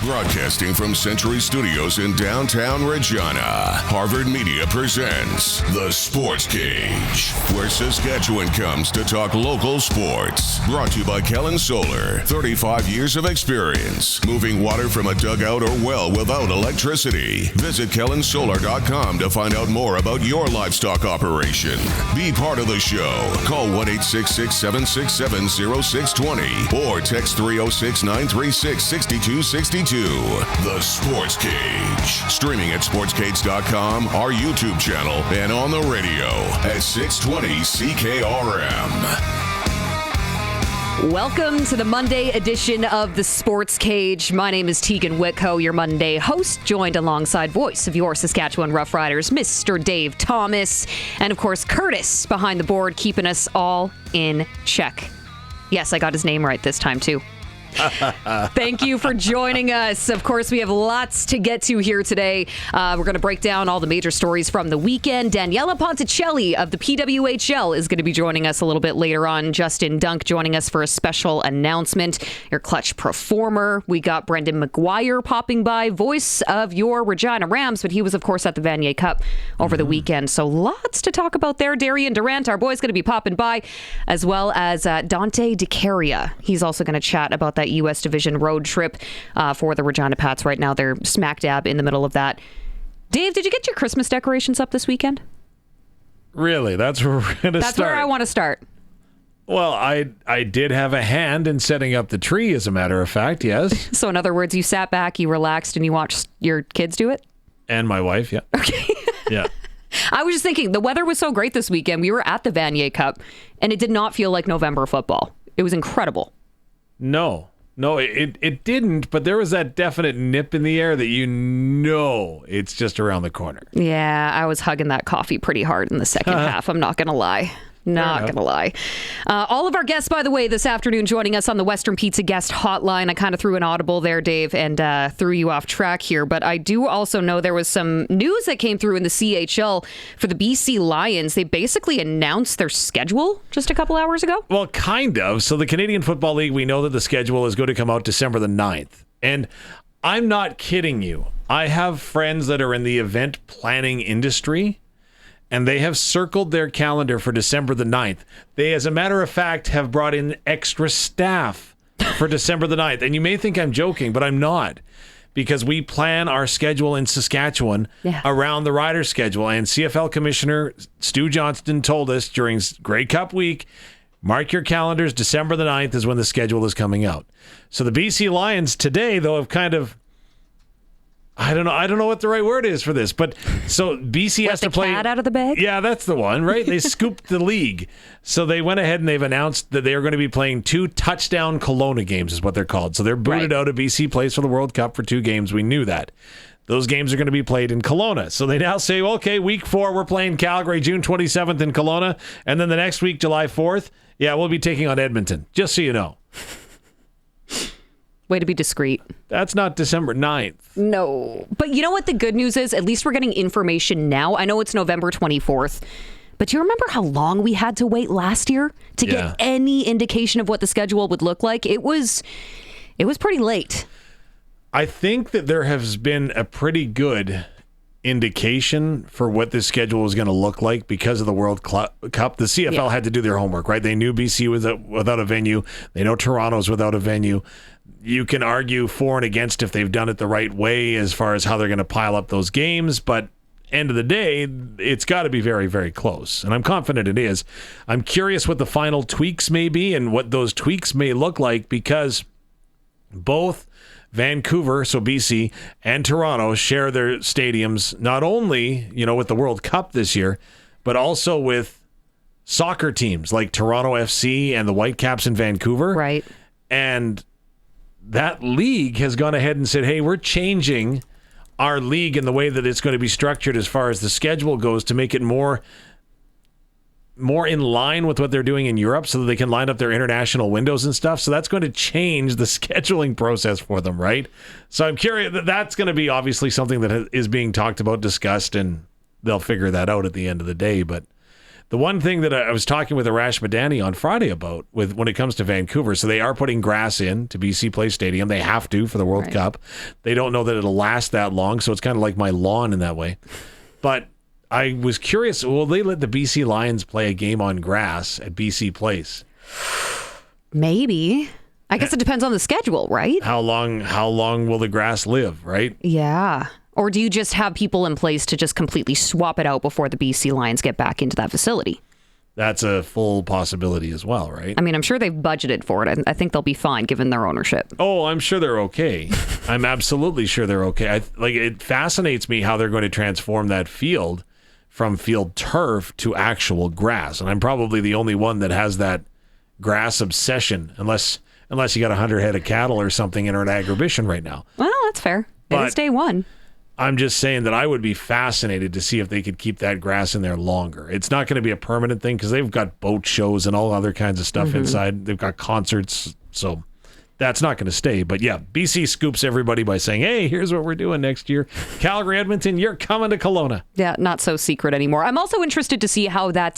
Broadcasting from Century Studios in downtown Regina, Harvard Media presents The Sports Cage, where Saskatchewan comes to talk local sports. Brought to you by Kellen Solar, 35 years of experience, moving water from a dugout or well without electricity. Visit kellensolar.com to find out more about your livestock operation. Be part of the show. Call 1-866-767-0620 or text 306-936-6262. The Sports Cage. Streaming at sportscage.com, our YouTube channel, and on the radio at 620 CKRM. Welcome to the Monday edition of the Sports Cage. My name is Teagan, Witko, your Monday host, joined alongside voice of your Saskatchewan Roughriders, Mr. Dave Thomas, and of course Curtis behind the board, keeping us all in check. Yes, I got his name right this time too. Thank you for joining us. Of course, we have lots to get to here today. We're going to break down all the major stories from the weekend. Daniella Ponticelli of the PWHL is going to be joining us a little bit later on. Justin Dunk joining us for a special announcement. Your clutch performer. We got Brendan McGuire popping by, voice of your Regina Rams, but he was, of course, at the Vanier Cup over the weekend. So lots to talk about there. Darian Durant, our boy's going to be popping by, as well as Dante, DeCaria. He's also going to chat about that U.S. Division road trip for the Regina Pats right now. They're smack dab in the middle of that. Dave, did you get your Christmas decorations up this weekend? Really? That's where we're going to start? That's where I want to start. Well, I did have a hand in setting up the tree, as a matter of fact, yes. So in other words, you sat back, you relaxed, and you watched your kids do it? And my wife, yeah. Okay. Yeah. I was just thinking, the weather was so great this weekend. We were at the Vanier Cup, and it did not feel like November football. It was incredible. No, it didn't, but there was that definite nip in the air that it's just around the corner. Yeah, I was hugging that coffee pretty hard in the second half. I'm not going to lie. Not going to lie. All of our guests, by the way, this afternoon joining us on the Western Pizza Guest Hotline. I kind of threw an audible there, Dave, and threw you off track here. But I do also know there was some news that came through in the CHL for the BC Lions. They basically announced their schedule just a couple hours ago. Well, kind of. So the Canadian Football League, we know that the schedule is going to come out December the 9th. And I'm not kidding you. I have friends that are in the event planning industry, and they have circled their calendar for December the 9th. They, as a matter of fact, have brought in extra staff for December the 9th. And you may think I'm joking, but I'm not, because we plan our schedule in Saskatchewan around the Riders' schedule. And CFL Commissioner Stu Johnston told us during Grey Cup week, mark your calendars, December the 9th is when the schedule is coming out. So the BC Lions today, though, have kind of, I don't know what the right word is for this, but so BC has to play. Cat out of the bag? Yeah, that's the one, right? They scooped the league. So they went ahead and they've announced that they are going to be playing 2 touchdown Kelowna games, is what they're called. So they're booted out of BC plays for the World Cup for 2 games. We knew that. Those games are going to be played in Kelowna. So they now say, okay, week 4, we're playing Calgary, June 27th in Kelowna. And then the next week, July 4th, we'll be taking on Edmonton, just so you know. Way to be discreet. That's not December 9th. No. But you know what the good news is? At least we're getting information now. I know it's November 24th. But do you remember how long we had to wait last year to get any indication of what the schedule would look like? It was pretty late. I think that there has been a pretty good indication for what this schedule was going to look like because of the World Cup. The CFL had to do their homework, right? They knew BC was without a venue. They know Toronto's without a venue. You can argue for and against if they've done it the right way as far as how they're going to pile up those games, but end of the day, it's got to be very, very close, and I'm confident it is. I'm curious what the final tweaks may be and what those tweaks may look like, because both Vancouver, so BC, and Toronto share their stadiums, not only, with the World Cup this year, but also with soccer teams like Toronto FC and the Whitecaps in Vancouver. Right. And that league has gone ahead and said, hey, we're changing our league in the way that it's going to be structured as far as the schedule goes to make it more in line with what they're doing in Europe so that they can line up their international windows and stuff. So that's going to change the scheduling process for them, right? So I'm curious, that's going to be obviously something that is being talked about, discussed, and they'll figure that out at the end of the day. But The one thing that I was talking with Arash Madani on Friday about when it comes to Vancouver, so they are putting grass in to BC Place Stadium. They have to for the World Cup. They don't know that it'll last that long, so it's kind of like my lawn in that way. But I was curious, will they let the BC Lions play a game on grass at BC Place? Maybe. I guess it depends on the schedule, right? How long will the grass live, right? Yeah. Or do you just have people in place to just completely swap it out before the BC Lions get back into that facility? That's a full possibility as well, right? I mean, I'm sure they've budgeted for it. I think they'll be fine given their ownership. Oh, I'm sure they're okay. I'm absolutely sure they're okay. It fascinates me how they're going to transform that field from field turf to actual grass. And I'm probably the only one that has that grass obsession, unless you got 100 head of cattle or something in an agribition right now. Well, that's fair. It is day one. I'm just saying that I would be fascinated to see if they could keep that grass in there longer. It's not going to be a permanent thing because they've got boat shows and all other kinds of stuff inside. They've got concerts, so that's not going to stay. But yeah, BC scoops everybody by saying, hey, here's what we're doing next year. Calgary, Edmonton, you're coming to Kelowna. Yeah, not so secret anymore. I'm also interested to see how that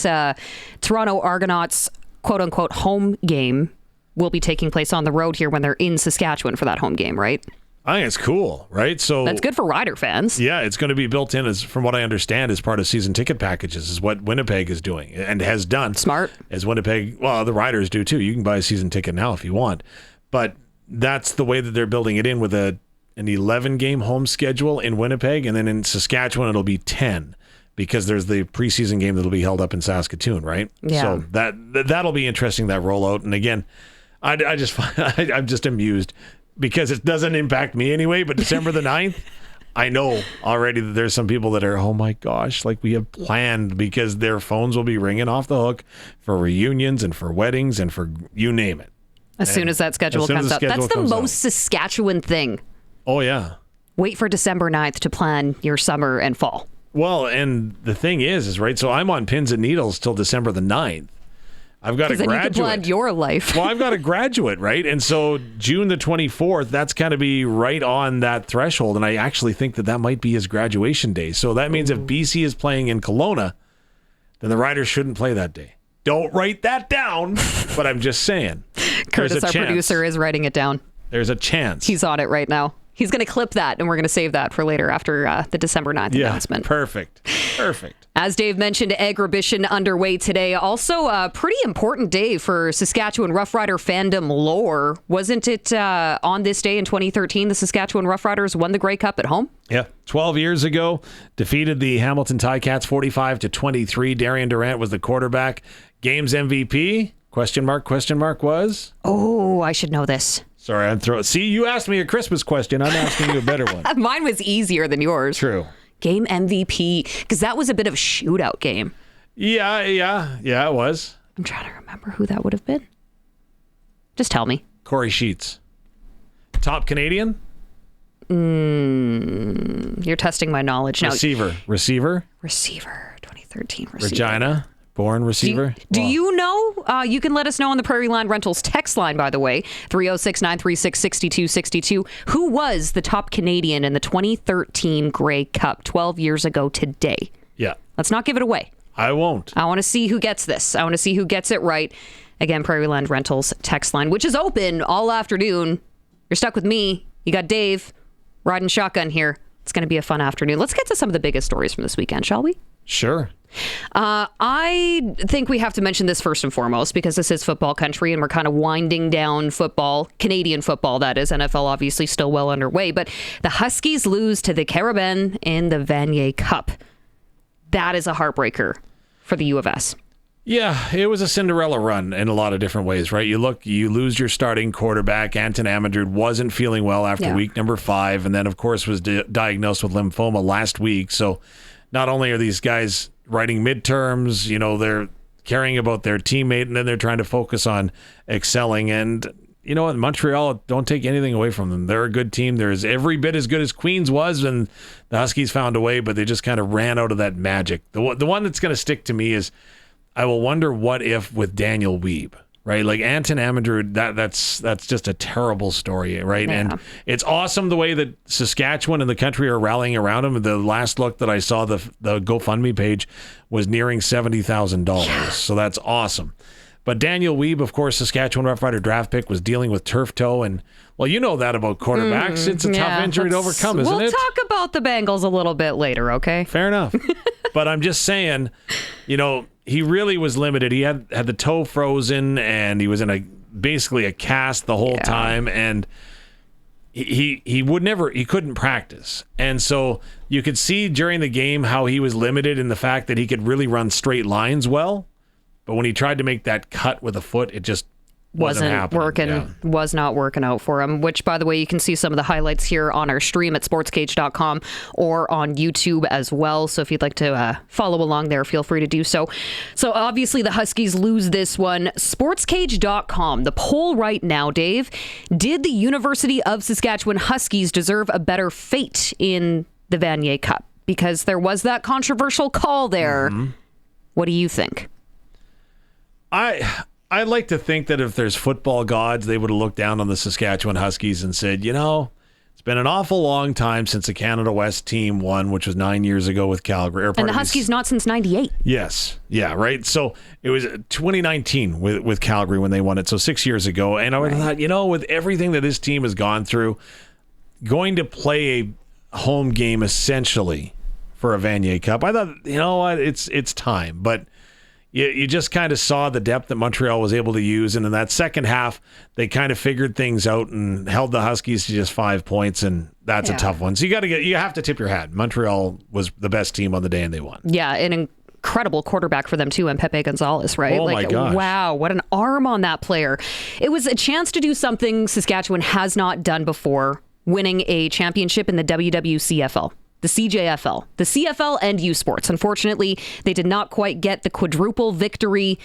Toronto Argonauts quote-unquote home game will be taking place on the road here when they're in Saskatchewan for that home game, right? I think it's cool, right? So that's good for Rider fans. Yeah, it's going to be built in, as from what I understand, as part of season ticket packages, is what Winnipeg is doing and has done. Smart. As Winnipeg, well, the Riders do too. You can buy a season ticket now if you want. But that's the way that they're building it in, with an 11-game home schedule in Winnipeg, and then in Saskatchewan it'll be 10 because there's the preseason game that'll be held up in Saskatoon, right? Yeah. So that'll be interesting, that rollout. And again, I'm just amused, because it doesn't impact me anyway, but December the 9th, I know already that there's some people that are, oh my gosh, like we have planned, because their phones will be ringing off the hook for reunions and for weddings and for you name it. As soon as that schedule comes up. That's the most Saskatchewan thing. Oh, yeah. Wait for December 9th to plan your summer and fall. Well, and the thing is right, so I'm on pins and needles till December the 9th. I've got a graduate. Then you can plan your life. Well, I've got a graduate, right? And so June the 24th, that's going to be right on that threshold. And I actually think that might be his graduation day. So that means if BC is playing in Kelowna, then the Riders shouldn't play that day. Don't write that down, but I'm just saying. Curtis, our producer, is writing it down. There's a chance. He's on it right now. He's going to clip that, and we're going to save that for later after the December 9th announcement. Perfect. As Dave mentioned, Agribition underway today. Also, a pretty important day for Saskatchewan Roughrider fandom lore. Wasn't it on this day in 2013 the Saskatchewan Roughriders won the Grey Cup at home? Yeah, 12 years ago, defeated the Hamilton Ticats 45-23. Darian Durant was the quarterback. Game's MVP, question mark, was? Oh, I should know this. Sorry, I'm throwing. See, you asked me a Christmas question. I'm asking you a better one. Mine was easier than yours. True. Game MVP, because that was a bit of a shootout game. Yeah, it was. I'm trying to remember who that would have been. Just tell me. Corey Sheets. Top Canadian? You're testing my knowledge now. Receiver, 2013 receiver. Regina. Born receiver. Do you know? You can let us know on the Prairie Land Rentals text line, by the way, 306-936-6262. Who was the top Canadian in the 2013 Grey Cup 12 years ago today? Yeah. Let's not give it away. I won't. I want to see who gets this. I want to see who gets it right. Again, Prairie Land Rentals text line, which is open all afternoon. You're stuck with me. You got Dave riding shotgun here. It's going to be a fun afternoon. Let's get to some of the biggest stories from this weekend, shall we? Sure. I think we have to mention this first and foremost because this is football country and we're kind of winding down football, Canadian football, that is. NFL obviously still well underway, but the Huskies lose to the CKRM in the Vanier Cup. That is a heartbreaker for the U of S. Yeah, it was a Cinderella run in a lot of different ways, right? You lose your starting quarterback. Anton Amandroud wasn't feeling well after week number 5, and then, of course, was diagnosed with lymphoma last week. So not only are these guys writing midterms, they're caring about their teammate, and then they're trying to focus on excelling. And you know what? Montreal, don't take anything away from them. They're a good team. They're every bit as good as Queens was, and the Huskies found a way, but they just kind of ran out of that magic. The one that's going to stick to me is I will wonder what if with Daniel Weeb, right? Like Anton Amadou, that's just a terrible story, right? Yeah. And it's awesome the way that Saskatchewan and the country are rallying around him. The last look that I saw, the GoFundMe page was nearing $70,000. So that's awesome. But Daniel Wiebe, of course, Saskatchewan Rough Rider draft pick, was dealing with turf toe. And, well, you know that about quarterbacks. It's a tough injury to overcome, isn't it? We'll talk about the Bengals a little bit later, okay? Fair enough. But I'm just saying, he really was limited. He had the toe frozen, and he was in basically a cast the whole time. And he couldn't practice. And so you could see during the game how he was limited in the fact that he could really run straight lines well. But when he tried to make that cut with a foot, it just wasn't working. Yeah. Was not working out for him, which, by the way, you can see some of the highlights here on our stream at sportscage.com or on YouTube as well. So if you'd like to follow along there, feel free to do so. So obviously the Huskies lose this one. Sportscage.com, the poll right now, Dave, did the University of Saskatchewan Huskies deserve a better fate in the Vanier Cup? Because there was that controversial call there. Mm-hmm. What do you think? I like to think that if there's football gods, they would have looked down on the Saskatchewan Huskies and said, it's been an awful long time since the Canada West team won, which was 9 years ago with Calgary. And the Huskies not since 98. Yes. Yeah, right. So it was 2019 with Calgary when they won it. So 6 years ago. And I thought, with everything that this team has gone through, going to play a home game essentially for a Vanier Cup, I thought, what, it's time. But you just kind of saw the depth that Montreal was able to use. And in that second half, they kind of figured things out and held the Huskies to just 5 points. And that's a tough one. So you have to tip your hat. Montreal was the best team on the day and they won. Yeah. An incredible quarterback for them too. And Pepe Gonzalez, right? Oh my gosh. Wow. What an arm on that player. It was a chance to do something Saskatchewan has not done before, winning a championship in the WWCFL. The CJFL, the CFL, and U Sports. Unfortunately, they did not quite get the quadruple victory.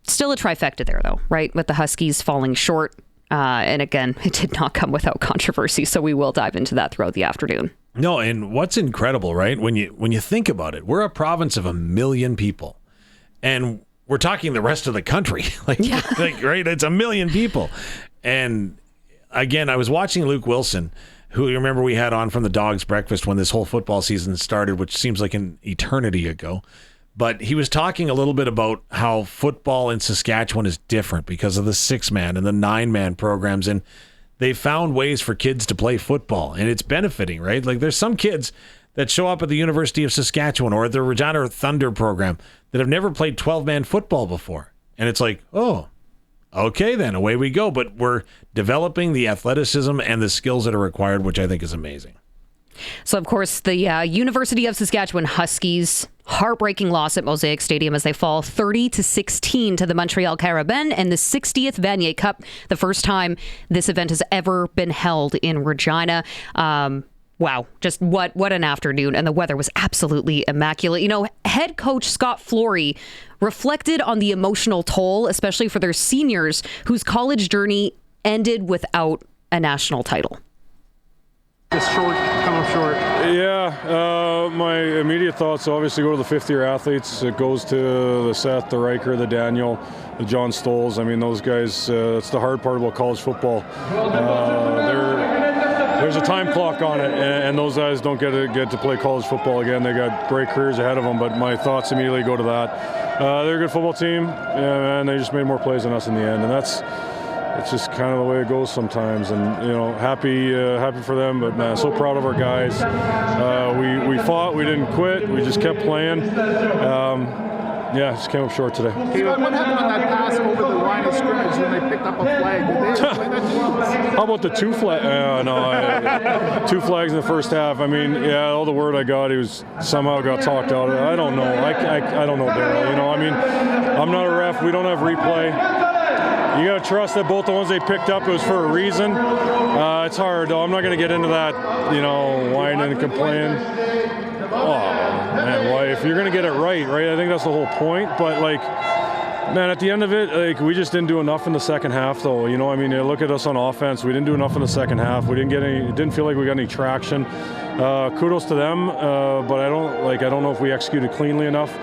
Still a trifecta there, though, right? With the Huskies falling short. And again, it did not come without controversy, so we will dive into that throughout the afternoon. No, and what's incredible, right? When you think about it, we're a province of 1 million people. And we're talking the rest of the country. Right? It's 1 million people. And again, I was watching Luke Wilson, who you remember we had on from the Dogs Breakfast when this whole football season started, which seems like an eternity ago. But he was talking a little bit about how football in Saskatchewan is different because of the 6-man and the 9-man programs. And they found ways for kids to play football, and it's benefiting, right? Like there's some kids that show up at the University of Saskatchewan or at the Regina Thunder program that have never played 12-man football before. And it's like, oh, okay, then away we go. But we're developing the athleticism and the skills that are required, which I think is amazing. So, of course, the University of Saskatchewan Huskies, heartbreaking loss at Mosaic Stadium as they fall 30-16 to the Montreal Carabins and the 60th Vanier Cup, the first time this event has ever been held in Regina. Wow, just what an afternoon. And the weather was absolutely immaculate. Head coach Scott Flory reflected on the emotional toll, especially for their seniors whose college journey ended without a national title. Just come up short. Yeah, my immediate thoughts obviously go to the fifth-year athletes. It goes to the Seth, the Riker, the Daniel, the John Stolz. I mean, those guys, it's the hard part about college football. There's a time clock on it, and those guys don't get to play college football again. They got great careers ahead of them, but my thoughts immediately go to that. They're a good football team, and they just made more plays than us in the end, and it's just kind of the way it goes sometimes. And happy for them, but man, so proud of our guys. We fought, we didn't quit, we just kept playing. Just came up short today. What happened on that pass over the line of scrimmage when they picked up a flag? Did they explain that to you? How about the two flags? 2 flags in the first half. I mean, all the word I got, he was somehow got talked out. I don't know. I don't know, Daryl. I mean, I'm not a ref. We don't have replay. You got to trust that both the ones they picked up, it was for a reason. It's hard, though. I'm not going to get into that, whining and complaining. Oh, man, why? If you're going to get it right, I think that's the whole point. But, Man, at the end of it, like, we just didn't do enough in the second half, though. You know, I mean, you look at us on offense. We didn't do enough in the second half. We didn't get any. It didn't feel like we got any traction. Kudos to them, but I don't know if we executed cleanly enough.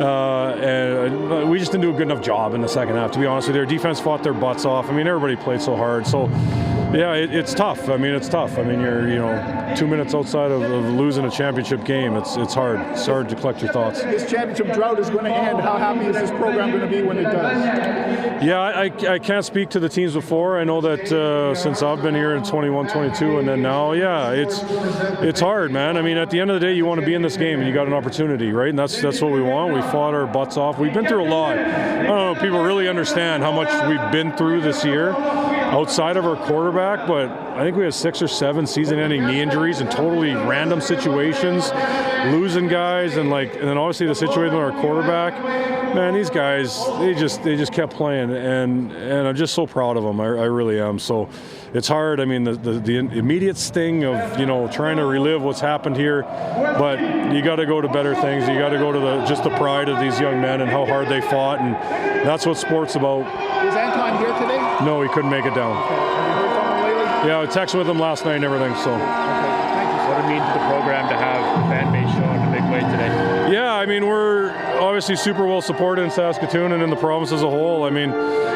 And we just didn't do a good enough job in the second half, to be honest with you. Our defense fought their butts off. I mean, everybody played so hard. So, yeah, it's tough. I mean, it's tough. I mean, you're 2 minutes outside of losing a championship game. It's hard. It's hard to collect your thoughts. This championship drought is going to end. How happy is this program going to be when it does? Yeah, I can't speak to the teams before. I know that since I've been here in 21, 22, and then now, yeah, it's hard, man. I mean, at the end of the day, you want to be in this game, and you got an opportunity, right? And that's what we want. We fought our butts off. We've been through a lot. I don't know if people really understand how much we've been through this year outside of our quarterback, but I think we had 6 or 7 season-ending knee injuries in totally random situations, losing guys, and then obviously the situation with our quarterback. Man, these guys, they just kept playing, and I'm just so proud of them. I really am. So it's hard. I mean, the immediate sting of trying to relive what's happened here, but you got to go to better things. You got to go to just the pride of these young men and how hard they fought, and that's what sport's about. Is Anton here today? No, he couldn't make it down. Okay. Have you heard from him lately? Yeah, I texted with him last night and everything. So. Okay. Thank you. What it means to the program to have the fan base show in a big way today? Yeah, I mean, we're obviously super well supported in Saskatoon and in the province as a whole. I mean,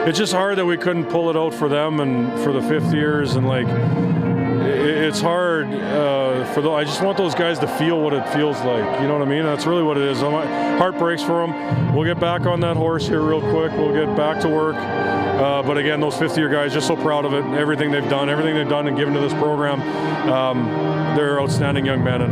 it's just hard that we couldn't pull it out for them and for the 5th years, and it's hard I just want those guys to feel what it feels like. You know what I mean? That's really what it is. My heart breaks for them. We'll get back on that horse here real quick. We'll get back to work. But again, those 5th-year guys, just so proud of it. Everything they've done and given to this program. They're outstanding young men, and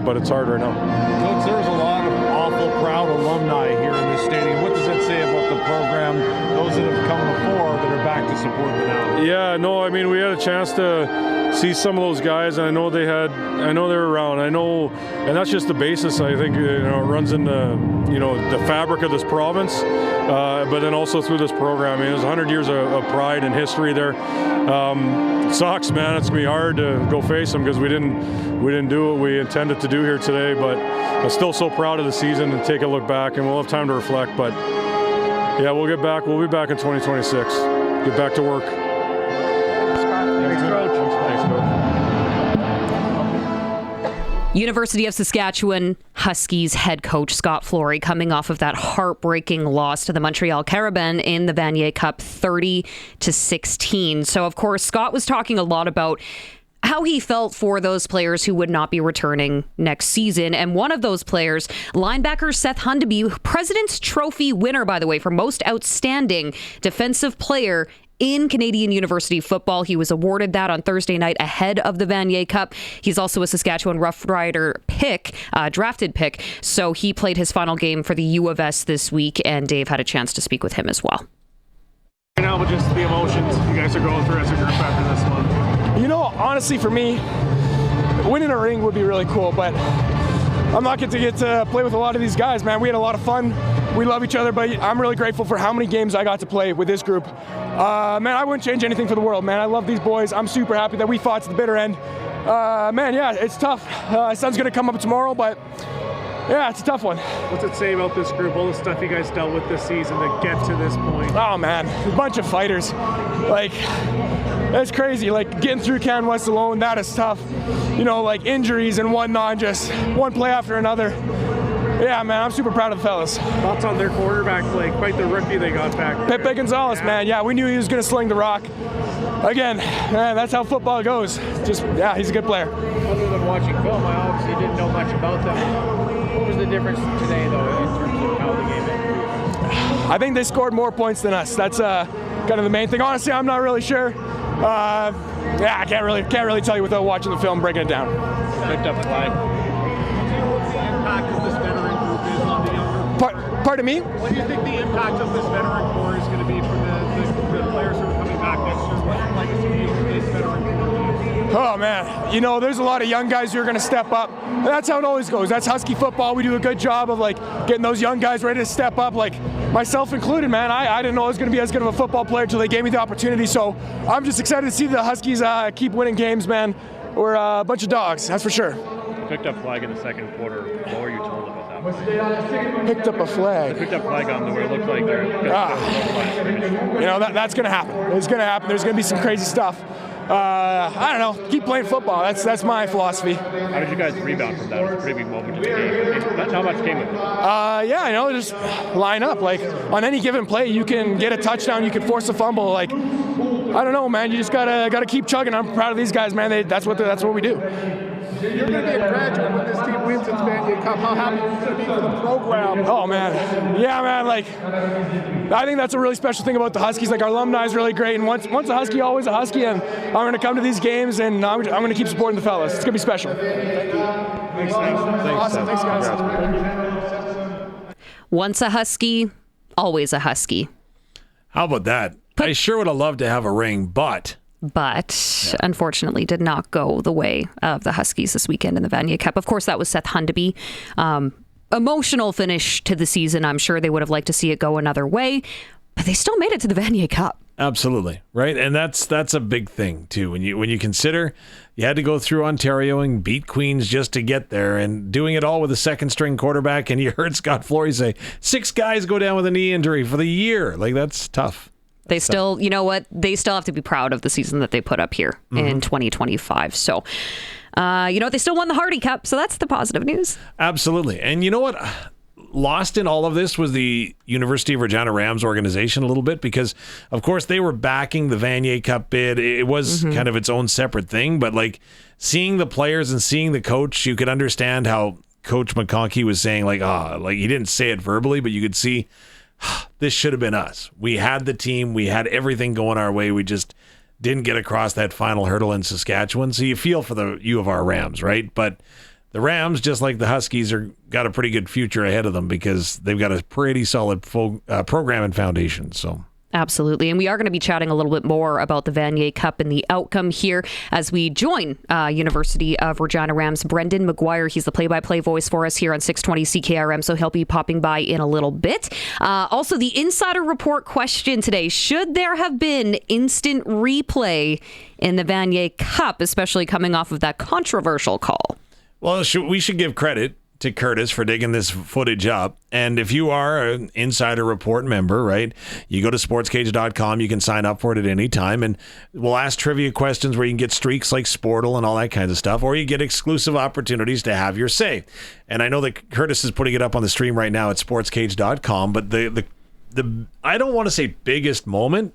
but it's hard right now. Coach, there's a lot of awful proud alumni here in this stadium. What does that say about the program, those that have come before that are back to support them now? Yeah, no, I mean, we had a chance to see some of those guys, and I know they were around. I know, and that's just the basis. I think it runs in the fabric of this province, but then also through this program. I mean, there's 100 years of pride and history there. It sucks, man. It's gonna be hard to go face them because we didn't do what we intended to do here today. But I'm still so proud of the season and take a look back, and we'll have time to reflect. But yeah, we'll get back. We'll be back in 2026. Get back to work. Thanks, Coach. University of Saskatchewan Huskies head coach Scott Flory coming off of that heartbreaking loss to the Montreal Carabins in the Vanier Cup 30-16. So, of course, Scott was talking a lot about how he felt for those players who would not be returning next season. And one of those players, linebacker Seth Hundeby, President's Trophy winner, by the way, for most outstanding defensive player in Canadian University football. He was awarded that on Thursday night ahead of the Vanier Cup. He's also a Saskatchewan Roughrider drafted pick. So he played his final game for the U of S this week, and Dave had a chance to speak with him as well. Right now, but just the emotions you guys are going through as a group after this one. Honestly, for me, winning a ring would be really cool, but I'm not going to get to play with a lot of these guys, man. We had a lot of fun. We love each other, but I'm really grateful for how many games I got to play with this group. Man, I wouldn't change anything for the world, man. I love these boys. I'm super happy that we fought to the bitter end. Man, yeah, it's tough. Sun's going to come up tomorrow, but yeah, it's a tough one. What's it say about this group, all the stuff you guys dealt with this season to get to this point? Oh, man, a bunch of fighters. It's crazy. Getting through Can West alone, that is tough. Injuries and whatnot, just one play after another. Yeah, man, I'm super proud of the fellas. Thoughts on their quarterback play? Quite the rookie they got back there. Pepe Gonzalez, man. Yeah, we knew he was going to sling the rock. Again, man, that's how football goes. He's a good player. Other than watching film, I obviously didn't know much about them. What was the difference today, though, in terms of how the game ended? I think they scored more points than us. That's kind of the main thing. Honestly, I'm not really sure. I can't really tell you without watching the film, breaking it down. Picked up flag. What's the impact of this veteran group is on the younger? Pardon me? What do you think the impact of this veteran core is going to be for the players who are coming back next year? What legacy do you think this veteran core leaves? Oh, man. There's a lot of young guys who are going to step up. And that's how it always goes. That's Husky football. We do a good job of, getting those young guys ready to step up, myself included, man. I didn't know I was going to be as good of a football player until they gave me the opportunity. So I'm just excited to see the Huskies keep winning games, man. We're a bunch of dogs, that's for sure. Picked up flag in the second quarter. What were you told about that? Picked up a flag. Picked up flag on them where it looked like they're You know, that's going to happen. It's going to happen. There's going to be some crazy stuff. I don't know. Keep playing football. That's my philosophy. How did you guys rebound from that? It was a pretty big moment in the game. That's how much came with it. Yeah, you know, just line up. Like, on any given play, you can get a touchdown, you can force a fumble. Like, I don't know, man. You just gotta keep chugging. I'm proud of these guys, man. That's what we do. You're going to be a graduate when this team wins its Vanier Cup. How happy are you going to be for the program? Oh, man. Yeah, man. Like, I think that's a really special thing about the Huskies. Like, our alumni is really great. And once a Husky, always a Husky. And I'm going to come to these games, and I'm going to keep supporting the fellas. It's going to be special. Thanks. Awesome. Thanks, guys. Once a Husky, always a Husky. How about that? I sure would have loved to have a ring, but unfortunately did not go the way of the Huskies this weekend in the Vanier Cup. Of course, that was Seth Hundeby. Emotional finish to the season. I'm sure they would have liked to see it go another way, but they still made it to the Vanier Cup. Absolutely, right? And that's a big thing too. When you consider you had to go through Ontario and beat Queens just to get there, and doing it all with a second string quarterback, and you heard Scott Flory say 6 guys go down with a knee injury for the year. Like, that's tough. They still, you know what? They still have to be proud of the season that they put up here in 2025. So, you know what? They still won the Hardy Cup. So that's the positive news. Absolutely. And you know what? Lost in all of this was the University of Regina Rams organization a little bit, because, of course, they were backing the Vanier Cup bid. It was kind of its own separate thing. But, like, seeing the players and seeing the coach, you could understand how Coach McConkey was saying, like he didn't say it verbally, but you could see, this should have been us. We had the team. We had everything going our way. We just didn't get across that final hurdle in Saskatchewan. So you feel for the U of R Rams, right? But the Rams, just like the Huskies, got a pretty good future ahead of them because they've got a pretty solid program and foundation. So. Absolutely. And we are going to be chatting a little bit more about the Vanier Cup and the outcome here as we join University of Regina Rams Brendan McGuire. He's the play-by-play voice for us here on 620 CKRM, so he'll be popping by in a little bit. Also, the Insider Report question today: should there have been instant replay in the Vanier Cup, especially coming off of that controversial call? Well, we should give credit to Curtis for digging this footage up. And if you are an Insider Report member, right, you go to sportscage.com, you can sign up for it at any time, and we'll ask trivia questions where you can get streaks like Sportle and all that kind of stuff, or you get exclusive opportunities to have your say. And I know that Curtis is putting it up on the stream right now at sportscage.com, but the I don't want to say biggest moment.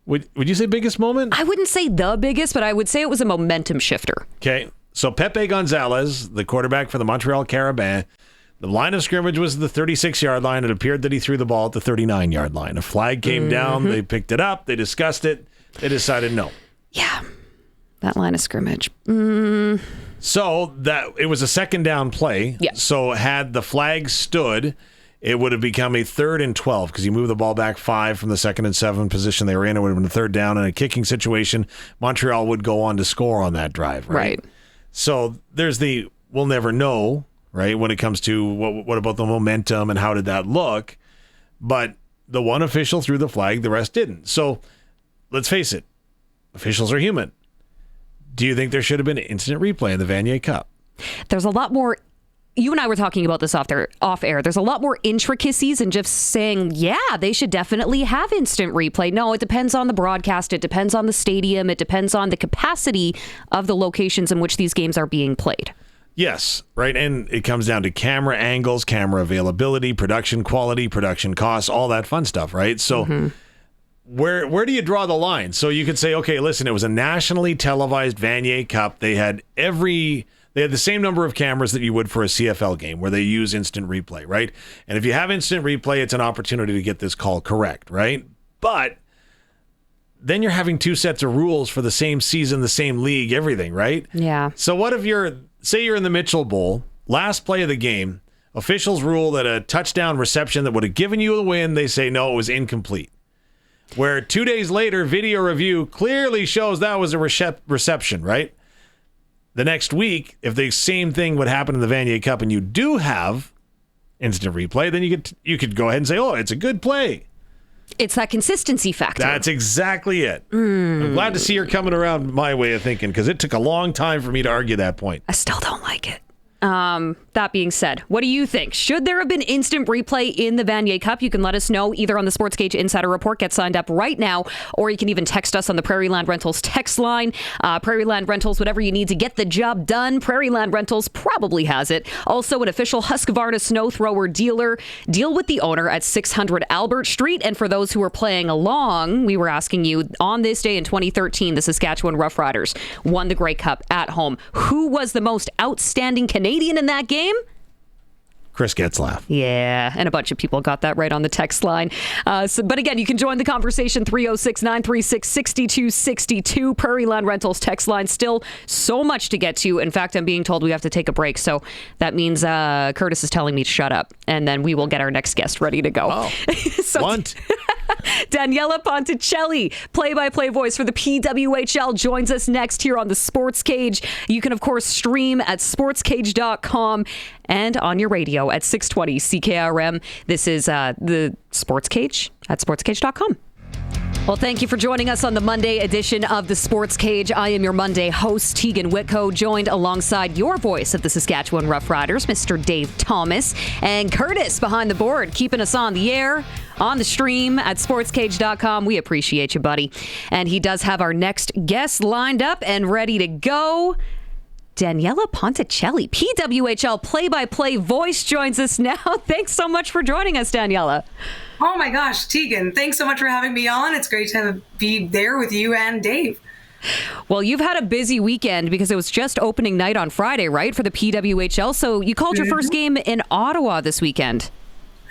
Would you say biggest moment? I wouldn't say the biggest, but I would say it was a momentum shifter. Okay. So Pepe Gonzalez, the quarterback for the Montreal Carabins, the line of scrimmage was the 36-yard line. It appeared that he threw the ball at the 39-yard line. A flag came down. They picked it up. They discussed it. They decided no. Yeah, that line of scrimmage. So that it was a second down play. Yeah. So had the flag stood, it would have become a 3rd and 12 because you moved the ball back 5 from the 2nd and 7 position they were in. It would have been a 3rd down in a kicking situation. Montreal would go on to score on that drive, right? So there's we'll never know, right, when it comes to what about the momentum and how did that look. But the one official threw the flag, the rest didn't. So let's face it, officials are human. Do you think there should have been an instant replay in the Vanier Cup? There's a lot more. You and I were talking about this off air. There's a lot more intricacies in just saying, yeah, they should definitely have instant replay. No, it depends on the broadcast. It depends on the stadium. It depends on the capacity of the locations in which these games are being played. Yes, right. And it comes down to camera angles, camera availability, production quality, production costs, all that fun stuff, right? So where do you draw the line? So you could say, okay, listen, it was a nationally televised Vanier Cup. They had the same number of cameras that you would for a CFL game where they use instant replay, right? And if you have instant replay, it's an opportunity to get this call correct, right? But then you're having 2 sets of rules for the same season, the same league, everything, right? Yeah. So what if say you're in the Mitchell Bowl, last play of the game, officials rule that a touchdown reception that would have given you a win, they say, no, it was incomplete. Where 2 days later, video review clearly shows that was a reception, right? The next week, if the same thing would happen in the Vanier Cup and you do have instant replay, then you could go ahead and say, oh, it's a good play. It's that consistency factor. That's exactly it. I'm glad to see you're coming around my way of thinking because it took a long time for me to argue that point. I still don't like it. That being said, what do you think? Should there have been instant replay in the Vanier Cup? You can let us know either on the SportsCage Insider Report. Get signed up right now, or you can even text us on the Prairieland Rentals text line. Prairieland Rentals, whatever you need to get the job done, Prairieland Rentals probably has it. Also, an official Husqvarna snow thrower dealer. Deal with the owner at 600 Albert Street. And for those who are playing along, we were asking you, on this day in 2013, the Saskatchewan Roughriders won the Grey Cup at home. Who was the most outstanding Canadian in that game? Chris Getzlaff. Yeah, and a bunch of people got that right on the text line. But again, you can join the conversation, 306-936-6262. Prairieland Rentals text line. Still so much to get to. In fact, I'm being told we have to take a break. So that means Curtis is telling me to shut up. And then we will get our next guest ready to go. Oh, want? Daniella Ponticelli, play-by-play voice for the PWHL, joins us next here on the Sports Cage. You can, of course, stream at sportscage.com and on your radio at 620 CKRM. This is the Sports Cage at sportscage.com. Well, thank you for joining us on the Monday edition of the Sports Cage. I am your Monday host, Teagan Witko, joined alongside your voice of the Saskatchewan Roughriders, Mr. Dave Thomas, and Curtis behind the board, keeping us on the air, on the stream at sportscage.com. We appreciate you, buddy. And he does have our next guest lined up and ready to go. Daniella Ponticelli, PWHL play-by-play voice, joins us now. Thanks so much for joining us, Daniella. Oh my gosh, Teagan, thanks so much for having me on. It's great to be there with you and Dave. Well, you've had a busy weekend because it was just opening night on Friday, right, for the PWHL. So you called your first game in Ottawa this weekend.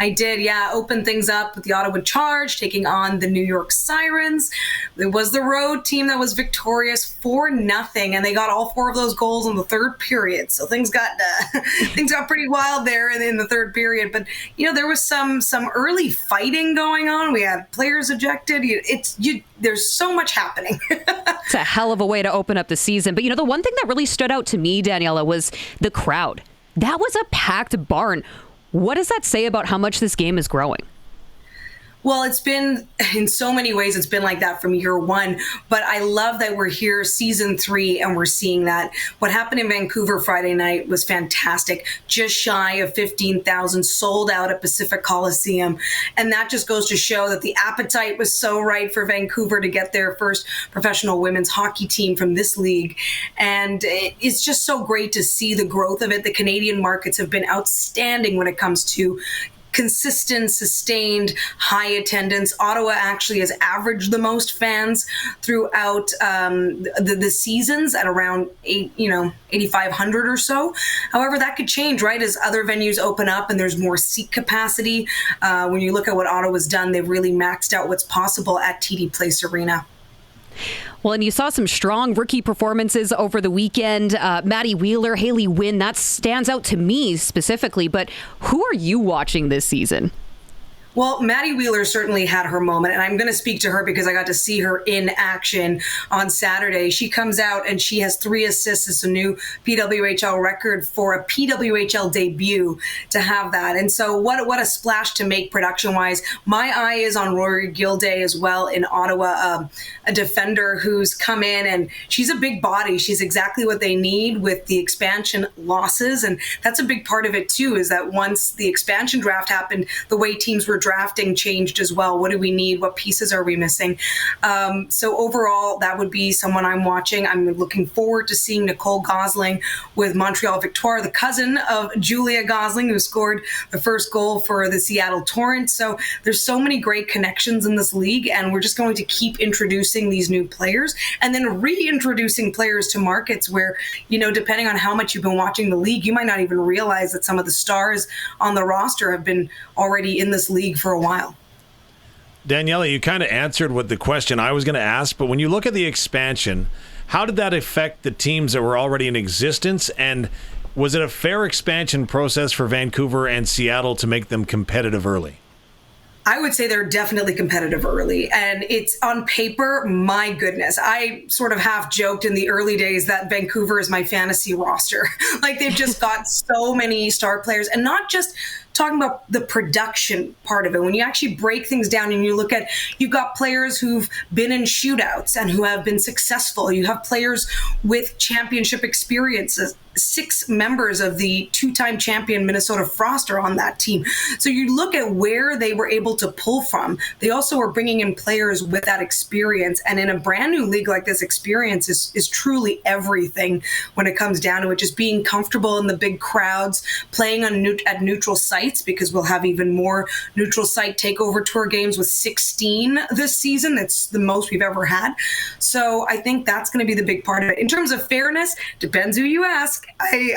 I did, yeah. Opened things up with the Ottawa Charge, taking on the New York Sirens. It was the road team that was victorious 4-0, and they got all 4 of those goals in the third period. So things got pretty wild there in the third period. But there was some early fighting going on. We had players ejected. There's so much happening. It's a hell of a way to open up the season. But the one thing that really stood out to me, Daniella, was the crowd. That was a packed barn. What does that say about how much this game is growing? Well, it's been, in so many ways, it's been like that from year one. But I love that we're here season 3 and we're seeing that. What happened in Vancouver Friday night was fantastic. Just shy of 15,000 sold out at Pacific Coliseum. And that just goes to show that the appetite was so right for Vancouver to get their first professional women's hockey team from this league. And it's just so great to see the growth of it. The Canadian markets have been outstanding when it comes to consistent, sustained, high attendance. Ottawa actually has averaged the most fans throughout the seasons at around 8,500 or so. However, that could change, right, as other venues open up and there's more seat capacity. When you look at what Ottawa's done, they've really maxed out what's possible at TD Place Arena. Well, and you saw some strong rookie performances over the weekend. Maddie Wheeler, Haley Wynn, that stands out to me specifically. But who are you watching this season? Well, Maddie Wheeler certainly had her moment, and I'm going to speak to her because I got to see her in action on Saturday. She comes out and she has 3 assists. It's a new PWHL record for a PWHL debut to have that. And so what a splash to make production-wise. My eye is on Rory Gilday as well in Ottawa, a defender who's come in, and she's a big body. She's exactly what they need with the expansion losses, and that's a big part of it too, is that once the expansion draft happened, the way teams were drafting changed as well. What do we need? What pieces are we missing? So overall, that would be someone I'm watching. I'm looking forward to seeing Nicole Gosling with Montreal Victoire, the cousin of Julia Gosling, who scored the first goal for the Seattle Torrents. So there's so many great connections in this league, and we're just going to keep introducing these new players and then reintroducing players to markets where, depending on how much you've been watching the league, you might not even realize that some of the stars on the roster have been already in this league for a while. Daniella, you kind of answered what the question I was going to ask, but when you look at the expansion, how did that affect the teams that were already in existence? And was it a fair expansion process for Vancouver and Seattle to make them competitive early? I would say they're definitely competitive early, and it's on paper, my goodness. I sort of half joked in the early days that Vancouver is my fantasy roster. Like, they've just got so many star players, and not just talking about the production part of it. When you actually break things down and you look at, you've got players who've been in shootouts and who have been successful. You have players with championship experiences. 6 members of the 2-time champion Minnesota Frost are on that team. So you look at where they were able to pull from. They also are bringing in players with that experience. And in a brand new league like this, experience is truly everything when it comes down to it. Just being comfortable in the big crowds, playing at neutral sites, because we'll have even more neutral site takeover tour games with 16 this season. That's the most we've ever had. So I think that's going to be the big part of it. In terms of fairness, depends who you ask.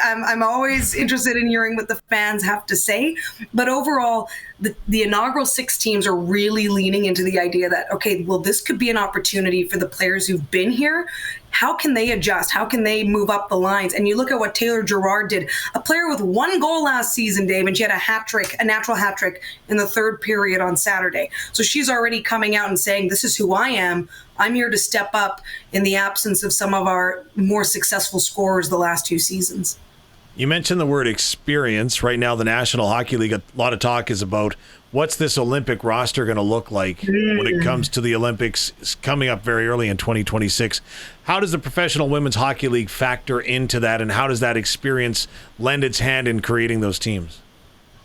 I'm always interested in hearing what the fans have to say. But overall, the inaugural 6 teams are really leaning into the idea that, okay, well, this could be an opportunity for the players who've been here. How can they adjust? How can they move up the lines? And you look at what Taylor Girard did, a player with 1 goal last season, Dave, and she had a natural hat trick in the 3rd period on Saturday. So she's already coming out and saying, this is who I am. I'm here to step up in the absence of some of our more successful scorers the last 2 seasons. You mentioned the word experience. Right now, the National Hockey League, a lot of talk is about what's this Olympic roster going to look like when it comes to the Olympics coming up very early in 2026. How does the Professional Women's Hockey League factor into that, and how does that experience lend its hand in creating those teams?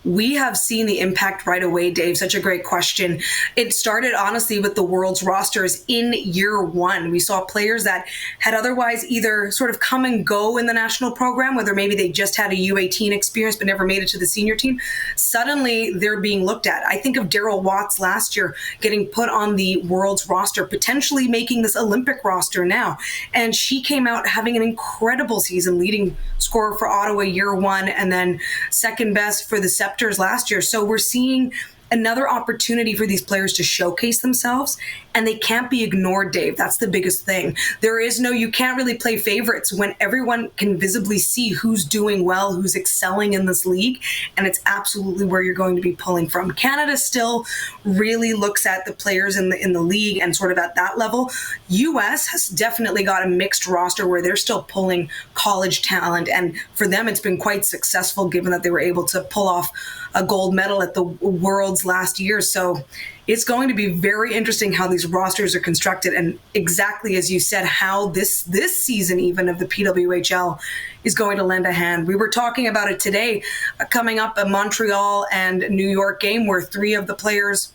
We have seen the impact right away, Dave. Such a great question. It started, honestly, with the world's rosters in year 1. We saw players that had otherwise either sort of come and go in the national program, whether maybe they just had a U18 experience but never made it to the senior team. Suddenly, they're being looked at. I think of Daryl Watts last year getting put on the world's roster, potentially making this Olympic roster now. And she came out having an incredible season, leading scorer for Ottawa year 1, and then second best for the last year. So we're seeing another opportunity for these players to showcase themselves, and they can't be ignored, Dave. That's the biggest thing. You can't really play favorites when everyone can visibly see who's doing well, who's excelling in this league, and it's absolutely where you're going to be pulling from. Canada still really looks at the players in the league and sort of at that level. US has definitely got a mixed roster where they're still pulling college talent, and for them it's been quite successful given that they were able to pull off a gold medal at the Worlds last year. So it's going to be very interesting how these rosters are constructed, and exactly as you said, how this season even of the PWHL is going to lend a hand. We were talking about it today, coming up a Montreal and New York game where 3 of the players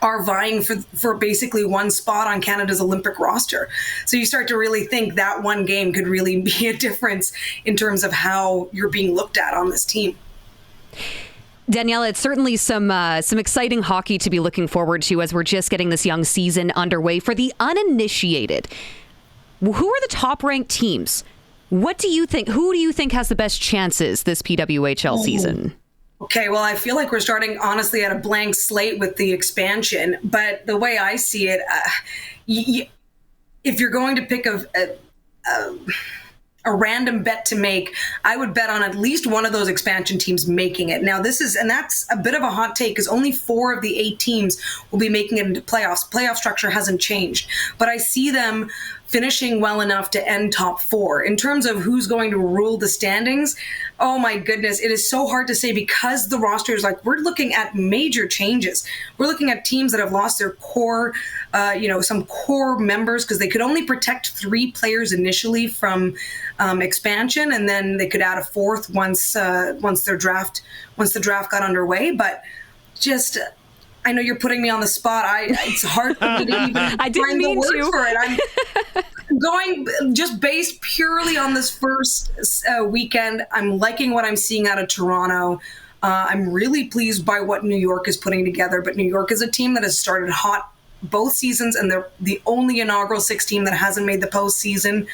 are vying for basically 1 spot on Canada's Olympic roster. So you start to really think that one game could really be a difference in terms of how you're being looked at on this team. Daniella, it's certainly some exciting hockey to be looking forward to as we're just getting this young season underway. For the uninitiated, who are the top-ranked teams? What do you think? Who do you think has the best chances this PWHL season? Okay, well, I feel like we're starting, honestly, at a blank slate with the expansion. But the way I see it, if you're going to pick a random bet to make, I would bet on at least one of those expansion teams making it. Now, that's a bit of a hot take because only 4 of the 8 teams will be making it into playoffs. Playoff structure hasn't changed, but I see them finishing well enough to end top 4. In terms of who's going to rule the standings, oh my goodness, it is so hard to say because the rosters, we're looking at major changes. We're looking at teams that have lost their core, some core members because they could only protect 3 players initially from expansion, and then they could add a 4th once the draft got underway. But just, I know you're putting me on the spot. It's hard for me to even I didn't find mean the word to. for it. I'm going just based purely on this first weekend. I'm liking what I'm seeing out of Toronto. I'm really pleased by what New York is putting together. But New York is a team that has started hot both seasons, and they're the only inaugural 6 team that hasn't made the postseason.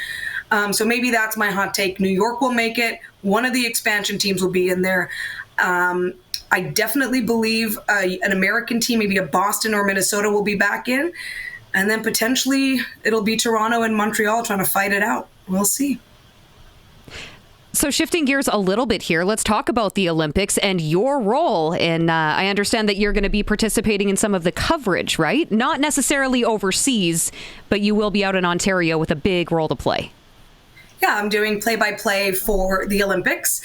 So maybe that's my hot take. New York will make it. One of the expansion teams will be in there. I definitely believe an American team, maybe a Boston or Minnesota, will be back in. And then potentially it'll be Toronto and Montreal trying to fight it out. We'll see. So shifting gears a little bit here, let's talk about the Olympics and your role in, I understand that you're going to be participating in some of the coverage, right? Not necessarily overseas, but you will be out in Ontario with a big role to play. Yeah, I'm doing play-by-play for the Olympics.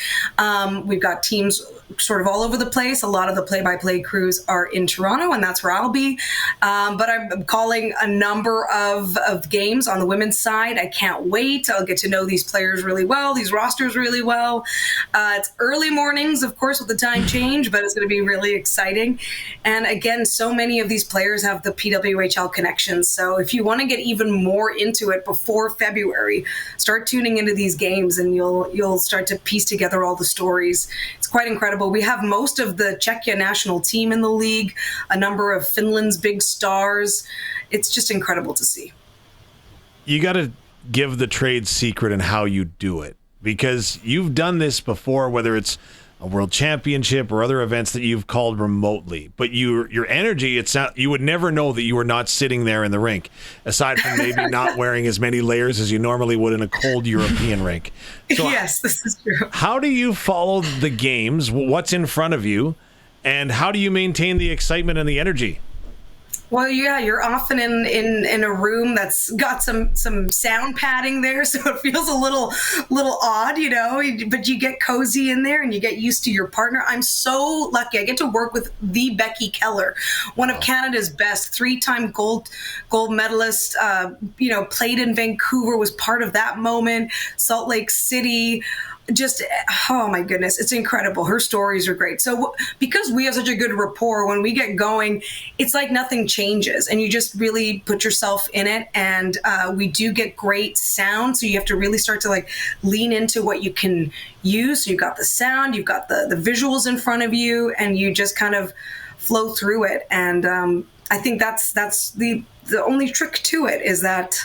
We've got teams sort of all over the place. A lot of the play-by-play crews are in Toronto, and that's where I'll be. But I'm calling a number of games on the women's side. I can't wait. I'll get to know these players really well, these rosters really well. It's early mornings, of course, with the time change, but it's going to be really exciting. And again, so many of these players have the PWHL connections. So if you want to get even more into it before February, start tuning into these games and you'll start to piece together all the stories. It's quite incredible. We have most of the Czechia national team in the league, a number of Finland's big stars. It's just incredible to see. You got to give the trade secret and how you do it, because you've done this before, whether it's a world championship or other events that you've called remotely, but your energy, you would never know that you were not sitting there in the rink, aside from maybe not wearing as many layers as you normally would in a cold European rink. So yes, this is true. How do you follow the games? What's in front of you? And how do you maintain the excitement and the energy? Well, yeah, you're often in a room that's got some sound padding there, so it feels a little odd, but you get cozy in there and you get used to your partner. I'm so lucky. I get to work with the Becky Keller, one of Canada's best, 3-time gold medalist, played in Vancouver, was part of that moment, Salt Lake City. Just, oh my goodness, it's incredible. Her stories are great. So because we have such a good rapport, when we get going, it's like nothing changes and you just really put yourself in it. And we do get great sound. So you have to really start to lean into what you can use. So you've got the sound, you've got the visuals in front of you, and you just kind of flow through it. And I think that's the only trick to it is that,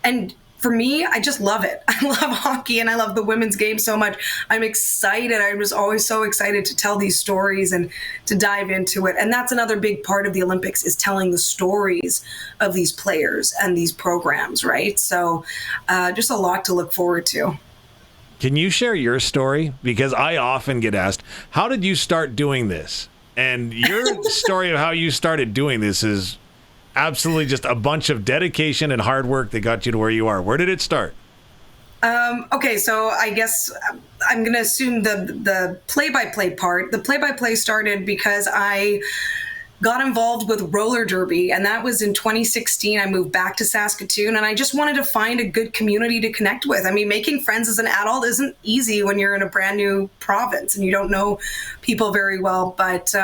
and for me, I just love it. I love hockey and I love the women's game so much. I'm excited. I was always so excited to tell these stories and to dive into it. And that's another big part of the Olympics, is telling the stories of these players and these programs, right? So just a lot to look forward to. Can you share your story? Because I often get asked, how did you start doing this? And your story of how you started doing this is absolutely just a bunch of dedication and hard work that got you to where you are. Where did it start? Okay, so I guess I'm going to assume the play-by-play part. The play-by-play started because I got involved with roller derby, and that was in 2016. I moved back to Saskatoon, and I just wanted to find a good community to connect with. I mean, making friends as an adult isn't easy when you're in a brand new province and you don't know people very well, but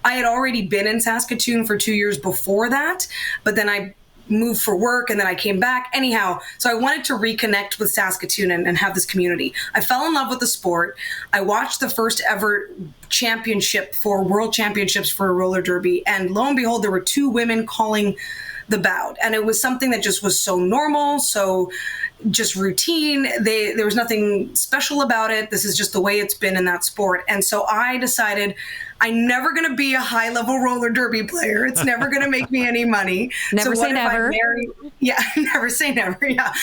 I had already been in Saskatoon for 2 years before that, but then I moved for work and then I came back. Anyhow, so I wanted to reconnect with Saskatoon and have this community. I fell in love with the sport. I watched the first ever world championships for roller derby, and lo and behold, there were 2 women calling the bout, and it was something that just was so normal, so just routine. There was nothing special about it. This is just the way it's been in that sport. And so I decided I'm never going to be a high-level roller derby player. It's never going to make me any money. Never say never. Yeah, never say never. Yeah.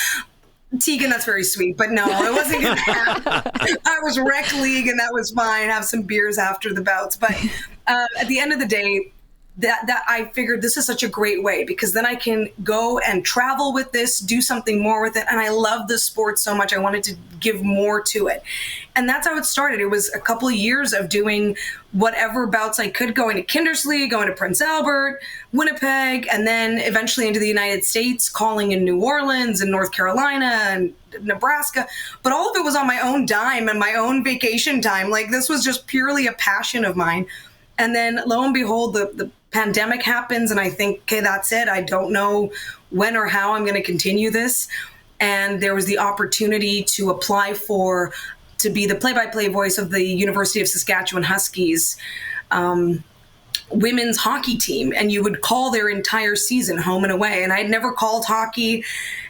Teagan, that's very sweet, but no, it wasn't going to happen. I was rec league, and that was fine. Have some beers after the bouts. But at the end of the day, that I figured this is such a great way, because then I can go and travel with this, do something more with it. And I love the sport so much. I wanted to give more to it. And that's how it started. It was a couple of years of doing whatever bouts I could, going to Kindersley, going to Prince Albert, Winnipeg, and then eventually into the United States, calling in New Orleans and North Carolina and Nebraska. But all of it was on my own dime and my own vacation time. This was just purely a passion of mine. And then lo and behold, the pandemic happens, and I think, okay, that's it. I don't know when or how I'm going to continue this. And there was the opportunity to apply to be the play-by-play voice of the University of Saskatchewan Huskies women's hockey team, and you would call their entire season home and away. And I had never called hockey,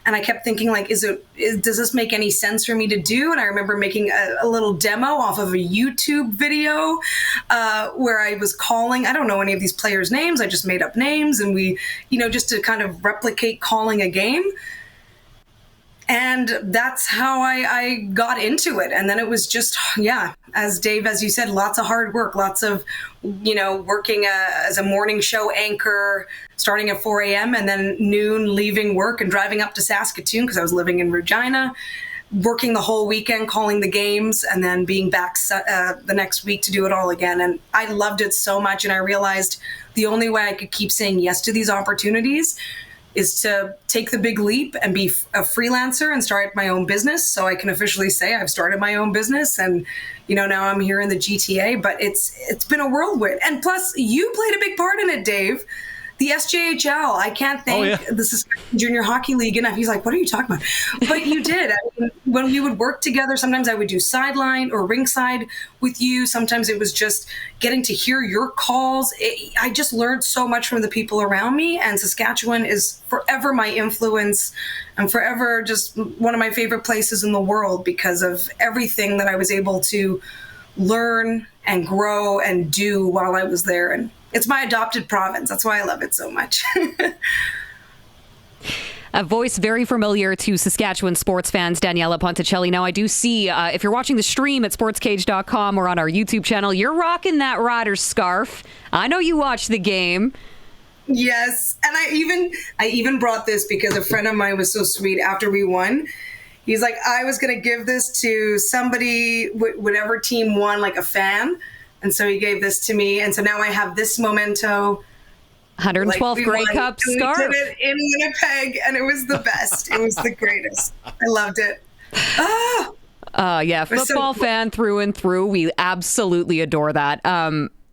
and I kept thinking, does this make any sense for me to do? And I remember making a little demo off of a YouTube video where I was calling. I don't know any of these players' names. I just made up names, and we, just to kind of replicate calling a game. And that's how I got into it. And then it was just, as Dave, as you said, lots of hard work, lots of, working as a morning show anchor, starting at 4 a.m. and then noon leaving work and driving up to Saskatoon because I was living in Regina. working the whole weekend, calling the games, and then being back the next week to do it all again. And I loved it so much. And I realized the only way I could keep saying yes to these opportunities is to take the big leap and be a freelancer and start my own business. So I can officially say I've started my own business, and now I'm here in the GTA. But it's been a whirlwind. And plus, you played a big part in it, Dave. The SJHL, I can't thank the Saskatchewan Junior Hockey League enough. He's like, what are you talking about? But you did. I mean, when we would work together, sometimes I would do sideline or ringside with you. Sometimes it was just getting to hear your calls. I just learned so much from the people around me, and Saskatchewan is forever my influence and forever just one of my favorite places in the world because of everything that I was able to learn and grow and do while I was there. And it's my adopted province. That's why I love it so much. A voice very familiar to Saskatchewan sports fans, Daniella Ponticelli. Now, I do see, if you're watching the stream at sportscage.com or on our YouTube channel, you're rocking that Riders scarf. I know you watched the game. Yes. And I even brought this because a friend of mine was so sweet after we won. He's like, I was going to give this to somebody, whatever team won, like a fan. And so he gave this to me. And so now I have this memento. 112th Grey Cup scarf. We did it in Winnipeg, and it was the best. It was the greatest. I loved it. Yeah, football fan through and through. We absolutely adore that.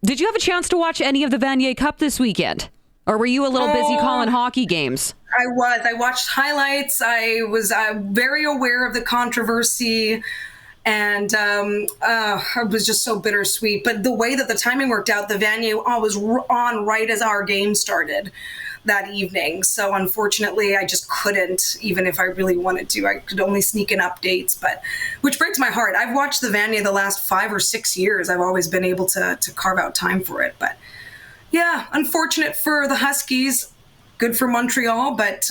Did you have a chance to watch any of the Vanier Cup this weekend? Or were you a little busy calling hockey games? I was. I watched highlights. I was very aware of the controversy. And it was just so bittersweet. But the way that the timing worked out, the Vanier was on right as our game started that evening. So unfortunately, I just couldn't, even if I really wanted to. I could only sneak in updates, which breaks my heart. I've watched the Vanier the last 5 or 6 years. I've always been able to carve out time for it. But yeah, unfortunate for the Huskies. Good for Montreal, but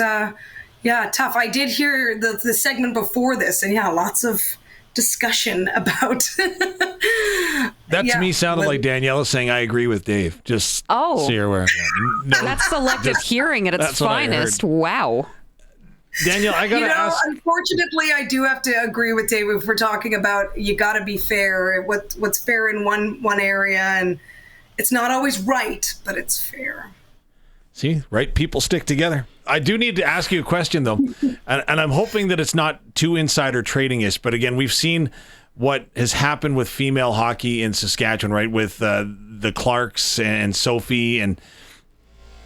yeah, tough. I did hear the segment before this, and yeah, lots of discussion about that to me sounded like Daniella saying I agree with Dave. Just so you're aware. No, that's selective hearing at its finest. Wow. Danielle, I gotta ask. Unfortunately, I do have to agree with Dave if we're talking about you got to be fair. What's fair in one area, and it's not always right, but it's fair. See, right people stick together. I do need to ask you a question, though, and I'm hoping that it's not too insider trading-ish, but again, we've seen what has happened with female hockey in Saskatchewan, right, with the Clarks and Sophie, and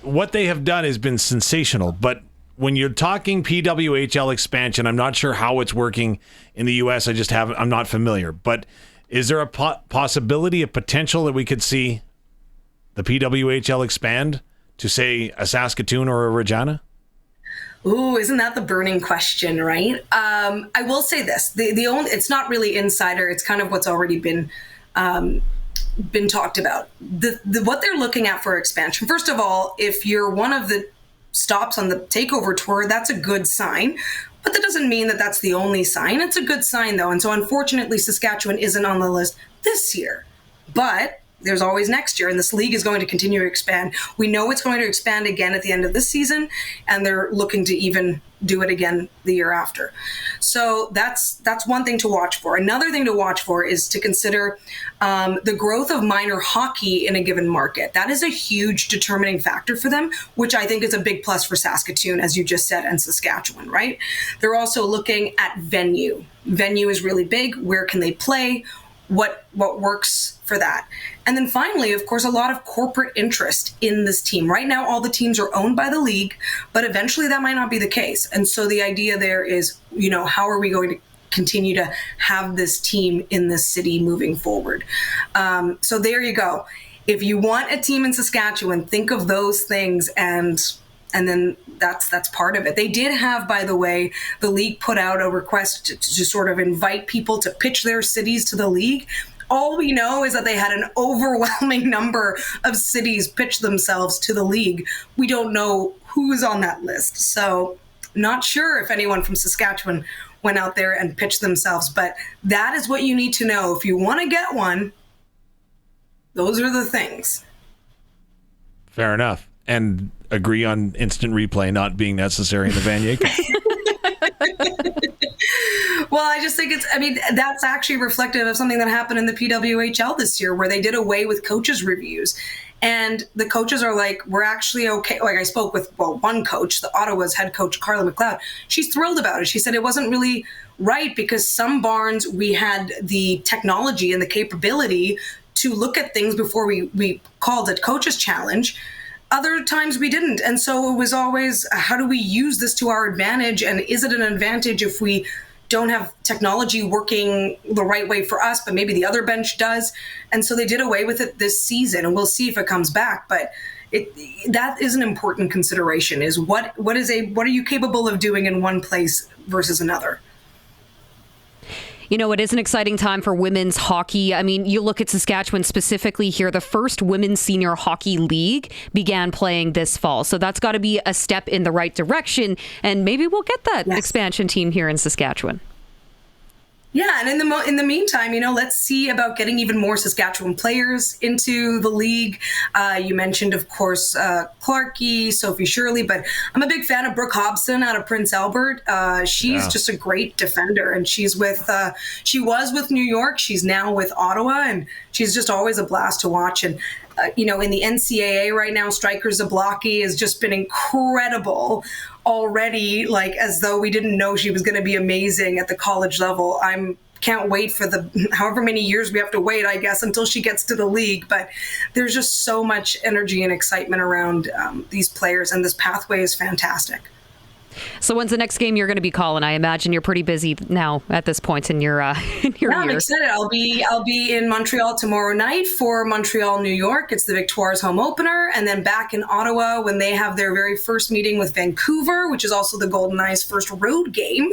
what they have done has been sensational, but when you're talking PWHL expansion, I'm not sure how it's working in the U.S. I'm not familiar, but is there a possibility, a potential that we could see the PWHL expand to, say, a Saskatoon or a Regina? Ooh, isn't that the burning question, right? I will say this: it's not really insider. It's kind of what's already been talked about. What they're looking at for expansion. First of all, if you're one of the stops on the takeover tour, that's a good sign. But that doesn't mean that that's the only sign. It's a good sign, though. And so, unfortunately, Saskatchewan isn't on the list this year. But there's always next year, and this league is going to continue to expand. We know it's going to expand again at the end of this season, and they're looking to even do it again the year after. So that's one thing to watch for. Another thing to watch for is to consider the growth of minor hockey in a given market. That is a huge determining factor for them, which I think is a big plus for Saskatoon, as you just said, and Saskatchewan, right? They're also looking at venue. Venue is really big. Where can they play? What works for that? And then finally, of course, a lot of corporate interest in this team. Right now, all the teams are owned by the league, but eventually that might not be the case. And so the idea there is, how are we going to continue to have this team in this city moving forward? So there you go. If you want a team in Saskatchewan, think of those things, and then that's part of it. They did have, by the way, the league put out a request to sort of invite people to pitch their cities to the league. All we know is that they had an overwhelming number of cities pitch themselves to the league. We don't know who's on that list. So not sure if anyone from Saskatchewan went out there and pitched themselves, but that is what you need to know. If you want to get one, those are the things. Fair enough. And agree on instant replay not being necessary in the Vanier Cup. Well, I just think that's actually reflective of something that happened in the PWHL this year, where they did away with coaches' reviews. And the coaches are like, we're actually okay. Like I spoke with, one coach, the Ottawa's head coach, Carla McLeod. She's thrilled about it. She said it wasn't really right because some barns, we had the technology and the capability to look at things before we called it coaches challenge. Other times we didn't. And so it was always, how do we use this to our advantage? And is it an advantage if we don't have technology working the right way for us, but maybe the other bench does? And so they did away with it this season, and we'll see if it comes back. But that is an important consideration, is what are you capable of doing in one place versus another? You know, it is an exciting time for women's hockey. I mean, you look at Saskatchewan specifically here, the first women's senior hockey league began playing this fall. So that's got to be a step in the right direction. And maybe we'll get that expansion team here in Saskatchewan. Yeah, and in the meantime, let's see about getting even more Saskatchewan players into the league. You mentioned, of course, Clarkey, Sophie Shirley, but I'm a big fan of Brooke Hobson out of Prince Albert. She's just a great defender, and she was with New York. She's now with Ottawa, and she's just always a blast to watch. And in the NCAA right now, Striker Zablocki has just been incredible already, like as though we didn't know she was going to be amazing at the college level. Can't wait for the however many years we have to wait, I guess, until she gets to the league. But there's just so much energy and excitement around these players, and this pathway is fantastic. So when's the next game you're going to be calling? I imagine you're pretty busy now at this point in your year. I'm excited. I'll be in Montreal tomorrow night for Montreal, New York. It's the Victoires home opener, and then back in Ottawa when they have their very first meeting with Vancouver, which is also the Golden Knights' first road game.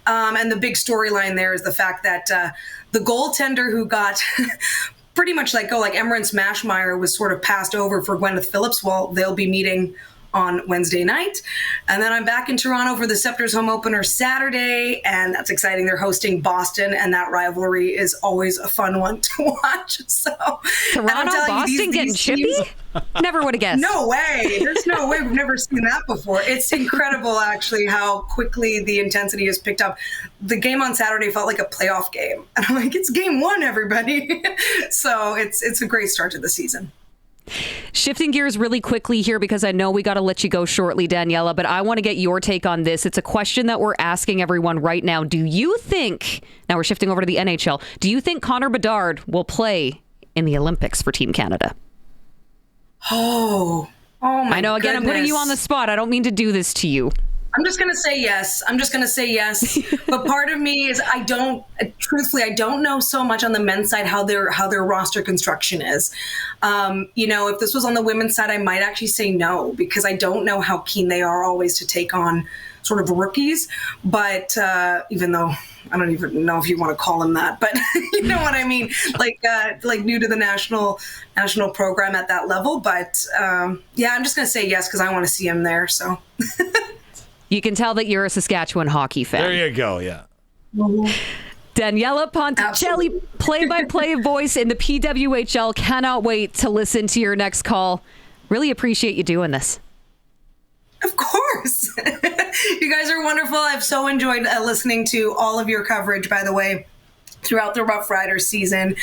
And the big storyline there is the fact that the goaltender who got pretty much let go, like Emrance Mashmeyer, was sort of passed over for Gwyneth Phillips. Well, they'll be meeting on Wednesday night. And then I'm back in Toronto for the Scepters home opener Saturday, and that's exciting. They're hosting Boston, and that rivalry is always a fun one to watch. So Toronto, Boston getting chippy? Never would have guessed. No way. There's no way. We've never seen that before. It's incredible, actually, how quickly the intensity has picked up. The game on Saturday felt like a playoff game. And I'm like, it's game one, everybody. So it's a great start to the season. Shifting gears really quickly here, because I know we got to let you go shortly, Daniella, but I want to get your take on this. It's a question that we're asking everyone right now. Do you think, now we're shifting over to the NHL, do you think Connor Bedard will play in the Olympics for Team Canada? Oh my I know, again, goodness. I'm putting you on the spot. I don't mean to do this to you. I'm just going to say yes. But part of me is I don't know so much on the men's side how their roster construction is. If this was on the women's side, I might actually say no, because I don't know how keen they are always to take on sort of rookies. But even though I don't even know if you want to call them that, but you know what I mean? Like new to the national program at that level. But I'm just going to say yes, because I want to see him there. So. You can tell that you're a Saskatchewan hockey fan. There you go, yeah. Daniella Ponticelli, play-by-play voice in the PWHL. Cannot wait to listen to your next call. Really appreciate you doing this. Of course. You guys are wonderful. I've so enjoyed listening to all of your coverage, by the way, throughout the Rough Riders season.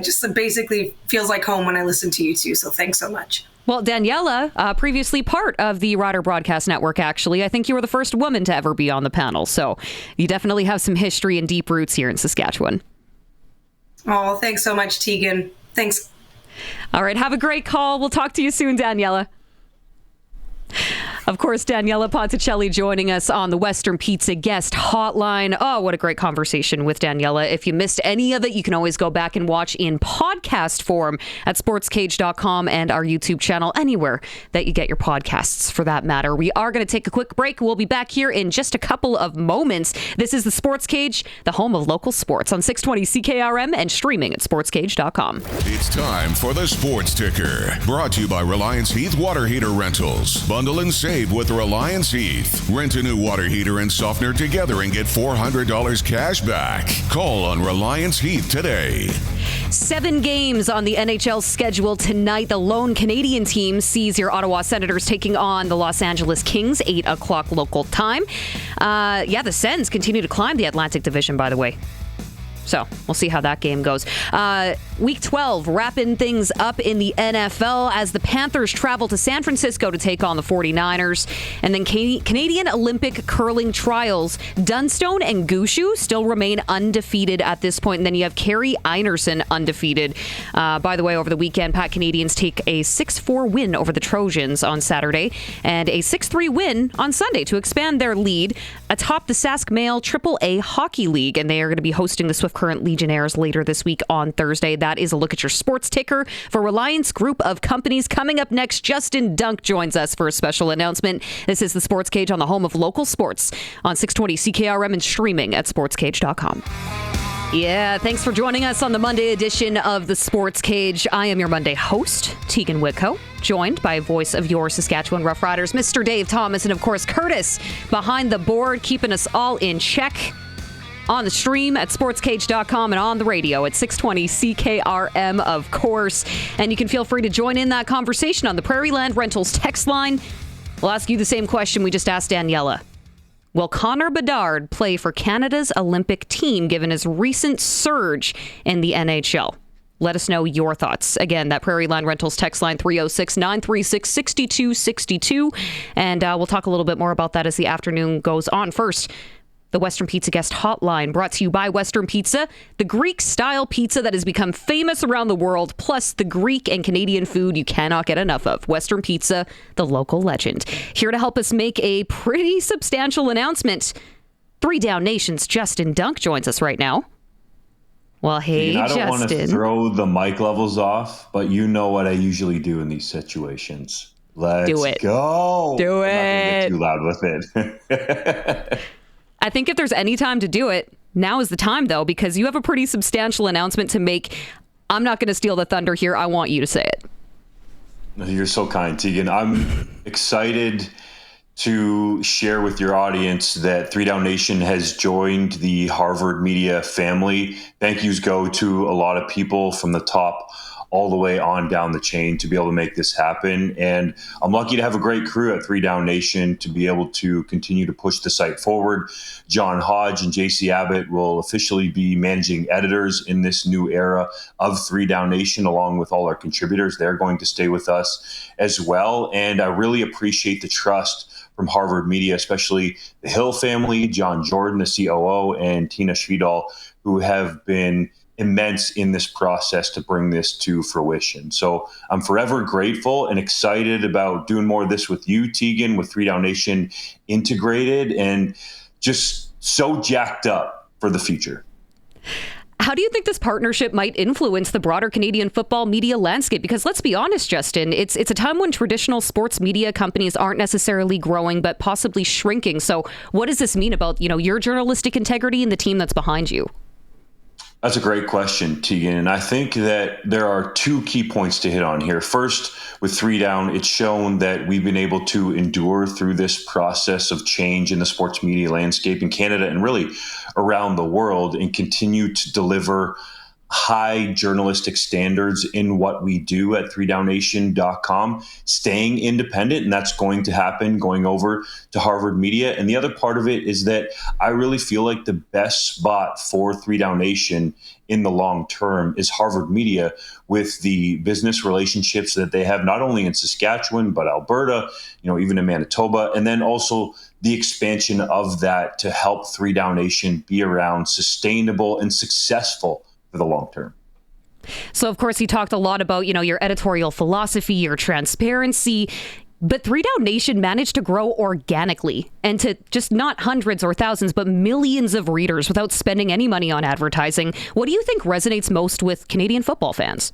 Just basically feels like home when I listen to you two. So thanks so much. Well, Daniella, previously part of the Rider Broadcast Network, actually. I think you were the first woman to ever be on the panel. So you definitely have some history and deep roots here in Saskatchewan. Oh, thanks so much, Teagan. Thanks. All right. Have a great call. We'll talk to you soon, Daniella. Of course, Daniella Ponticelli joining us on the Western Pizza guest hotline. Oh, what a great conversation with Daniella. If you missed any of it, you can always go back and watch in podcast form at sportscage.com and our YouTube channel, anywhere that you get your podcasts for that matter. We are going to take a quick break. We'll be back here in just a couple of moments. This is the Sports Cage, the home of local sports on 620 CKRM and streaming at sportscage.com. It's time for the Sports Ticker, brought to you by Reliance Heath Water Heater Rentals. Bundle and save Save with Reliance Heat. Rent a new water heater and softener together and get $400 cash back. Call on Reliance Heat today. 7 games on the NHL schedule tonight. The lone Canadian team sees your Ottawa Senators taking on the Los Angeles Kings, 8 o'clock local time. The Sens continue to climb the Atlantic Division, by the way. So we'll see how that game goes. Week 12, wrapping things up in the NFL as the Panthers travel to San Francisco to take on the 49ers. And then Canadian Olympic curling trials. Dunstone and Gushu still remain undefeated at this point. And then you have Carrie Einerson undefeated. By the way, over the weekend, Pat Canadians take a 6-4 win over the Trojans on Saturday and a 6-3 win on Sunday to expand their lead atop the Sask Male AAA Hockey League. And they are going to be hosting the Swift Current Legionnaires later this week on Thursday. That is a look at your sports ticker for Reliance Group of Companies. Coming up next, Justin Dunk joins us for a special announcement. This is the Sports Cage on the home of local sports on 620 CKRM and streaming at sportscage.com. Yeah, thanks for joining us on the Monday edition of the Sports Cage. I am your Monday host, Teagan Witko, joined by voice of your Saskatchewan Roughriders, Mr. Dave Thomas, and of course, Curtis behind the board, keeping us all in check. On the stream at sportscage.com and on the radio at 620 CKRM, of course. And you can feel free to join in that conversation on the Prairie Land Rentals text line. We'll ask you the same question we just asked Daniella. Will Connor Bedard play for Canada's Olympic team given his recent surge in the NHL? Let us know your thoughts. Again, that Prairie Land Rentals text line 306-936-6262. And we'll talk a little bit more about that as the afternoon goes on. First, the Western Pizza Guest Hotline, brought to you by Western Pizza, the Greek-style pizza that has become famous around the world, plus the Greek and Canadian food you cannot get enough of. Western Pizza, the local legend. Here to help us make a pretty substantial announcement, 3DownNation's Justin Dunk joins us right now. Well, hey, Justin. I don't want to throw the mic levels off, but you know what I usually do in these situations. Let's go. Do it. I'm not going to get too loud with it. I think if there's any time to do it, now is the time, though, because you have a pretty substantial announcement to make. I'm not going to steal the thunder here. I want you to say it. You're so kind, Teagan. I'm excited to share with your audience that 3DownNation has joined the Harvard Media family. Thank yous go to a lot of people from the top all the way on down the chain to be able to make this happen. And I'm lucky to have a great crew at 3DownNation to be able to continue to push the site forward. John Hodge and JC Abbott will officially be managing editors in this new era of 3DownNation, along with all our contributors. They're going to stay with us as well. And I really appreciate the trust from Harvard Media, especially the Hill family, John Jordan, the COO, and Tina Schwiedal, who have been immense in this process to bring this to fruition. So I'm forever grateful and excited about doing more of this with you, Teagan, with 3DownNation integrated, and just so jacked up for the future. How do you think this partnership might influence the broader Canadian football media landscape? Because let's be honest, Justin, it's a time when traditional sports media companies aren't necessarily growing, but possibly shrinking. So what does this mean about, your journalistic integrity and the team that's behind you? That's a great question, Teagan. And I think that there are two key points to hit on here. First, with 3Down, it's shown that we've been able to endure through this process of change in the sports media landscape in Canada and really around the world and continue to deliver high journalistic standards in what we do at 3DownNation.com, staying independent, and that's going to happen going over to Harvard Media. And the other part of it is that I really feel like the best spot for 3DownNation in the long term is Harvard Media, with the business relationships that they have not only in Saskatchewan, but Alberta, even in Manitoba, and then also the expansion of that to help 3DownNation be around sustainable and successful for the long term. So, of course, you talked a lot about, your editorial philosophy, your transparency, but 3DownNation managed to grow organically and to just not hundreds or thousands, but millions of readers without spending any money on advertising. What do you think resonates most with Canadian football fans?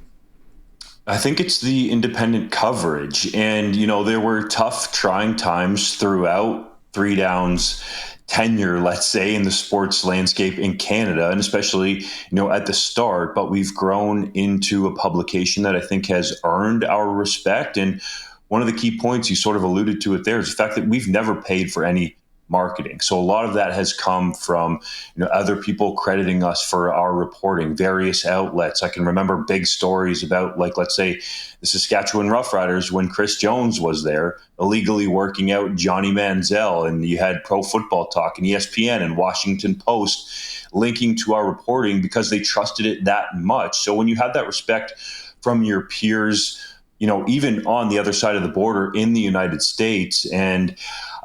I think it's the independent coverage. And, there were tough, trying times throughout 3Down's tenure, let's say, in the sports landscape in Canada, and especially, at the start, but we've grown into a publication that I think has earned our respect. And one of the key points, you sort of alluded to it there, is the fact that we've never paid for any marketing. So a lot of that has come from other people crediting us for our reporting, various outlets. I can remember big stories about, like, let's say the Saskatchewan Roughriders when Chris Jones was there illegally working out Johnny Manziel, and you had Pro Football Talk and ESPN and Washington Post linking to our reporting because they trusted it that much. So when you have that respect from your peers, even on the other side of the border in the United States, and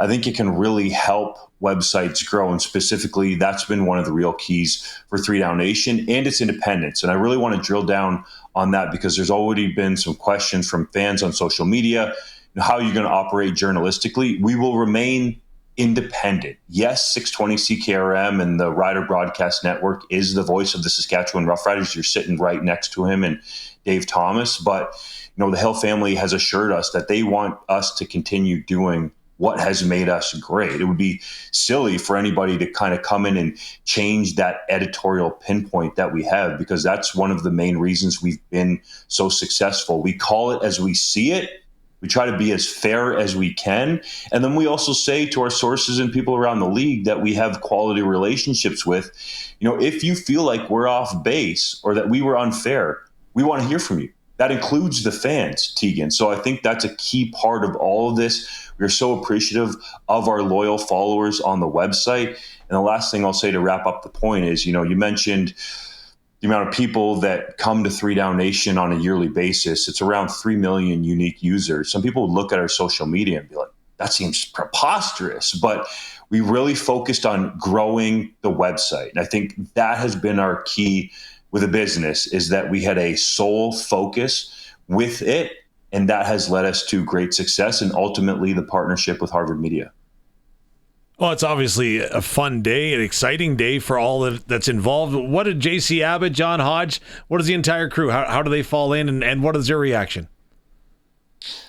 I think it can really help websites grow. And specifically, that's been one of the real keys for 3DownNation and its independence. And I really want to drill down on that because there's already been some questions from fans on social media. How are you going to operate journalistically? We will remain independent. Yes, 620 CKRM and the Rider Broadcast Network is the voice of the Saskatchewan Roughriders. You're sitting right next to him and Dave Thomas. But the Hill family has assured us that they want us to continue doing what has made us great. It would be silly for anybody to kind of come in and change that editorial pinpoint that we have, because that's one of the main reasons we've been so successful. We call it as we see it. We try to be as fair as we can. And then we also say to our sources and people around the league that we have quality relationships with, if you feel like we're off base or that we were unfair, we want to hear from you. That includes the fans, Teagan. So I think that's a key part of all of this. We're so appreciative of our loyal followers on the website. And the last thing I'll say to wrap up the point is, you mentioned the amount of people that come to 3DownNation on a yearly basis. It's around 3 million unique users. Some people would look at our social media and be like, that seems preposterous. But we really focused on growing the website. And I think that has been our key with a business, is that we had a sole focus with it, and that has led us to great success and ultimately the partnership with Harvard Media. Well, it's obviously a fun day, an exciting day for all that's involved. What did JC Abbott, John Hodge, what is the entire crew? How do they fall in, and what is their reaction?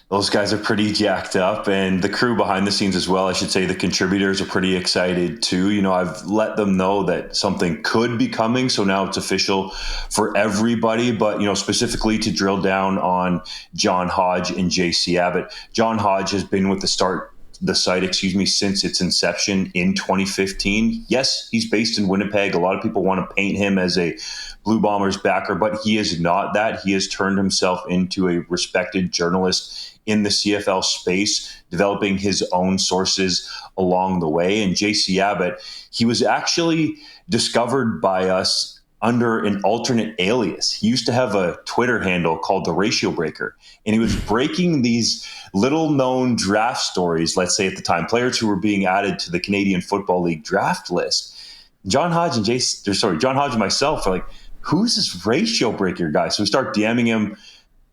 Those guys are pretty jacked up, and the crew behind the scenes as well. I should say the contributors are pretty excited too. I've let them know that something could be coming, so now it's official for everybody. But, specifically to drill down on John Hodge and JC Abbott. John Hodge has been with the site, since its inception in 2015. Yes, he's based in Winnipeg. A lot of people want to paint him as a Blue Bombers backer, but he is not that. He has turned himself into a respected journalist in the CFL space, developing his own sources along the way. And JC Abbott, he was actually discovered by us under an alternate alias. He used to have a Twitter handle called The Ratio Breaker, and he was breaking these little known draft stories, let's say at the time, players who were being added to the Canadian Football League draft list. John Hodge and myself are like, who's this Ratio Breaker guy? So we start DMing him,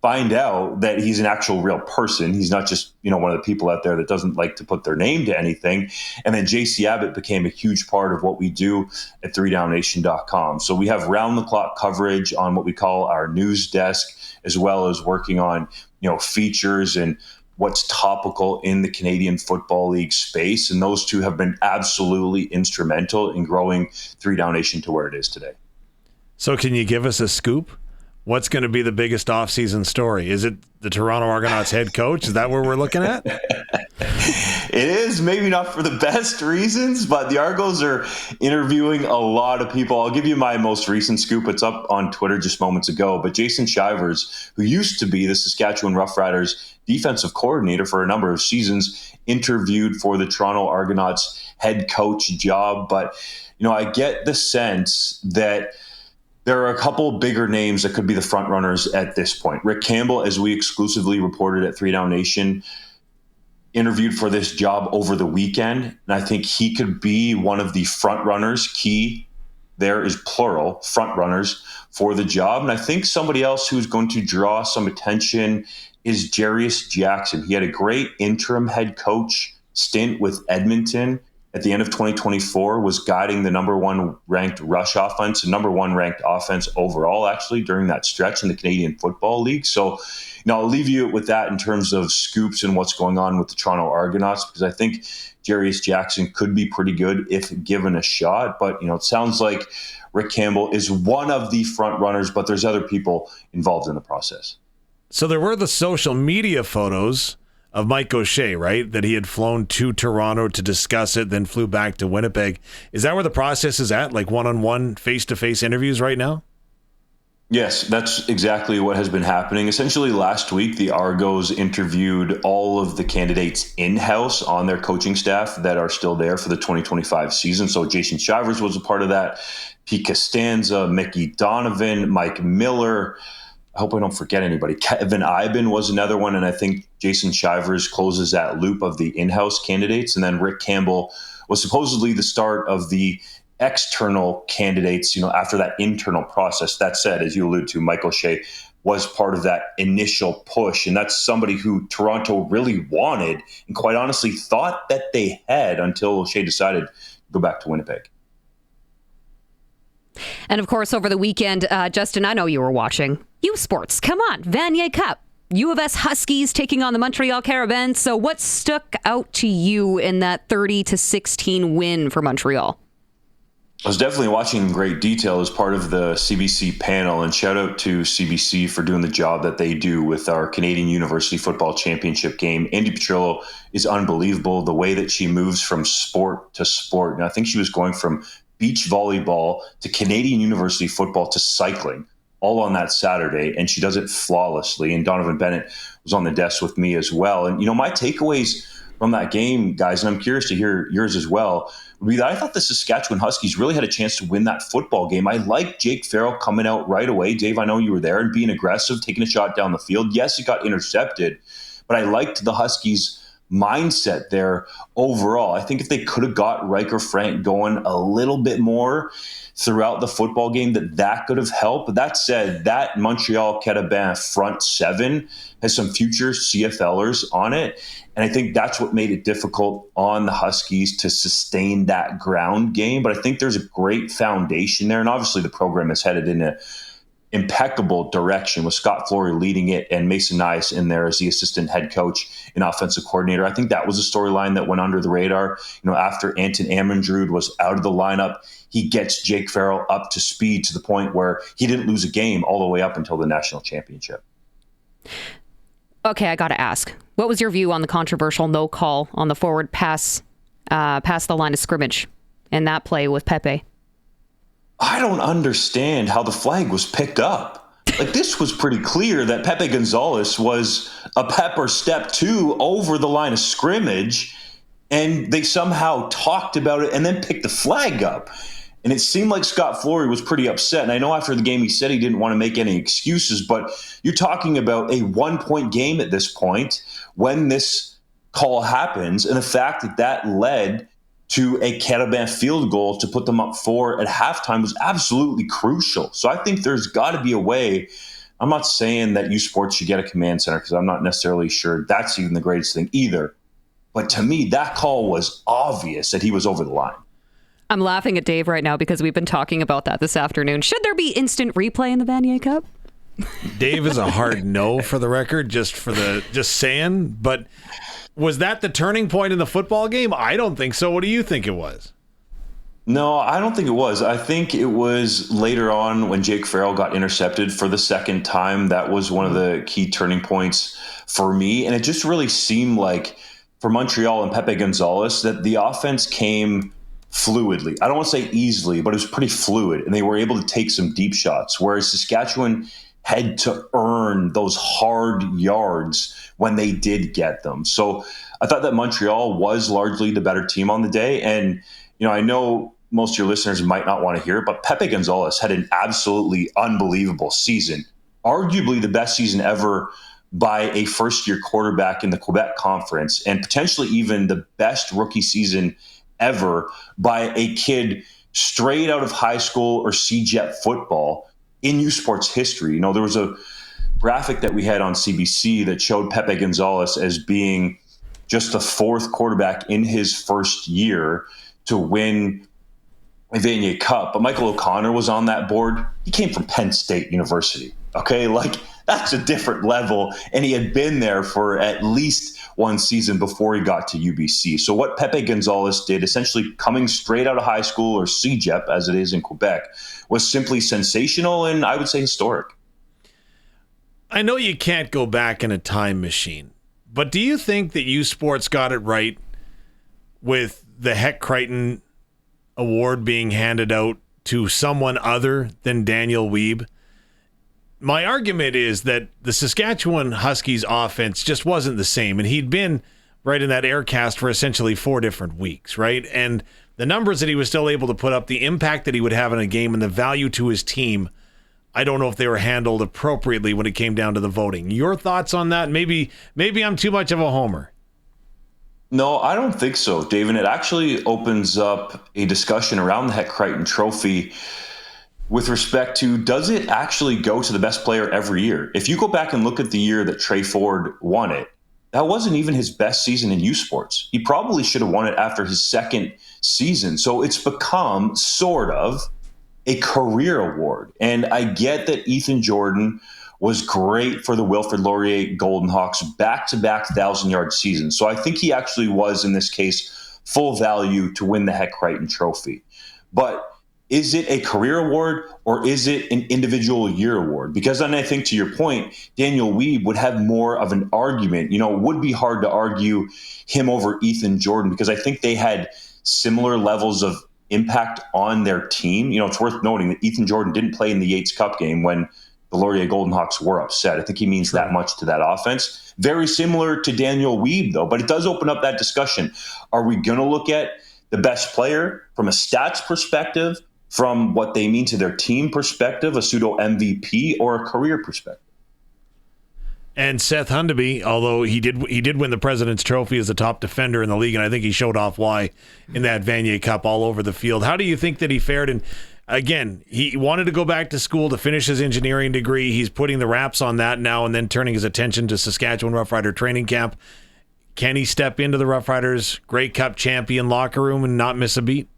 find out that he's an actual real person. He's not just, one of the people out there that doesn't like to put their name to anything. And then JC Abbott became a huge part of what we do at 3DownNation.com. So we have round-the-clock coverage on what we call our news desk, as well as working on, features and what's topical in the Canadian Football League space. And those two have been absolutely instrumental in growing 3DownNation to where it is today. So can you give us a scoop? What's going to be the biggest offseason story? Is it the Toronto Argonauts head coach? Is that where we're looking at? It is, maybe not for the best reasons, but the Argos are interviewing a lot of people. I'll give you my most recent scoop. It's up on Twitter just moments ago. But Jason Shivers, who used to be the Saskatchewan Roughriders defensive coordinator for a number of seasons, interviewed for the Toronto Argonauts head coach job. But, I get the sense that there are a couple bigger names that could be the front runners at this point. Rick Campbell, as we exclusively reported at 3DownNation, interviewed for this job over the weekend. And I think he could be one of the front runners. Key there is plural, front runners for the job. And I think somebody else who's going to draw some attention is Jarius Jackson. He had a great interim head coach stint with Edmonton at the end of 2024, was guiding the number one ranked rush offense and number one ranked offense overall, actually, during that stretch in the Canadian Football League. So, I'll leave you with that in terms of scoops and what's going on with the Toronto Argonauts, because I think Jarius Jackson could be pretty good if given a shot. But, it sounds like Rick Campbell is one of the front runners, but there's other people involved in the process. So there were the social media photos of Mike O'Shea, right? That he had flown to Toronto to discuss it, then flew back to Winnipeg. Is that where the process is at, like one-on-one, face-to-face interviews right now? Yes, that's exactly what has been happening. Essentially, last week, the Argos interviewed all of the candidates in-house on their coaching staff that are still there for the 2025 season. So Jason Shivers was a part of that. Pete Costanza, Mickey Donovan, Mike Miller. I hope I don't forget anybody. Kevin Iben was another one. And I think Jason Shivers closes that loop of the in-house candidates. And then Rick Campbell was supposedly the start of the external candidates, after that internal process. That said, as you allude to, Mike O'Shea was part of that initial push. And that's somebody who Toronto really wanted and quite honestly thought that they had until O'Shea decided to go back to Winnipeg. And of course, over the weekend, Justin, I know you were watching U Sports. Come on, Vanier Cup. U of S Huskies taking on the Montreal Carabins. So what stuck out to you in that 30-16 win for Montreal? I was definitely watching in great detail as part of the CBC panel, and shout out to CBC for doing the job that they do with our Canadian University Football Championship game. Andy Petrillo is unbelievable, the way that she moves from sport to sport. And I think she was going from beach volleyball to Canadian University football to cycling all on that Saturday, and she does it flawlessly. And Donovan Bennett was on the desk with me as well. And, my takeaways from that game, guys, and I'm curious to hear yours as well, would be that I thought the Saskatchewan Huskies really had a chance to win that football game. I liked Jake Farrell coming out right away. Dave, I know you were there, and being aggressive, taking a shot down the field. Yes, it got intercepted, but I liked the Huskies' mindset there overall. I think if they could have got Riker Frank going a little bit more throughout the football game, that could have helped. But that said, that Montreal Carabin front seven has some future CFLers on it. And I think that's what made it difficult on the Huskies to sustain that ground game. But I think there's a great foundation there. And obviously the program is headed in an impeccable direction with Scott Flory leading it and Mason Nice in there as the assistant head coach and offensive coordinator. I think that was a storyline that went under the radar. After Anton Amundrud was out of the lineup, he gets Jake Farrell up to speed to the point where he didn't lose a game all the way up until the national championship. Okay, I got to ask, what was your view on the controversial no call on the forward pass past the line of scrimmage in that play with Pepe? I don't understand how the flag was picked up. Like, this was pretty clear that Pepe Gonzalez was a pep or step two over the line of scrimmage, and they somehow talked about it and then picked the flag up. And it seemed like Scott Flory was pretty upset. And I know after the game he said he didn't want to make any excuses, but you're talking about a 1-point game at this point when this call happens, and the fact that led to a Carabin field goal to put them up 4 at halftime was absolutely crucial. So I think there's got to be a way. I'm not saying that U Sports should get a command center because I'm not necessarily sure that's even the greatest thing either. But to me, that call was obvious that he was over the line. I'm laughing at Dave right now because we've been talking about that this afternoon. Should there be instant replay in the Vanier Cup? Dave is a hard no for the record, just saying. But was that the turning point in the football game? I don't think so. What do you think it was? No, I don't think it was. I think it was later on when Jake Farrell got intercepted for the second time. That was one of the key turning points for me. And it just really seemed like for Montreal and Pepe Gonzalez that the offense came fluidly. I don't want to say easily, but it was pretty fluid, and they were able to take some deep shots, whereas Saskatchewan had to earn those hard yards when they did get them. So I thought that Montreal was largely the better team on the day. And, I know most of your listeners might not want to hear it, but Pepe Gonzalez had an absolutely unbelievable season, arguably the best season ever by a first-year quarterback in the Quebec Conference, and potentially even the best rookie season ever by a kid straight out of high school or CJEP football in U Sports history. There was a graphic that we had on CBC that showed Pepe Gonzalez as being just the 4th quarterback in his first year to win a Vanier Cup. But Michael O'Connor was on that board. He came from Penn State University. Okay, that's a different level. And he had been there for at least one season before he got to UBC. So what Pepe Gonzalez did, essentially coming straight out of high school, or CJEP as it is in Quebec, was simply sensational and I would say historic. I know you can't go back in a time machine, but do you think that U Sports got it right with the Heck Crichton Award being handed out to someone other than Daniel Wiebe? My argument is that the Saskatchewan Huskies offense just wasn't the same, and he'd been right in that air cast for essentially 4 different weeks, right? And the numbers that he was still able to put up, the impact that he would have in a game, and the value to his team, I don't know if they were handled appropriately when it came down to the voting. Your thoughts on that? Maybe I'm too much of a homer. No, I don't think so, Dave. And it actually opens up a discussion around the Heck Crichton Trophy with respect to, does it actually go to the best player every year? If you go back and look at the year that Trey Ford won it, that wasn't even his best season in U Sports. He probably should have won it after his second season. So it's become sort of a career award. And I get that Ethan Jordan was great for the Wilfrid Laurier Golden Hawks, back-to-back 1,000-yard seasons. So I think he actually was, in this case, full value to win the Heck Crichton Trophy. But is it a career award or is it an individual year award? Because then I think, to your point, Daniel Wiebe would have more of an argument. You know, it would be hard to argue him over Ethan Jordan because I think they had similar levels of impact on their team. You know, it's worth noting that Ethan Jordan didn't play in the Yates Cup game when the Laurier Golden Hawks were upset. I think he means that much to that offense. Very similar to Daniel Wiebe, though, but it does open up that discussion. Are we going to look at the best player from a stats perspective, from what they mean to their team perspective, a pseudo MVP, or a career perspective? And Seth Hundeby, although he did win the President's Trophy as the top defender in the league, and I think he showed off why in that Vanier Cup all over the field. How do you think that he fared? And again, he wanted to go back to school to finish his engineering degree. He's putting the wraps on that now and then turning his attention to Saskatchewan Roughrider training camp. Can he step into the Roughriders Grey Cup champion locker room and not miss a beat?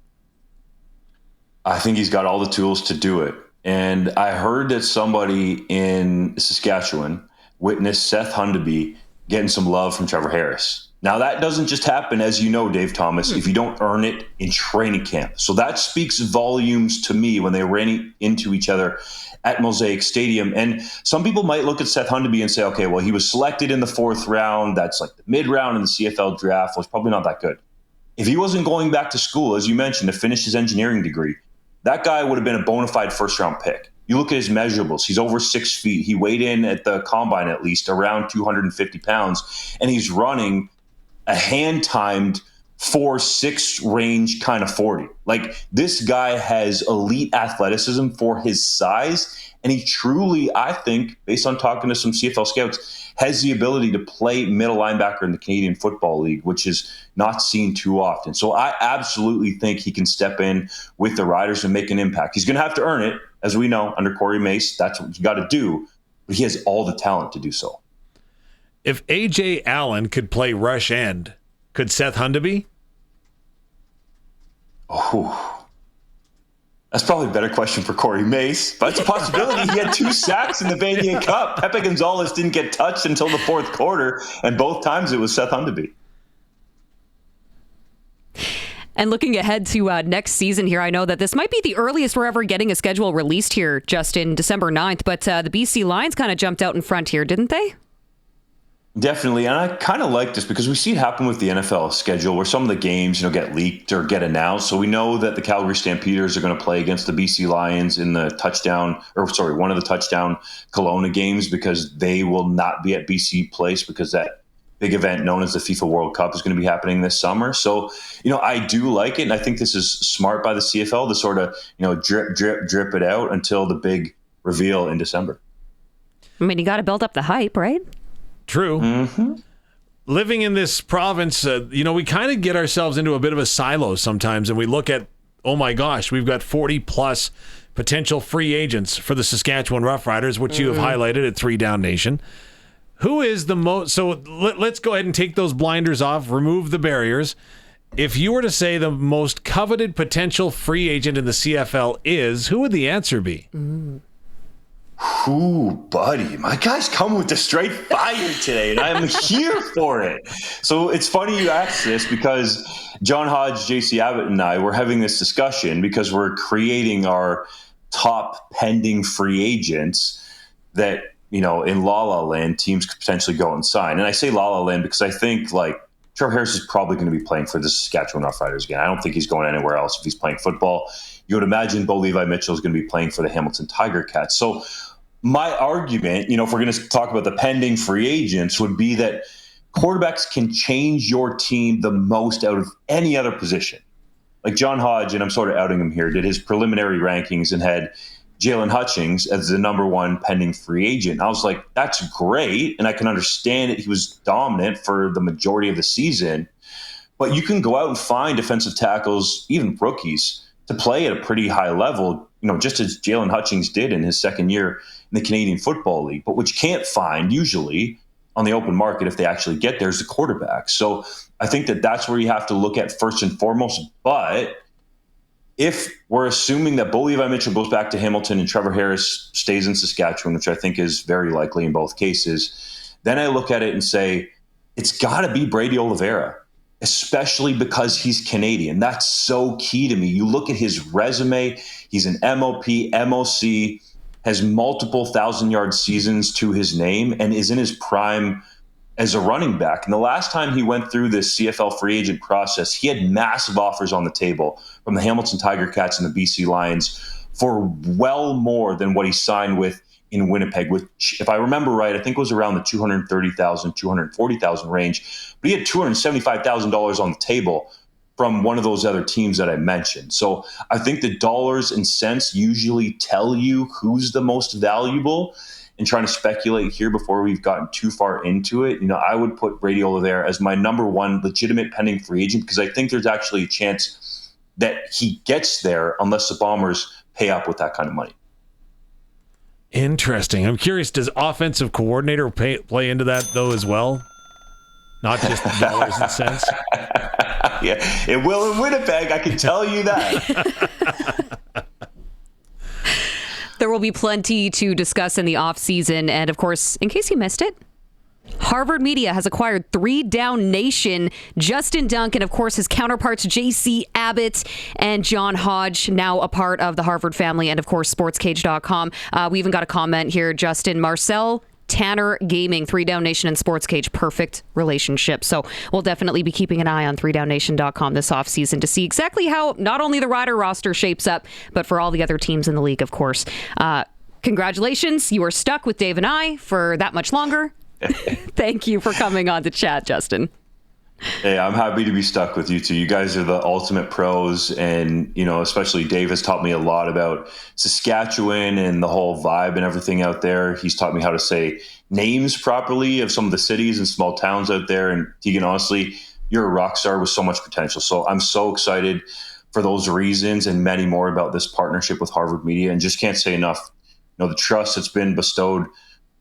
I think he's got all the tools to do it. And I heard that somebody in Saskatchewan witnessed Seth Hundeby getting some love from Trevor Harris. Now, that doesn't just happen, as you know, Dave Thomas, if you don't earn it in training camp. So that speaks volumes to me when they ran into each other at Mosaic Stadium. And some people might look at Seth Hundeby and say, okay, well, he was selected in the 4th round. That's like the mid-round in the CFL draft. Well, it's probably not that good. If he wasn't going back to school, as you mentioned, to finish his engineering degree, that guy would have been a bona fide first-round pick. You look at his measurables. He's over 6 feet. He weighed in at the combine at least around 250 pounds, and he's running a hand-timed 4.6 range kind of 40. Like, this guy has elite athleticism for his size, and he truly, I think, based on talking to some CFL scouts, has the ability to play middle linebacker in the Canadian Football League, which is not seen too often. So I absolutely think he can step in with the Riders and make an impact. He's going to have to earn it, as we know, under Corey Mace. That's what you got to do, but he has all the talent to do so. If A.J. Allen could play rush end, could Seth Hundeby? Oh, that's probably a better question for Corey Mace, but it's a possibility. He had 2 sacks in the Vanier Cup. Pepe Gonzalez didn't get touched until the 4th quarter, and both times it was Seth Hundeby. And looking ahead to next season here, I know that this might be the earliest we're ever getting a schedule released here, just in December 9th, but the BC Lions kind of jumped out in front here, didn't they? Definitely, and I kind of like this because we see it happen with the NFL schedule where some of the games, get leaked or get announced. So we know that the Calgary Stampeders are going to play against the BC Lions in one of the touchdown Kelowna games because they will not be at BC Place because that big event known as the FIFA World Cup is going to be happening this summer. So, I do like it, and I think this is smart by the CFL to sort of, drip it out until the big reveal in December. I mean, you got to build up the hype, right? True. Mm-hmm. Living in this province, we kind of get ourselves into a bit of a silo sometimes, and we look at, oh my gosh, we've got 40-plus potential free agents for the Saskatchewan Roughriders, which you have highlighted at 3DownNation. Who is the most... So let's go ahead and take those blinders off, remove the barriers. If you were to say the most coveted potential free agent in the CFL is, who would the answer be? Ooh, buddy, my guy's coming with the straight fire today, and I'm here for it. So it's funny you ask this because John Hodge, JC Abbott, and I were having this discussion because we're creating our top pending free agents that in La La Land, teams could potentially go and sign. And I say La La Land because I think Trevor Harris is probably going to be playing for the Saskatchewan Roughriders again. I don't think he's going anywhere else if he's playing football. You would imagine Bo Levi Mitchell is going to be playing for the Hamilton Tiger Cats. So my argument, if we're going to talk about the pending free agents, would be that quarterbacks can change your team the most out of any other position. Like John Hodge, and I'm sort of outing him here, did his preliminary rankings and had Jalen Hutchings as the number one pending free agent. I was like, that's great, and I can understand it. He was dominant for the majority of the season. But you can go out and find defensive tackles, even rookies, to play at a pretty high level, just as Jalen Hutchings did in his second year in the Canadian Football League. But what you can't find usually on the open market, if they actually get there, is the quarterback. So I think that that's where you have to look at first and foremost. But if we're assuming that Bo Levi Mitchell goes back to Hamilton and Trevor Harris stays in Saskatchewan, which I think is very likely in both cases, then I look at it and say, it's got to be Brady Oliveira, especially because he's Canadian. That's so key to me. You look at his resume, he's an MOP, MOC, has multiple 1,000-yard seasons to his name, and is in his prime as a running back. And the last time he went through this CFL free agent process, he had massive offers on the table from the Hamilton Tiger Cats and the BC Lions for well more than what he signed with in Winnipeg, which, if I remember right, I think it was around the $230,000, $240,000 range. But he had $275,000 on the table from one of those other teams that I mentioned. So I think the dollars and cents usually tell you who's the most valuable. And trying to speculate here before we've gotten too far into it, I would put Brady Oliveira as my number one legitimate pending free agent, because I think there's actually a chance that he gets there unless the Bombers pay up with that kind of money. Interesting. I'm curious, does offensive coordinator play into that, though, as well? Not just dollars and cents? Yeah, it will in Winnipeg, I can tell you that. There will be plenty to discuss in the offseason. And, of course, in case you missed it, Harvard Media has acquired 3DownNation. Justin Duncan, of course, his counterparts JC Abbott and John Hodge, now a part of the Harvard family, and, of course, SportsCage.com. We even got a comment here, Justin. Marcel Tanner Gaming, 3DownNation and SportsCage, perfect relationship. So we'll definitely be keeping an eye on 3DownNation.com this offseason to see exactly how not only the Rider roster shapes up, but for all the other teams in the league, of course. Congratulations. You are stuck with Dave and I for that much longer. Thank you for coming on to chat, Justin. Hey, I'm happy to be stuck with you two. You guys are the ultimate pros, and especially Dave has taught me a lot about Saskatchewan and the whole vibe and everything out there. He's taught me how to say names properly of some of the cities and small towns out there. And Teagan, honestly, you're a rock star with so much potential. So I'm so excited for those reasons and many more about this partnership with Harvard Media, and just can't say enough. The trust that's been bestowed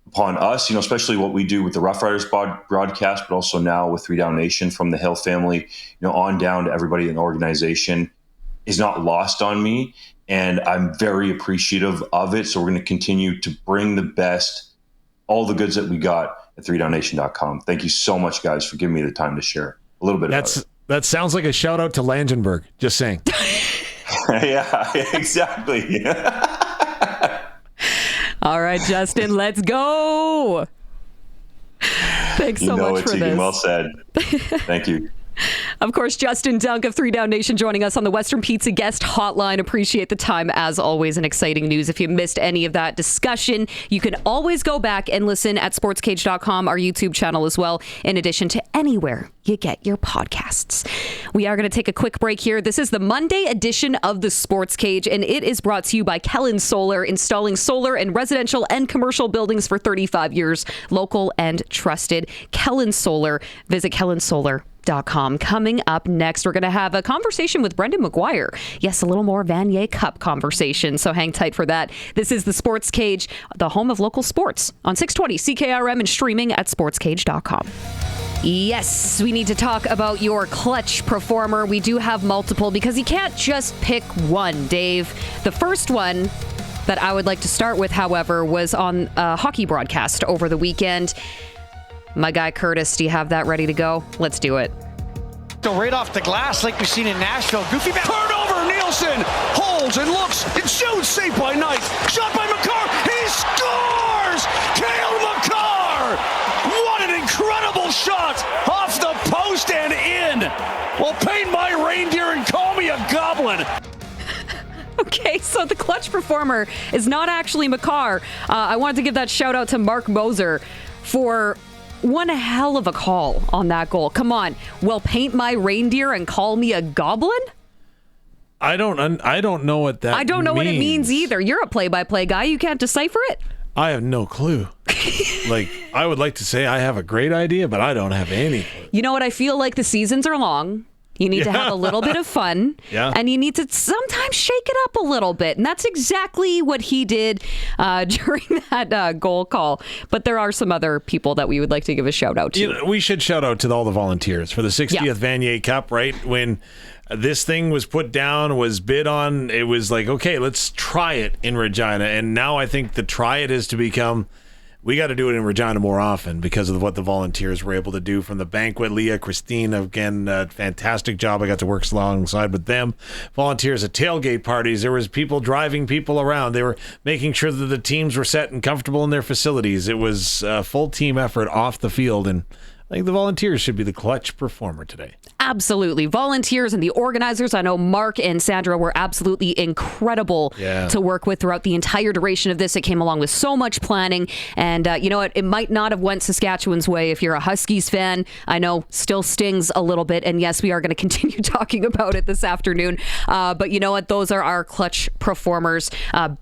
upon us, especially what we do with the Rough Riders broadcast, but also now with 3DownNation, from the Hill family, on down to everybody in the organization, is not lost on me. And I'm very appreciative of it. So we're going to continue to bring the best, all the goods that we got at 3DownNation.com. Thank you so much, guys, for giving me the time to share a little bit about it. That sounds like a shout out to Langenberg. Just saying. Yeah, exactly. All right, Justin, let's go. Thanks so much for this. Well said. Thank you. Of course, Justin Dunk of 3DownNation joining us on the Western Pizza Guest Hotline. Appreciate the time, as always, and exciting news. If you missed any of that discussion, you can always go back and listen at sportscage.com, our YouTube channel as well, in addition to anywhere you get your podcasts. We are going to take a quick break here. This is the Monday edition of the Sports Cage, and it is brought to you by Kellen Solar, installing solar in residential and commercial buildings for 35 years. Local and trusted. Kellen Solar. Visit kellensolar.com. Coming up next, we're going to have a conversation with Brendan McGuire. Yes, a little more Vanier Cup conversation, so hang tight for that. This is the Sports Cage, the home of local sports, on 620 CKRM and streaming at sportscage.com. Yes, we need to talk about your clutch performer. We do have multiple, because you can't just pick one, Dave. The first one that I would like to start with, however, was on a hockey broadcast over the weekend. My guy Curtis, do you have that ready to go? Let's do it. Go right off the glass like we've seen in Nashville. Goofy back. Turnover. Nielsen holds and looks and shoots. Saved by Knight. Shot by McCarr. He scores! Well, paint my reindeer and call me a goblin. Okay, so the clutch performer is not actually McGuire. I wanted to give that shout out to Mark Moser for one hell of a call on that goal. Come on. Well, paint my reindeer and call me a goblin? I don't know what that means. I don't know what it means either. You're a play-by-play guy. You can't decipher it? I have no clue. I would like to say I have a great idea, but I don't have any clue. You know what? I feel like the seasons are long. You need to have a little bit of fun. Yeah. And you need to sometimes shake it up a little bit. And that's exactly what he did during that goal call. But there are some other people that we would like to give a shout out to. We should shout out to all the volunteers for the 60th Vanier Cup, right? When this thing was put down, was bid on, it was like, okay, let's try it in Regina. And now I think the try it is to become, we got to do it in Regina more often because of what the volunteers were able to do from the banquet. Leah, Christine, again, fantastic job. I got to work alongside with them. Volunteers at tailgate parties. There was people driving people around. They were making sure that the teams were set and comfortable in their facilities. It was a full team effort off the field, and I think the volunteers should be the clutch performer today. Absolutely. Volunteers and the organizers. I know Mark and Sandra were absolutely incredible to work with throughout the entire duration of this. It came along with so much planning. And you know what? It might not have went Saskatchewan's way if you're a Huskies fan. I know still stings a little bit. And yes, we are going to continue talking about it this afternoon. But you know what? Those are our clutch performers.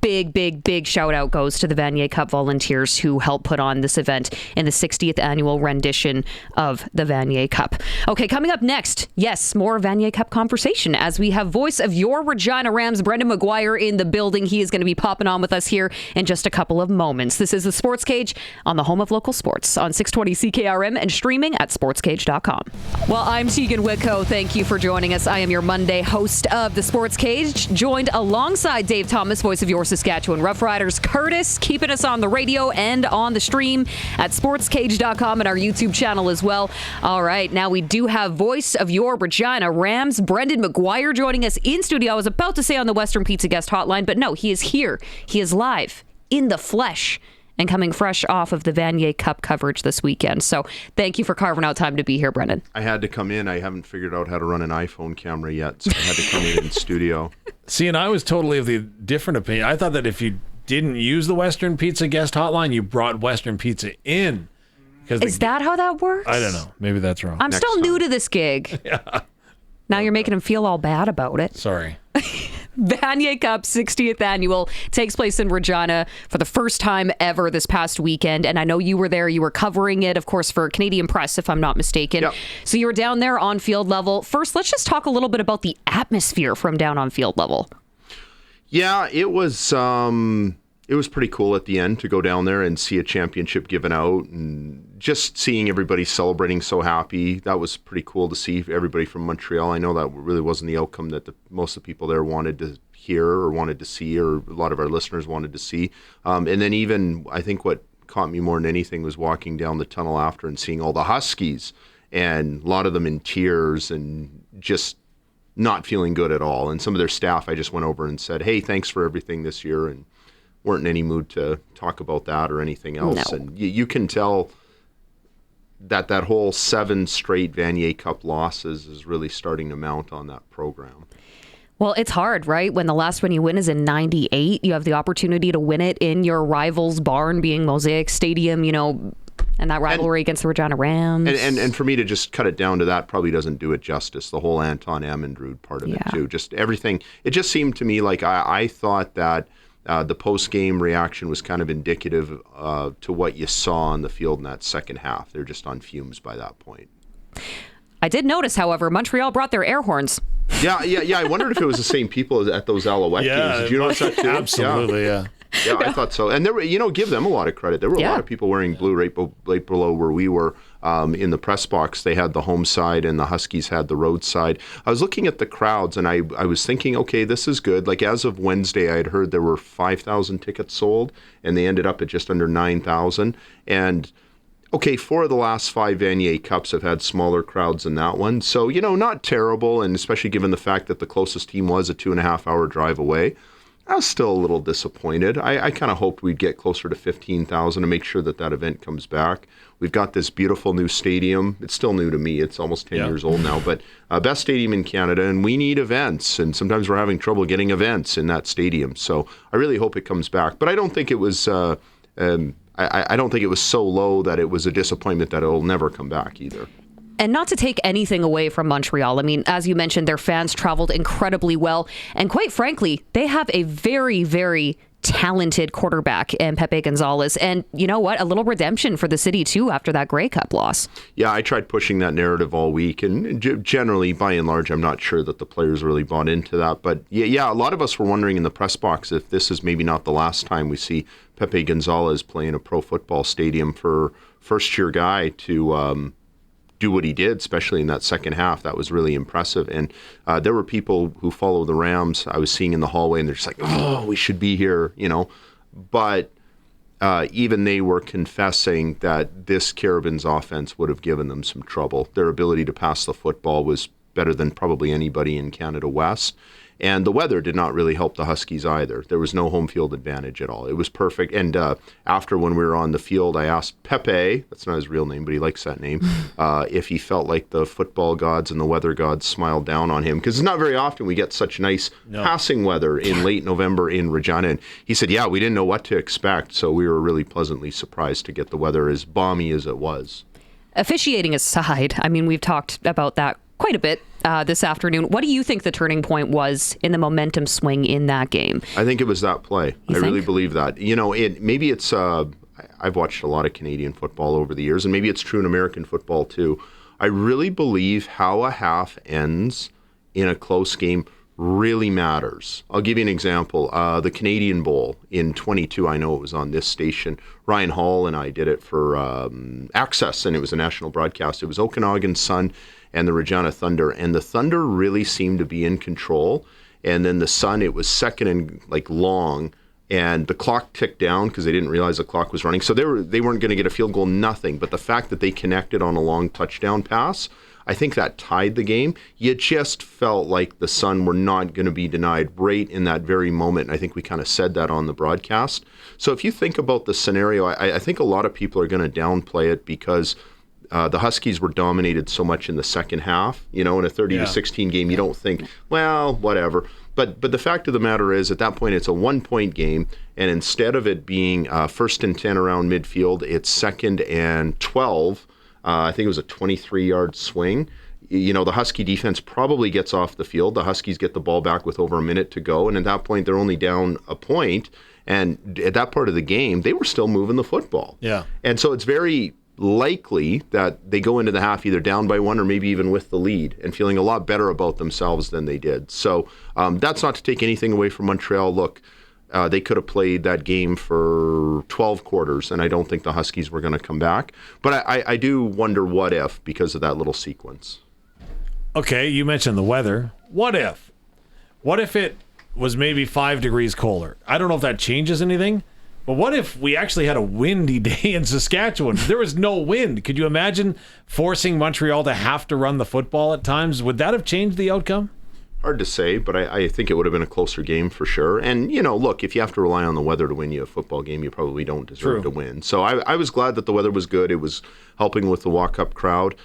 Big shout out goes to the Vanier Cup volunteers who helped put on this event in the 60th annual rendition of the Vanier Cup. Okay, coming up next, yes, more Vanier Cup conversation as we have voice of your Regina Rams, Brendan McGuire, in the building. He is going to be popping on with us here in just a couple of moments. This is the Sports Cage on the home of local sports on 620 CKRM and streaming at sportscage.com. Well, I'm Teagan Witko. Thank you for joining us. I am your Monday host of the Sports Cage, joined alongside Dave Thomas, voice of your Saskatchewan Roughriders. Curtis, keeping us on the radio and on the stream at sportscage.com and our YouTube channel as well. All right, now we do have voice of your Regina Rams, Brendan McGuire, joining us in studio. I was about to say on the Western Pizza guest hotline, but no, he is here. He is live in the flesh and coming fresh off of the Vanier Cup coverage this weekend. So thank you for carving out time to be here, Brendan. I had to come in. I haven't figured out how to run an iPhone camera yet, so I had to come in studio. See, and I was totally of the different opinion. I thought that if you didn't use the Western Pizza guest hotline, you brought Western Pizza in. Is that how that works? I don't know. Maybe that's wrong. I'm still new to this gig. Yeah. Now you're making him feel all bad about it. Sorry. Vanier Cup 60th annual takes place in Regina for the first time ever this past weekend. And I know you were there. You were covering it, of course, for Canadian Press, if I'm not mistaken. Yep. So you were down there on field level. First, let's just talk a little bit about the atmosphere from down on field level. Yeah, it was pretty cool at the end to go down there and see a championship given out and just seeing everybody celebrating so happy. That was pretty cool to see everybody from Montreal. I know that really wasn't the outcome that most of the people there wanted to hear or wanted to see, or a lot of our listeners wanted to see. And then even, I think what caught me more than anything was walking down the tunnel after and seeing all the Huskies, and a lot of them in tears and just not feeling good at all. And some of their staff, I just went over and said, hey, thanks for everything this year, and weren't in any mood to talk about that or anything else. No. And you can tell that whole 7 straight Vanier Cup losses is really starting to mount on that program. Well, it's hard, right? When the last one you win is in 98, you have the opportunity to win it in your rival's barn, being Mosaic Stadium, you know, and that rivalry against the Regina Rams. And for me to just cut it down to that probably doesn't do it justice, the whole Anton Amendrud part of it too. Just everything. It just seemed to me like I thought that the post-game reaction was kind of indicative to what you saw on the field in that second half. They're just on fumes by that point. I did notice, however, Montreal brought their air horns. Yeah. I wondered if it was the same people at those Alouette games. Did you notice that too? Absolutely, yeah. Yeah, I thought so. And there were, give them a lot of credit. There were a lot of people wearing blue right below where we were in the press box. They had the home side and the Huskies had the road side. I was looking at the crowds and I was thinking, okay, this is good. Like as of Wednesday, I had heard there were 5,000 tickets sold and they ended up at just under 9,000. And okay, 4 of the last 5 Vanier Cups have had smaller crowds than that one. So, not terrible, and especially given the fact that the closest team was a 2.5-hour drive away. I was still a little disappointed. I kind of hoped we'd get closer to 15,000 to make sure that event comes back. We've got this beautiful new stadium. It's still new to me. It's almost 10 years old now, but best stadium in Canada, and we need events, and sometimes we're having trouble getting events in that stadium. So I really hope it comes back. But I don't think it was I don't think it was so low that it was a disappointment that it'll never come back either. And not to take anything away from Montreal. I mean, as you mentioned, their fans traveled incredibly well. And quite frankly, they have a very, very talented quarterback in Pepe Gonzalez. And you know what? A little redemption for the city, too, after that Grey Cup loss. Yeah, I tried pushing that narrative all week. And generally, by and large, I'm not sure that the players really bought into that. But yeah, a lot of us were wondering in the press box if this is maybe not the last time we see Pepe Gonzalez play in a pro football stadium for first-year guy to do what he did, especially in that second half. That was really impressive. And there were people who follow the Rams I was seeing in the hallway, and they're just like, oh, we should be here, you know. But even they were confessing that this Carabins offense would have given them some trouble. Their ability to pass the football was better than probably anybody in Canada West. And the weather did not really help the Huskies either. There was no home field advantage at all. It was perfect. And after, when we were on the field, I asked Pepe, that's not his real name, but he likes that name, if he felt like the football gods and the weather gods smiled down on him. Because it's not very often we get such nice passing weather in late November in Regina. And he said, yeah, we didn't know what to expect. So we were really pleasantly surprised to get the weather as balmy as it was. Officiating aside, I mean, we've talked about that quite a bit this afternoon. What do you think the turning point was in the momentum swing in that game? I think it was that play. I really believe that. You know, maybe it's, I've watched a lot of Canadian football over the years, and maybe it's true in American football too. I really believe how a half ends in a close game really matters. I'll give you an example. The Canadian Bowl in 22, I know it was on this station. Ryan Hall and I did it for Access, and it was a national broadcast. It was Okanagan Sun and the Regina Thunder, and the Thunder really seemed to be in control. And then the Sun, it was second and long, and the clock ticked down because they didn't realize the clock was running. So they weren't going to get a field goal, nothing. But the fact that they connected on a long touchdown pass, I think that tied the game. You just felt like the Sun were not going to be denied right in that very moment. And I think we kind of said that on the broadcast. So if you think about the scenario, I think a lot of people are going to downplay it because the Huskies were dominated so much in the second half. You know, in a 30-16 game, you don't think, well, whatever. But the fact of the matter is, at that point, it's a 1-point game, and instead of it being 1st and 10 around midfield, it's 2nd and 12. I think it was a 23-yard swing. You know, the Husky defense probably gets off the field. The Huskies get the ball back with over a minute to go, and at that point, they're only down a point. And at that part of the game, they were still moving the football. Yeah. And so it's very likely that they go into the half either down by 1 or maybe even with the lead and feeling a lot better about themselves than they did. So that's not to take anything away from Montreal. Look, they could have played that game for 12 quarters, and I don't think the Huskies were going to come back. But I do wonder what if because of that little sequence. Okay, you mentioned the weather. What if? What if it was maybe 5 degrees colder? I don't know if that changes anything. But what if we actually had a windy day in Saskatchewan? There was no wind. Could you imagine forcing Montreal to have to run the football at times? Would that have changed the outcome? Hard to say, but I think it would have been a closer game for sure. And, you know, look, if you have to rely on the weather to win you a football game, you probably don't deserve to win. So I was glad that the weather was good. It was helping with the walk-up crowd.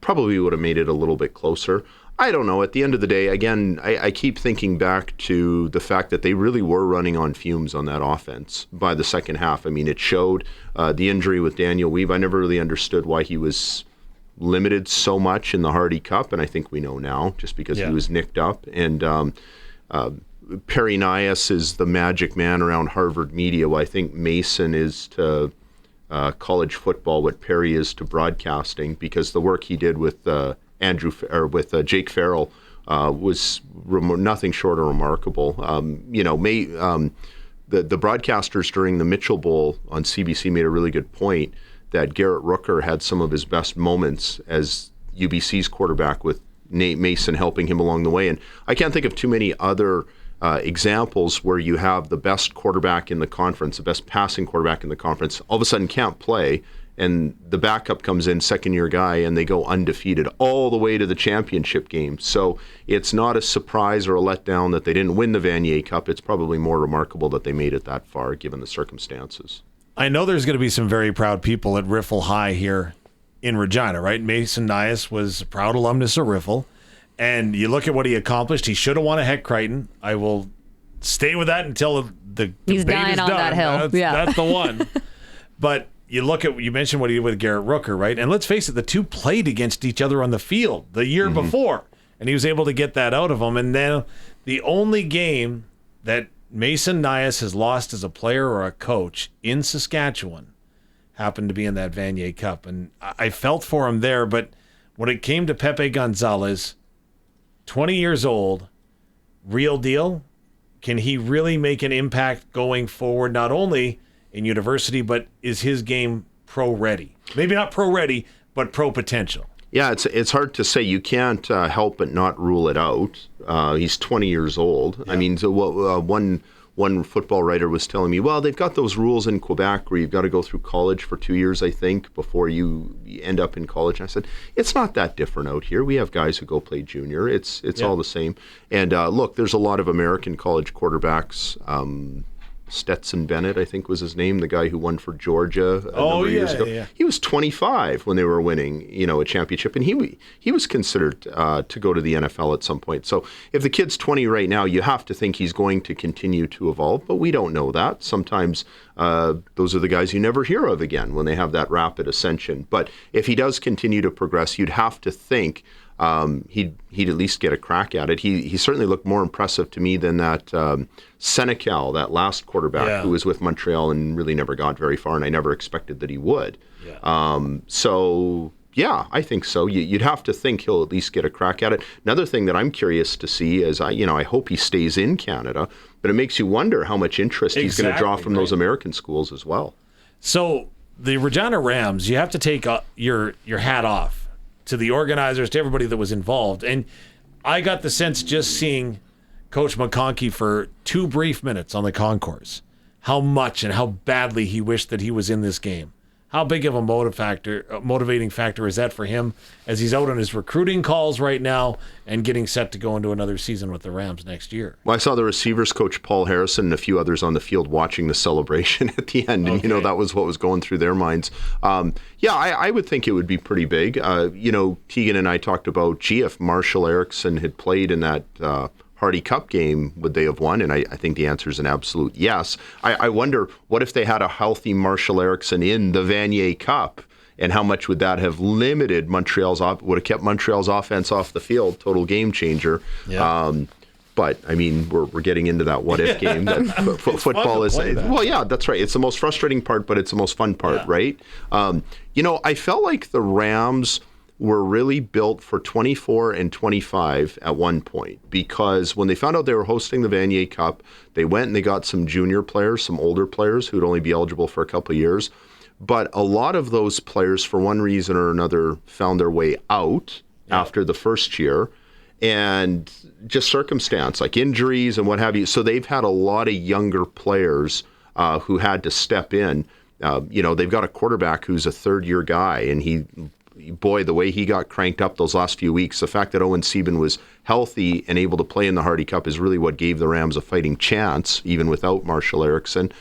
Probably would have made it a little bit closer. I don't know. At the end of the day, again, I keep thinking back to the fact that they really were running on fumes on that offense by the second half. I mean, it showed the injury with Daniel Weave. I never really understood why he was limited so much in the Hardy Cup, and I think we know now, just because he was nicked up. And Perry Nias is the magic man around Harvard media. Well, I think Mason is to college football what Perry is to broadcasting, because the work he did with Jake Farrell was nothing short of remarkable. The broadcasters during the Mitchell Bowl on CBC made a really good point that Garrett Rooker had some of his best moments as UBC's quarterback, with Nate Mason helping him along the way. And I can't think of too many other examples where you have the best quarterback in the conference, the best passing quarterback in the conference, all of a sudden can't play, and the backup comes in, second-year guy, and they go undefeated all the way to the championship game. So it's not a surprise or a letdown that they didn't win the Vanier Cup. It's probably more remarkable that they made it that far, given the circumstances. I know there's going to be some very proud people at Riffle High here in Regina, right? Mason Nias was a proud alumnus of Riffle, and you look at what he accomplished. He should have won a Heck Crichton. I will stay with that until the He's debate dying is on done. that hill. That's the one. But you mentioned what he did with Garrett Rooker, right? And let's face it, the two played against each other on the field the year before, and he was able to get that out of them. And then the only game that Mason Nias has lost as a player or a coach in Saskatchewan happened to be in that Vanier Cup. And I felt for him there, but when it came to Pepe Gonzalez, 20 years old, real deal, can he really make an impact going forward, not only in university, but is his game pro-ready? Maybe not pro-ready, but pro-potential. Yeah, it's hard to say. You can't help but not rule it out. He's 20 years old. Yeah. I mean, so one football writer was telling me, well, they've got those rules in Quebec where you've got to go through college for 2 years, I think, before you end up in college. And I said, it's not that different out here. We have guys who go play junior. It's all the same. And look, there's a lot of American college quarterbacks. Stetson Bennett, I think was his name, the guy who won for Georgia a number of years ago. Yeah. He was 25 when they were winning, a championship, and he was considered to go to the NFL at some point. So if the kid's 20 right now, you have to think he's going to continue to evolve, but we don't know that. Sometimes those are the guys you never hear of again when they have that rapid ascension. But if he does continue to progress, you'd have to think he'd at least get a crack at it. He certainly looked more impressive to me than that Senecal, that last quarterback who was with Montreal and really never got very far, and I never expected that he would. Yeah. I think so. You'd have to think he'll at least get a crack at it. Another thing that I'm curious to see is I hope he stays in Canada, but it makes you wonder how much interest he's going to draw from those American schools as well. So the Regina Rams, you have to take your hat off to the organizers, to everybody that was involved. And I got the sense just seeing Coach McConkey for 2 brief minutes on the concourse, how much and how badly he wished that he was in this game. How big of a motivating factor is that for him as he's out on his recruiting calls right now and getting set to go into another season with the Rams next year? Well, I saw the receivers coach Paul Harrison and a few others on the field watching the celebration at the end, and that was what was going through their minds. I would think it would be pretty big. Teagan and I talked about, if Marshall Erickson had played in that Hardy Cup game, would they have won? And I think the answer is an absolute yes. I wonder, what if they had a healthy Marshall Erickson in the Vanier Cup, and how much would that have limited would have kept Montreal's offense off the field? Total game changer. Yeah. But I mean, we're getting into that what if game. That football is. Well, yeah, that's right. It's the most frustrating part, but it's the most fun part, right? I felt like the Rams were really built for 24 and 25 at one point, because when they found out they were hosting the Vanier Cup, they went and they got some junior players, some older players who would only be eligible for a couple of years. But a lot of those players, for one reason or another, found their way out after the first year, and just circumstance, like injuries and what have you. So they've had a lot of younger players who had to step in. They've got a quarterback who's a third-year guy, and the way he got cranked up those last few weeks, the fact that Owen Sieben was healthy and able to play in the Hardy Cup is really what gave the Rams a fighting chance, even without Marshall Erickson.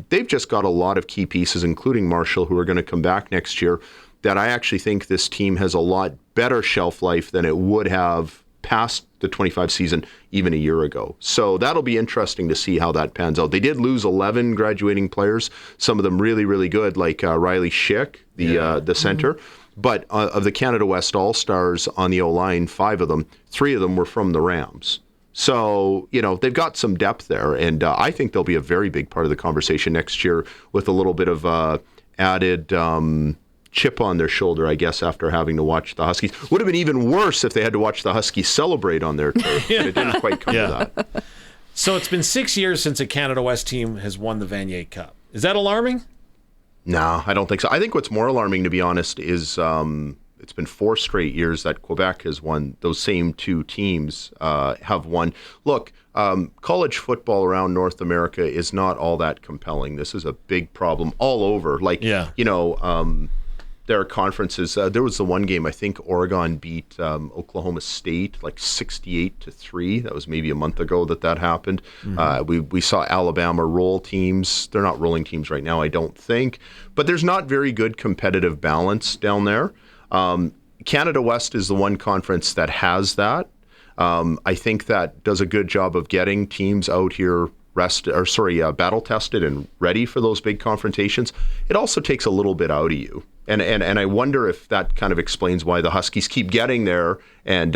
They've just got a lot of key pieces, including Marshall, who are going to come back next year, that I actually think this team has a lot better shelf life than it would have past the 25 season even a year ago. So that'll be interesting to see how that pans out. They did lose 11 graduating players, some of them really, really good, like Riley Schick, the center. But of the Canada West All-Stars on the O-line, 5 of them, 3 of them were from the Rams. So, they've got some depth there, and I think they'll be a very big part of the conversation next year with a little bit of added chip on their shoulder, I guess, after having to watch the Huskies. Would have been even worse if they had to watch the Huskies celebrate on their turf, but it didn't quite come to that. So it's been 6 years since a Canada West team has won the Vanier Cup. Is that alarming? No, I don't think so. I think what's more alarming, to be honest, is it's been 4 straight years that Quebec has won. Those same 2 teams have won. Look, college football around North America is not all that compelling. This is a big problem all over. There are conferences. There was the one game, I think Oregon beat Oklahoma State like 68-3. That was maybe a month ago that happened. We saw Alabama roll teams. They're not rolling teams right now, I don't think. But there's not very good competitive balance down there. Canada West is the one conference that has that. I think that does a good job of getting teams out here battle tested and ready for those big confrontations. It also takes a little bit out of you. And I wonder if that kind of explains why the Huskies keep getting there and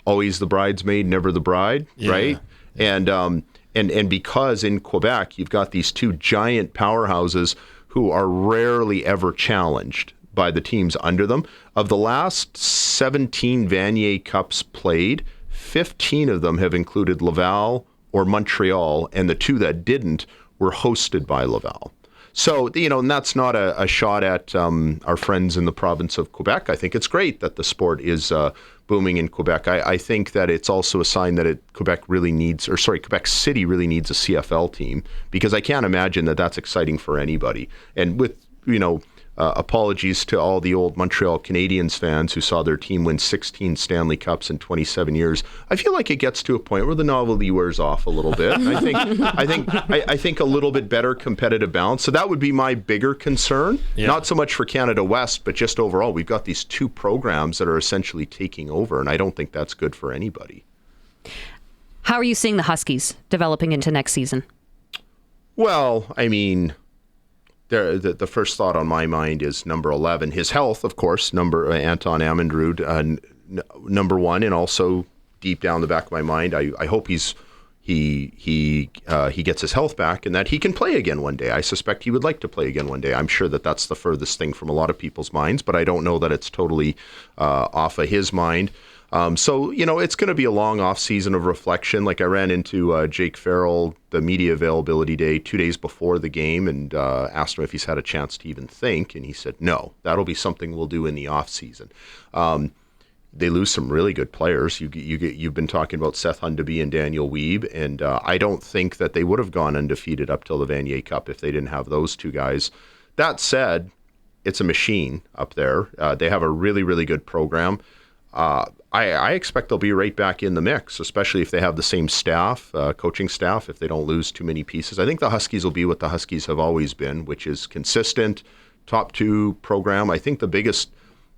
always the bridesmaid, never the bride, right? And because in Quebec you've got these 2 giant powerhouses who are rarely ever challenged by the teams under them. Of the last 17 Vanier Cups played, 15 of them have included Laval or Montreal, and the 2 that didn't were hosted by Laval. So, and that's not a shot at our friends in the province of Quebec. I think it's great that the sport is booming in Quebec. I think that it's also a sign that Quebec City really needs a CFL team, because I can't imagine that that's exciting for anybody. And with, apologies to all the old Montreal Canadiens fans who saw their team win 16 Stanley Cups in 27 years. I feel like it gets to a point where the novelty wears off a little bit. I think a little bit better competitive balance. So that would be my bigger concern. Yeah. Not so much for Canada West, but just overall, we've got these 2 programs that are essentially taking over, and I don't think that's good for anybody. How are you seeing the Huskies developing into next season? Well, I mean, the first thought on my mind is number 11. His health, of course, Anton Amandrud, number 1, and also deep down the back of my mind, I hope he gets his health back and that he can play again one day. I suspect he would like to play again one day. I'm sure that's the furthest thing from a lot of people's minds, but I don't know that it's totally off of his mind. So, it's going to be a long off season of reflection. Like I ran into Jake Farrell, the media availability day, 2 days before the game, and asked him if he's had a chance to even think. And he said, no, that'll be something we'll do in the off season. They lose some really good players. You've been talking about Seth Hundeby and Daniel Wiebe, and I don't think that they would have gone undefeated up till the Vanier Cup if they didn't have those 2 guys. That said, it's a machine up there. They have a really, really good program. I expect they'll be right back in the mix, especially if they have the same staff, coaching staff, if they don't lose too many pieces. I think the Huskies will be what the Huskies have always been, which is consistent, top 2 program. I think the biggest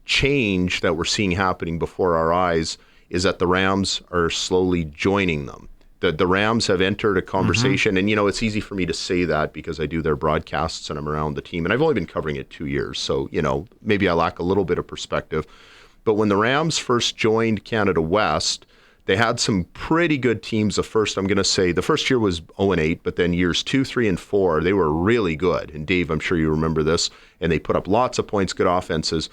change that we're seeing happening before our eyes is that the Rams are slowly joining them. The Rams have entered a conversation, and it's easy for me to say that because I do their broadcasts and I'm around the team, and I've only been covering it 2 years, so maybe I lack a little bit of perspective. But when the Rams first joined Canada West, they had some pretty good teams. The first year was 0-8, but then years 2, 3, and 4, they were really good. And Dave, I'm sure you remember this, and they put up lots of points, good offenses.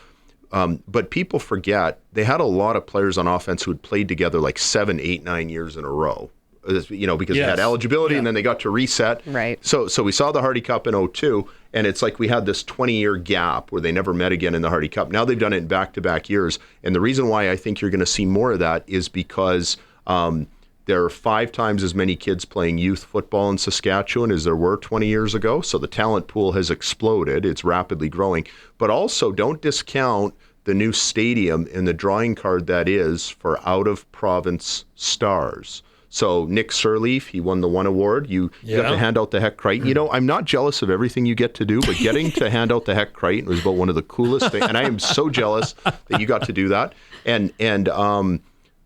But people forget, they had a lot of players on offense who had played together like 7, 8, 9 years in a row. Because they had eligibility and then they got to reset. Right. So we saw the Hardy Cup in 2002, and it's like we had this 20-year gap where they never met again in the Hardy Cup. Now they've done it in back-to-back years, and the reason why I think you're going to see more of that is because there are 5 times as many kids playing youth football in Saskatchewan as there were 20 years ago. So the talent pool has exploded. It's rapidly growing. But also, don't discount the new stadium and the drawing card that is for out-of-province stars. So Nick Sirleaf, he won the one award. You got to hand out the Heck Crichton. I'm not jealous of everything you get to do, but getting to hand out the Heck Crichton was about one of the coolest things. And I am so jealous that you got to do that.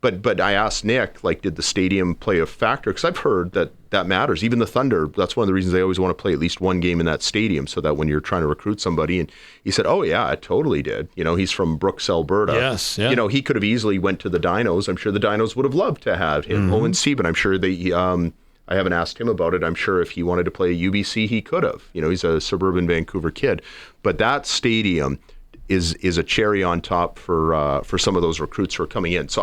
But I asked Nick, did the stadium play a factor? Because I've heard that matters. Even the Thunder, that's one of the reasons they always want to play at least one game in that stadium so that when you're trying to recruit somebody. And he said, oh, yeah, it totally did. He's from Brooks, Alberta. Yes, yeah. He could have easily went to the Dinos. I'm sure the Dinos would have loved to have him. Owen Sieben, I'm sure I haven't asked him about it. I'm sure if he wanted to play at UBC, he could have. He's a suburban Vancouver kid. But that stadium is a cherry on top for some of those recruits who are coming in. So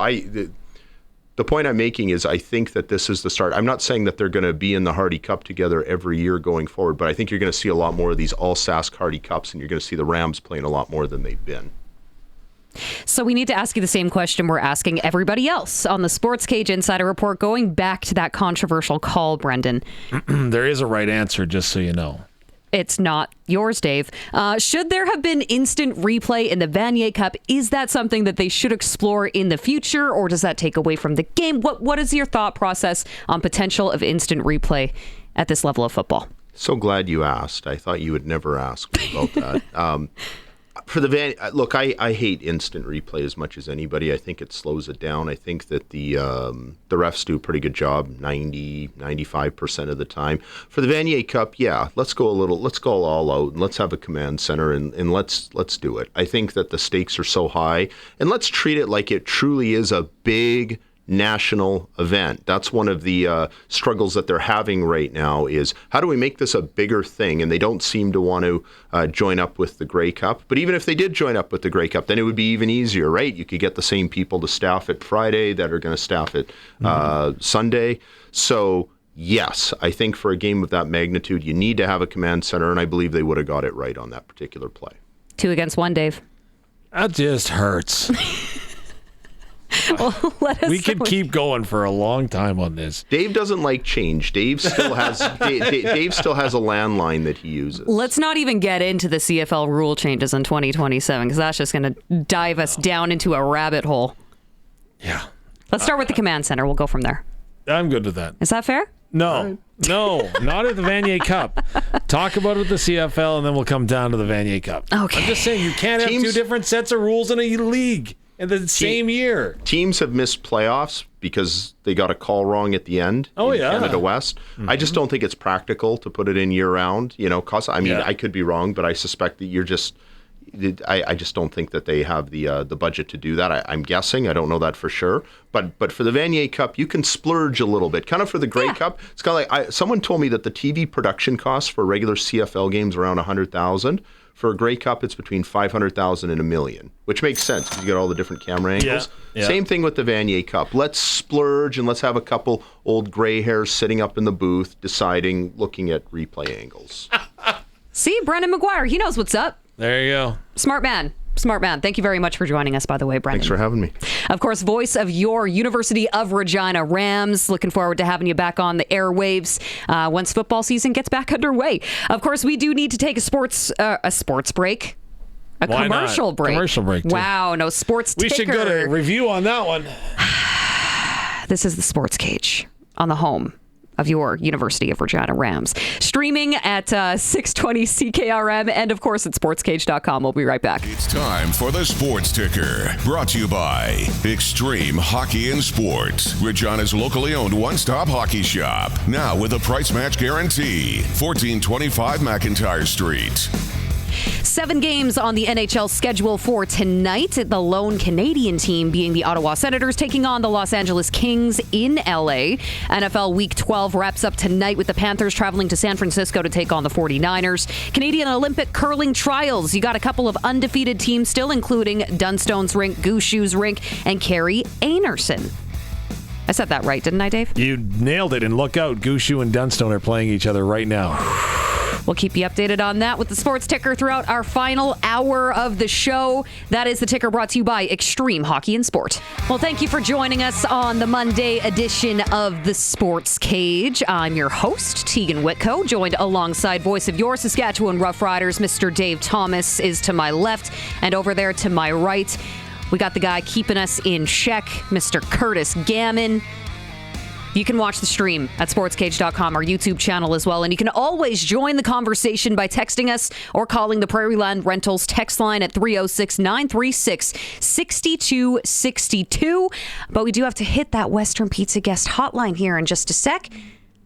the point I'm making is I think that this is the start. I'm not saying that they're going to be in the Hardy Cup together every year going forward, but I think you're going to see a lot more of these all Sask Hardy Cups, and you're going to see the Rams playing a lot more than they've been. So we need to ask you the same question we're asking everybody else on the SportsCage Insider Report, going back to that controversial call, Brendan. There is a right answer, just so you know. It's not yours, Dave. Should there have been instant replay in the Vanier Cup? Is that something that they should explore in the future, or does that take away from the game? What is your thought process on potential of instant replay at this level of football? So glad you asked. I thought you would never ask me about that. For the look, I hate instant replay as much as anybody. I think it slows it down. I think that the refs do a pretty good job 95% of the time. For the Vanier Cup, yeah, let's go all out and let's have a command center and let's do it. I think that the stakes are so high, and let's treat it like it truly is a big national event. That's one of the struggles that they're having right now, is how do we make this a bigger thing? And they don't seem to want to join up with the Grey Cup. But even if they did join up with the Grey Cup, then it would be even easier, right? You could get the same people to staff it Friday that are going to staff it Sunday. So yes, I think for a game of that magnitude, you need to have a command center, and I believe they would have got it right on that particular play. 2 against 1, Dave. That just hurts. Well, we could keep going for a long time on this. Dave doesn't like change. Dave still has Dave still has a landline that he uses. Let's not even get into the CFL rule changes in 2027, because that's just going to dive us down into a rabbit hole. Yeah. Let's start with the command center. We'll go from there. I'm good with that. Is that fair? No, not at the Vanier Cup. Talk about it at the CFL, and then we'll come down to the Vanier Cup. Okay. I'm just saying, you can't have 2 different sets of rules in a league in the same year. Teams have missed playoffs because they got a call wrong at the end in Canada West. Mm-hmm. I just don't think it's practical to put it in year-round. I could be wrong, but I suspect that I just don't think that they have the budget to do that. I'm guessing. I don't know that for sure. But for the Vanier Cup, you can splurge a little bit. Kind of for the Grey Cup, it's kind of like someone told me that the TV production costs for regular CFL games around $100,000. For a Grey Cup, it's between $500,000 and $1 million, which makes sense because you got all the different camera angles. Yeah. Same thing with the Vanier Cup. Let's splurge and let's have a couple old gray hairs sitting up in the booth looking at replay angles. See, Brendan McGuire, he knows what's up. There you go. Smart man. Thank you very much for joining us, by the way, Brendan. Thanks for having me. Of course, voice of your University of Regina Rams. Looking forward to having you back on the airwaves once football season gets back underway. Of course, we do need to take a sports break. Why commercial not? break. Commercial break, too. Wow, no sports ticker. We should go to review on that one. This is the SportsCage on the home of your University of Regina Rams. Streaming at 620 CKRM and, of course, at sportscage.com. We'll be right back. It's time for the Sports Ticker, brought to you by Extreme Hockey and Sports, Regina's locally owned one-stop hockey shop. Now with a price match guarantee. 1425 McIntyre Street. 7 games on the NHL schedule for tonight. The lone Canadian team being the Ottawa Senators taking on the Los Angeles Kings in LA. NFL Week 12 wraps up tonight with the Panthers traveling to San Francisco to take on the 49ers. Canadian Olympic curling trials. You got a couple of undefeated teams still, including Dunstone's rink, Goose Shoes rink, and Carrie Anerson. I said that right, didn't I, Dave? You nailed it. And look out, Goose Shoe and Dunstone are playing each other right now. We'll keep you updated on that with the Sports Ticker throughout our final hour of the show. That is the Ticker brought to you by Extreme Hockey and Sport. Well, thank you for joining us on the Monday edition of the Sports Cage. I'm your host, Teagan Witko, joined alongside voice of your Saskatchewan Roughriders, Mr. Dave Thomas is to my left, and over there to my right, we got the guy keeping us in check, Mr. Curtis Gammon. You can watch the stream at sportscage.com, our YouTube channel as well. And you can always join the conversation by texting us or calling the Prairie Land Rentals text line at 306-936-6262. But we do have to hit that Western Pizza guest hotline here in just a sec.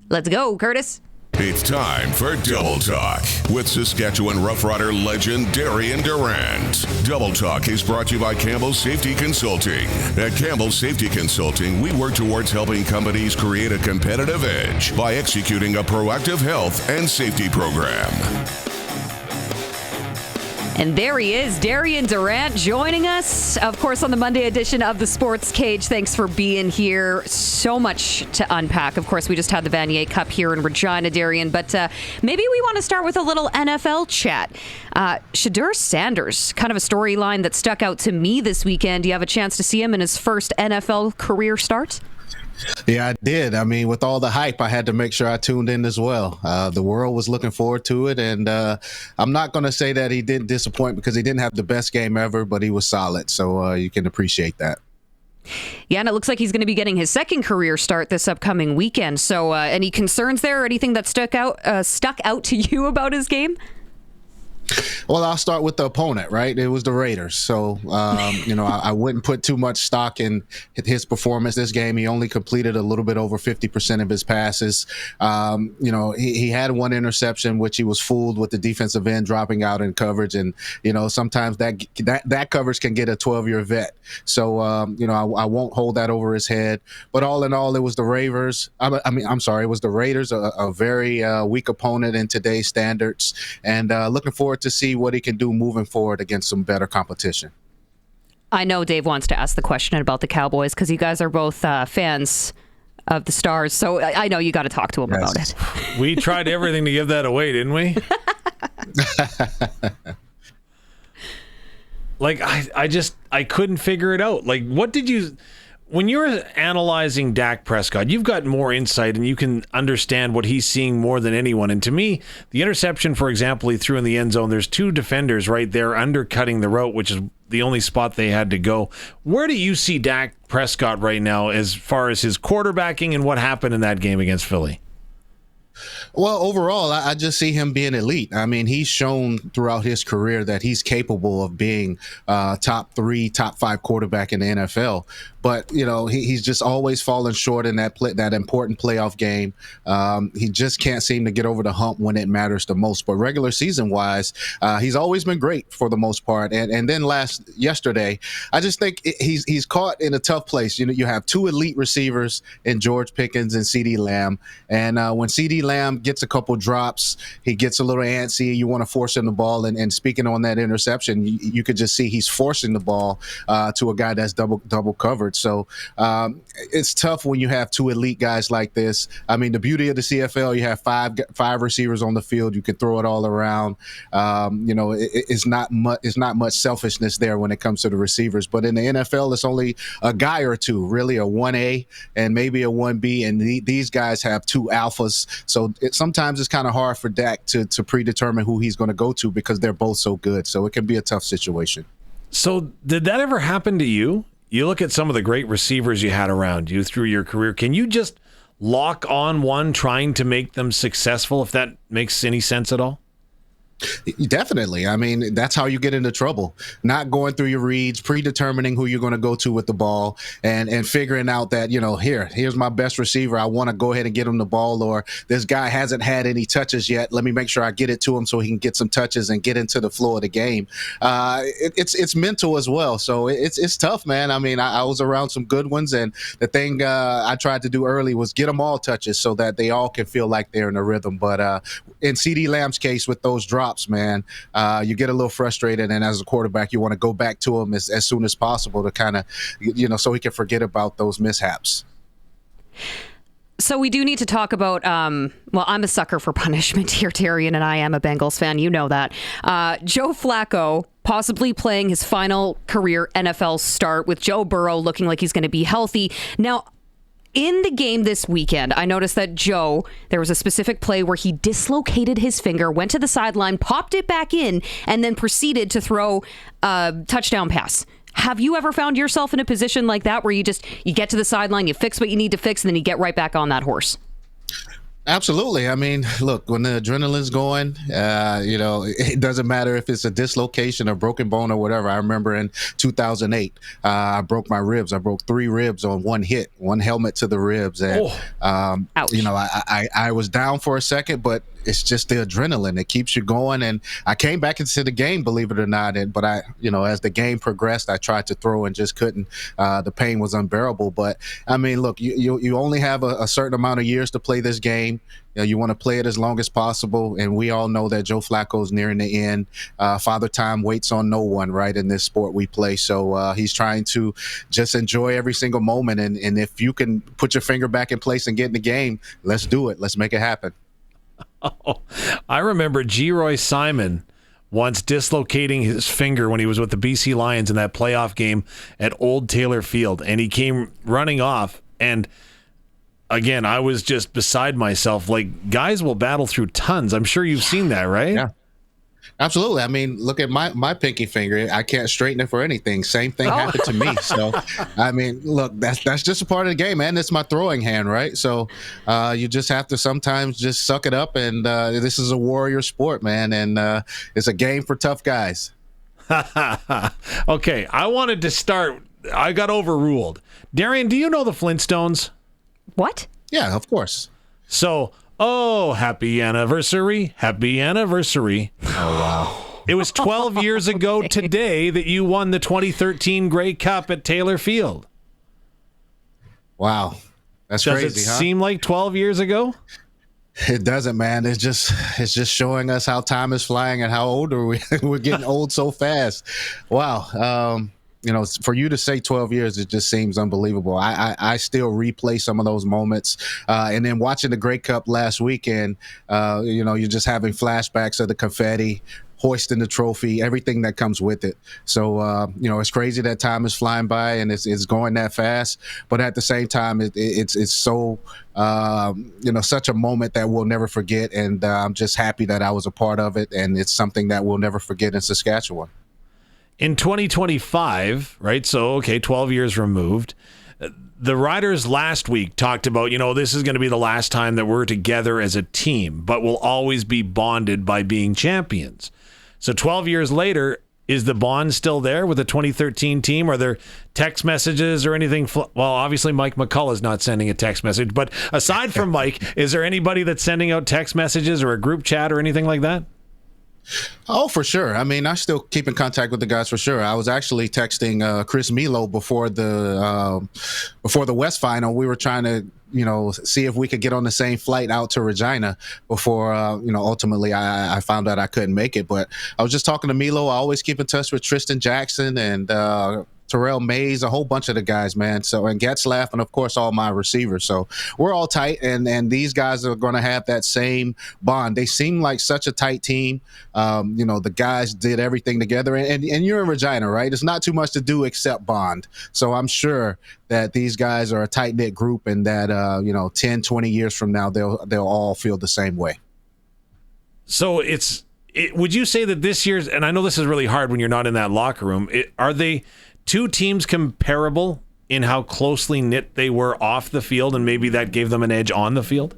Let's go, Curtis. It's time for Double Talk with Saskatchewan Roughrider legend Darian Durant. Double Talk is brought to you by Campbell Safety Consulting. At Campbell Safety Consulting, we work towards helping companies create a competitive edge by executing a proactive health and safety program. And there he is, Darian Durant, joining us, of course, on the Monday edition of the Sports Cage. Thanks for being here. So much to unpack. Of course, we just had the Vanier Cup here in Regina, Darian, but maybe we want to start with a little NFL chat. Shedeur Sanders, kind of a storyline that stuck out to me this weekend. Do you have a chance to see him in his first NFL career start? Yeah, I did. I mean, with all the hype, I had to make sure I tuned in as well. The world was looking forward to it, and I'm not going to say that he didn't disappoint because he didn't have the best game ever, but he was solid, so you can appreciate that. Yeah, and it looks like he's going to be getting his second career start this upcoming weekend. So any concerns there or anything that stuck out to you about his game? Well, I'll start with the opponent, right? It was the Raiders. So, I wouldn't put too much stock in his performance this game. He only completed a little bit over 50% of his passes. He had one interception, which he was fooled with the defensive end dropping out in coverage. And, sometimes that coverage can get a 12-year vet. So, I won't hold that over his head. But all in all, it was the Raiders. It was the Raiders, a very weak opponent in today's standards. And looking forward to see what he can do moving forward against some better competition. I know Dave wants to ask the question about the Cowboys because you guys are both fans of the Stars, so I know you got to talk to him about it. We tried everything to give that away, didn't we? I couldn't figure it out. Like, what did you... When you're analyzing Dak Prescott, you've got more insight and you can understand what he's seeing more than anyone. And to me, the interception, for example, he threw in the end zone, there's two defenders right there undercutting the route, which is the only spot they had to go. Where do you see Dak Prescott right now as far as his quarterbacking and what happened in that game against Philly? Well, overall, I just see him being elite. I mean, he's shown throughout his career that he's capable of being top 3, top 5 quarterback in the NFL. But, he's just always fallen short in that important playoff game. He just can't seem to get over the hump when it matters the most. But regular season-wise, he's always been great for the most part. And then yesterday, I just think he's caught in a tough place. You have 2 elite receivers in George Pickens and CeeDee Lamb. And when CeeDee Lamb gets a couple drops, he gets a little antsy. You want to force him the ball. And speaking on that interception, you could just see he's forcing the ball to a guy that's double covered. So it's tough when you have 2 elite guys like this. I mean, the beauty of the CFL, you have five receivers on the field. You can throw it all around. It's not much selfishness there when it comes to the receivers. But in the NFL, it's only a guy or two, really, a 1A and maybe a 1B. And these guys have 2 alphas. So sometimes it's kind of hard for Dak to predetermine who he's going to go to because they're both so good. So it can be a tough situation. So did that ever happen to you? You look at some of the great receivers you had around you through your career. Can you just lock on one trying to make them successful, if that makes any sense at all? Definitely. I mean, that's how you get into trouble. Not going through your reads, predetermining who you're going to go to with the ball, and figuring out that, here's my best receiver. I want to go ahead and get him the ball, or this guy hasn't had any touches yet. Let me make sure I get it to him so he can get some touches and get into the flow of the game. It's mental as well. So it's tough, man. I mean, I was around some good ones, and the thing I tried to do early was get them all touches so that they all can feel like they're in a rhythm. But in CeeDee Lamb's case, with those drops, man, you get a little frustrated, and as a quarterback, you want to go back to him as soon as possible to kind of, so he can forget about those mishaps. So we do need to talk about, I'm a sucker for punishment here, Darian, and I am a Bengals fan. You know that. Joe Flacco possibly playing his final career NFL start with Joe Burrow looking like he's going to be healthy. Now, in the game this weekend, I noticed that there was a specific play where he dislocated his finger, went to the sideline, popped it back in, and then proceeded to throw a touchdown pass. Have you ever found yourself in a position like that where you get to the sideline, you fix what you need to fix, and then you get right back on that horse? Absolutely. I mean, look, when the adrenaline's going, it doesn't matter if it's a dislocation or broken bone or whatever. I remember in 2008, I broke my ribs. I broke 3 ribs on one hit, one helmet to the ribs. And, ouch. I was down for a second, but it's just the adrenaline that keeps you going. And I came back into the game, believe it or not. But as the game progressed, I tried to throw and just couldn't. The pain was unbearable. But I mean, look, you only have a certain amount of years to play this game. You want to play it as long as possible, and we all know that Joe Flacco's nearing the end. Father Time waits on no one, right, in this sport we play. So he's trying to just enjoy every single moment, and if you can put your finger back in place and get in the game, let's do it. Let's make it happen. Oh, I remember G. Roy Simon once dislocating his finger when he was with the BC Lions in that playoff game at Old Taylor Field, and he came running off, and again, I was just beside myself. Like, guys will battle through tons. I'm sure you've seen that, right? Yeah. Absolutely. I mean, look at my pinky finger. I can't straighten it for anything. Same thing happened to me. So, I mean, look, that's just a part of the game, man. It's my throwing hand, right? So, you just have to sometimes just suck it up. And this is a warrior sport, man. And it's a game for tough guys. Okay, I wanted to start. I got overruled. Darian, do you know the Flintstones? What? Yeah, of course. So, happy anniversary. Happy anniversary. Oh, wow. It was 12 years ago today that you won the 2013 Grey Cup at Taylor Field. Wow. That's crazy, huh? Does it seem like 12 years ago? It doesn't, man. It's just showing us how time is flying and how older we're getting old so fast. Wow. For you to say 12 years, it just seems unbelievable. I still replay some of those moments. And then watching the Grey Cup last weekend, you're just having flashbacks of the confetti, hoisting the trophy, everything that comes with it. So, it's crazy that time is flying by and it's going that fast. But at the same time, it's so, such a moment that we'll never forget. And I'm just happy that I was a part of it. And it's something that we'll never forget in Saskatchewan. In 2025, right? So, 12 years removed. The Riders last week talked about, this is going to be the last time that we're together as a team, but we'll always be bonded by being champions. So 12 years later, is the bond still there with the 2013 team? Are there text messages or anything? Well, obviously Mike McCullough is not sending a text message, but aside from Mike, is there anybody that's sending out text messages or a group chat or anything like that? Oh, for sure. I mean, I still keep in contact with the guys for sure. I was actually texting Chris Milo before the West Final. We were trying to, see if we could get on the same flight out to Regina before, ultimately I found out I couldn't make it. But I was just talking to Milo. I always keep in touch with Tristan Jackson and Terrell Mays, a whole bunch of the guys, man. So, and Getzlaff, and of course all my receivers. So we're all tight, and these guys are going to have that same bond. They seem like such a tight team. The guys did everything together, and you're in Regina, right? It's not too much to do except bond. So I'm sure that these guys are a tight knit group, and that 10, 20 years from now they'll all feel the same way. So would you say that this year's, and I know this is really hard when you're not in that locker room, are they two teams comparable in how closely knit they were off the field, and maybe that gave them an edge on the field?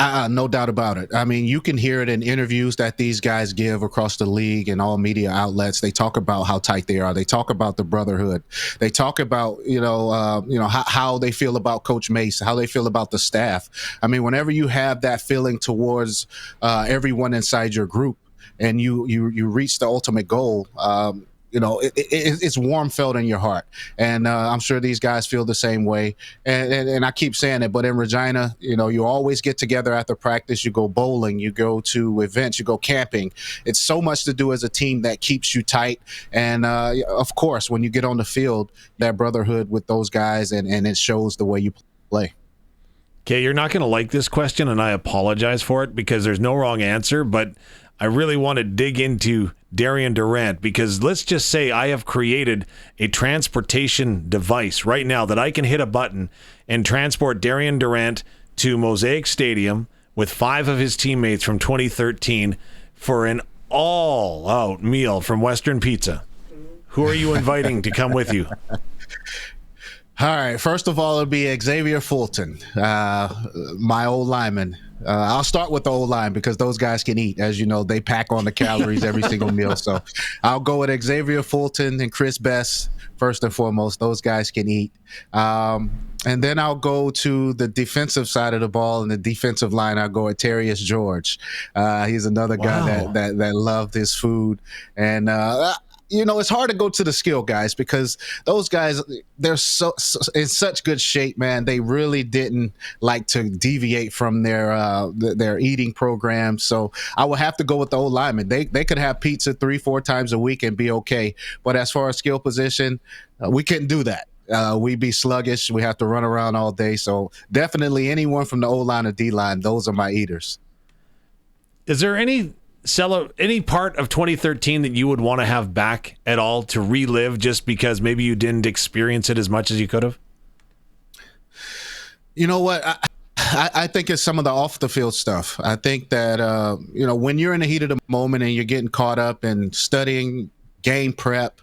No doubt about it. I mean, you can hear it in interviews that these guys give across the league and all media outlets. They talk about how tight they are. They talk about the brotherhood. They talk about, how they feel about Coach Mace, how they feel about the staff. I mean, whenever you have that feeling towards everyone inside your group and you reach the ultimate goal, it's warm felt in your heart. And I'm sure these guys feel the same way. And I keep saying it, but in Regina, you always get together after practice. You go bowling, you go to events, you go camping. It's so much to do as a team that keeps you tight. And of course, when you get on the field, that brotherhood with those guys, and it shows the way you play. Okay, you're not going to like this question, and I apologize for it because there's no wrong answer, but I really want to dig into Darian Durant, because let's just say I have created a transportation device right now that I can hit a button and transport Darian Durant to Mosaic Stadium with 5 of his teammates from 2013 for an all-out meal from Western Pizza. Who are you inviting to come with you? All right. First of all, it'll be Xavier Fulton, my old lineman. I'll start with the old line because those guys can eat. As you know, they pack on the calories every single meal. So I'll go with Xavier Fulton and Chris Best first and foremost. Those guys can eat. And then I'll go to the defensive side of the ball, and the defensive line, I'll go at Terrius George. He's another guy that loved his food. And it's hard to go to the skill guys because those guys, they're so in such good shape, man. They really didn't like to deviate from their eating program. So I would have to go with the old linemen. They could have pizza 3-4 times a week and be okay. But as far as skill position, we couldn't do that. We'd be sluggish. We have to run around all day. So definitely anyone from the O-line or D-line, those are my eaters. Is there any part of 2013 that you would want to have back at all to relive just because maybe you didn't experience it as much as you could have? You know what? I think it's some of the off the field stuff. I think that, when you're in the heat of the moment and you're getting caught up in studying, game prep,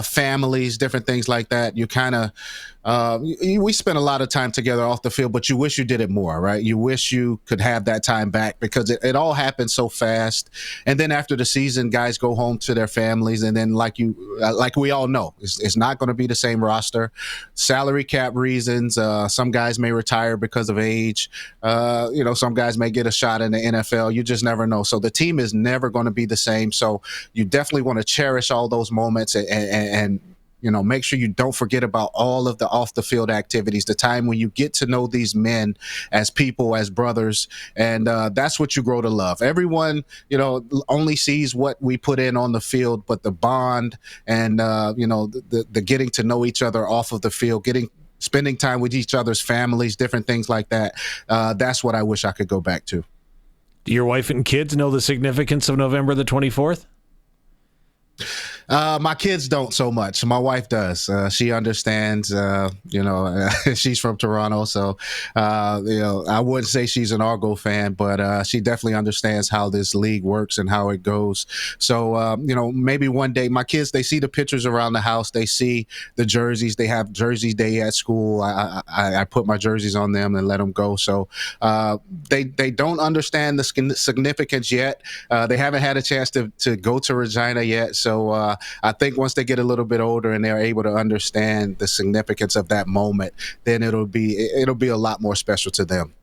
families, different things like that, you kind of, we spend a lot of time together off the field, but you wish you did it more, right? You wish you could have that time back because it all happens so fast. And then after the season, guys go home to their families. And then like we all know, it's not going to be the same roster. Salary cap reasons. Some guys may retire because of age. Some guys may get a shot in the NFL. You just never know. So the team is never going to be the same. So you definitely want to cherish all those moments and make sure you don't forget about all of the off the field activities, the time when you get to know these men as people, as brothers. And that's what you grow to love. Everyone, only sees what we put in on the field, but the bond and, the getting to know each other off of the field, spending time with each other's families, different things like that. That's what I wish I could go back to. Do your wife and kids know the significance of November the 24th? My kids don't so much. My wife does. She understands, she's from Toronto. So, I wouldn't say she's an Argo fan, but she definitely understands how this league works and how it goes. So, maybe one day my kids, they see the pictures around the house. They see the jerseys. They have jersey day at school. I put my jerseys on them and let them go. So they don't understand the significance yet. They haven't had a chance to go to Regina yet. So I think once they get a little bit older and they're able to understand the significance of that moment, then it'll be a lot more special to them.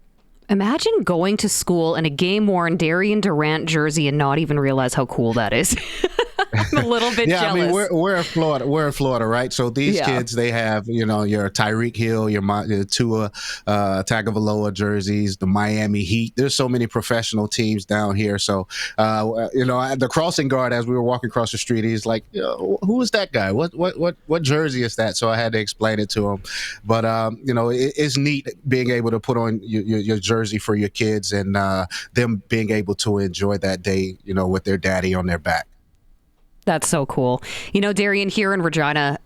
Imagine going to school in a game-worn Darian Durant jersey and not even realize how cool that is. I'm a little bit jealous. I mean, we're in Florida. We're in Florida, right? So these kids, they have, your Tyreek Hill, your Tua Tagovailoa jerseys, the Miami Heat. There's so many professional teams down here. So, the crossing guard, as we were walking across the street, he's like, who is that guy? What jersey is that? So I had to explain it to him. But, it's neat being able to put on your jersey for your kids and them being able to enjoy that day, with their daddy on their back. That's so cool. Darian, here in Regina,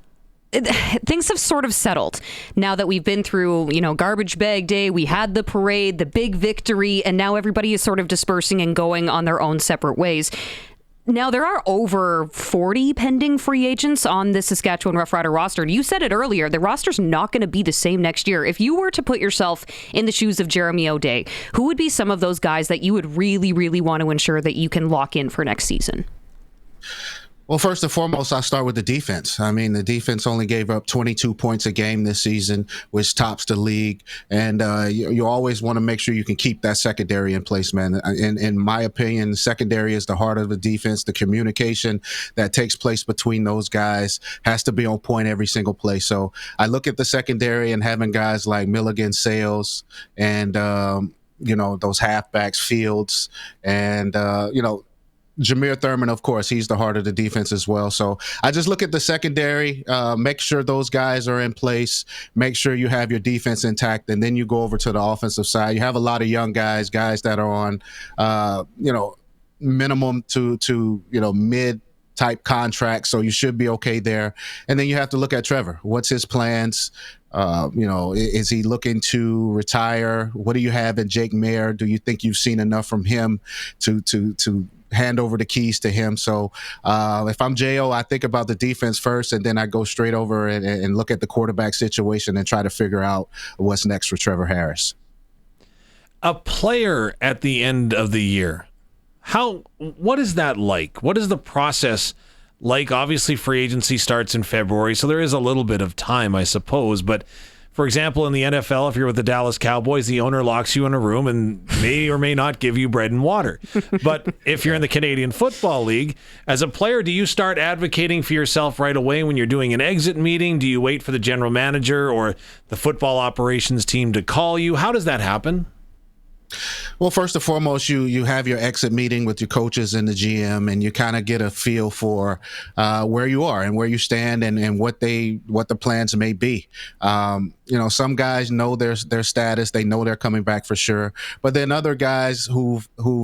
things have sort of settled now that we've been through, garbage bag day. We had the parade, the big victory, and now everybody is sort of dispersing and going on their own separate ways. Now, there are over 40 pending free agents on the Saskatchewan Roughrider roster. You said it earlier, the roster's not going to be the same next year. If you were to put yourself in the shoes of Jeremy O'Day, who would be some of those guys that you would really, really want to ensure that you can lock in for next season? Well, first and foremost, I'll start with the defense. I mean, the defense only gave up 22 points a game this season, which tops the league. And you always want to make sure you can keep that secondary in place, man. In my opinion, the secondary is the heart of the defense. The communication that takes place between those guys has to be on point every single play. So I look at the secondary and having guys like Milligan, Sales, and, those halfbacks, Fields, and, Jameer Thurman, of course, he's the heart of the defense as well. So I just look at the secondary, make sure those guys are in place, make sure you have your defense intact, and then you go over to the offensive side. You have a lot of young guys that are on, minimum to mid type contracts. So you should be okay there. And then you have to look at Trevor. What's his plans? Is he looking to retire? What do you have in Jake Mayer? Do you think you've seen enough from him to hand over the keys to him. So if I'm J.O., I think about the defense first, and then I go straight over and look at the quarterback situation and try to figure out what's next for Trevor Harris. A player at the end of the year, what is that like? What is the process like? Obviously, free agency starts in February, so there is a little bit of time, I suppose. But, for example, in the NFL, if you're with the Dallas Cowboys, the owner locks you in a room and may or may not give you bread and water. But if you're in the Canadian Football League, as a player, do you start advocating for yourself right away when you're doing an exit meeting? Do you wait for the general manager or the football operations team to call you? How does that happen? Well, first and foremost, you have your exit meeting with your coaches and the GM, and you kind of get a feel for where you are and where you stand and what the plans may be. Some guys know their status; they know they're coming back for sure. But then other guys who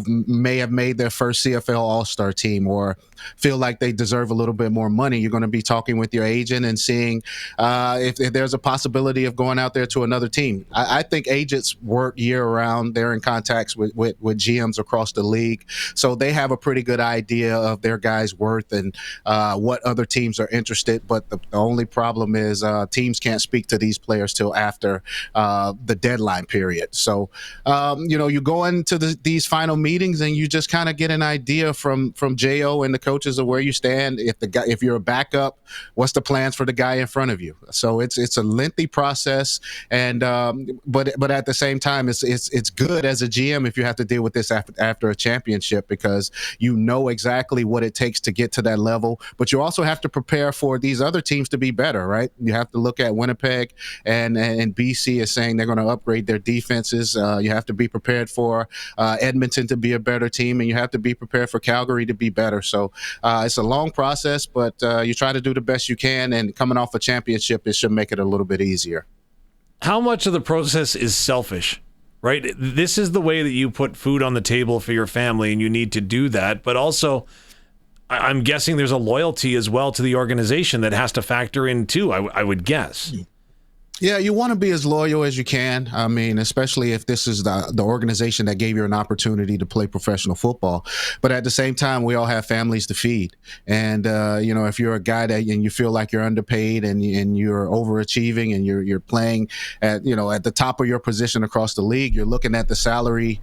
may have made their first CFL All-Star team or feel like they deserve a little bit more money, you're going to be talking with your agent and seeing if there's a possibility of going out there to another team. I think agents work year-round. They're in contacts with GMs across the league, so they have a pretty good idea of their guys' worth and what other teams are interested. But the only problem is teams can't speak to these players till after the deadline period. So, you go into these final meetings and you just kind of get an idea from J.O. and the coaches of where you stand. If you're a backup, what's the plans for the guy in front of you? So it's a lengthy process, and but at the same time, it's good as a GM if you have to deal with this after a championship, because you know exactly what it takes to get to that level. But you also have to prepare for these other teams to be better, right? You have to look at Winnipeg and BC is saying they're going to upgrade their defenses. You have to be prepared for Edmonton to be a better team, and you have to be prepared for Calgary to be better. So it's a long process, but you try to do the best you can, and coming off a championship, it should make it a little bit easier. How much of the process is selfish, right? This is the way that you put food on the table for your family, and you need to do that. But also, I'm guessing there's a loyalty as well to the organization that has to factor in too, I would guess. Yeah, you want to be as loyal as you can. I mean, especially if this is the organization that gave you an opportunity to play professional football. But at the same time, we all have families to feed. And, if you're a guy and you feel like you're underpaid and you're overachieving and you're playing at the top of your position across the league, you're looking at the salaries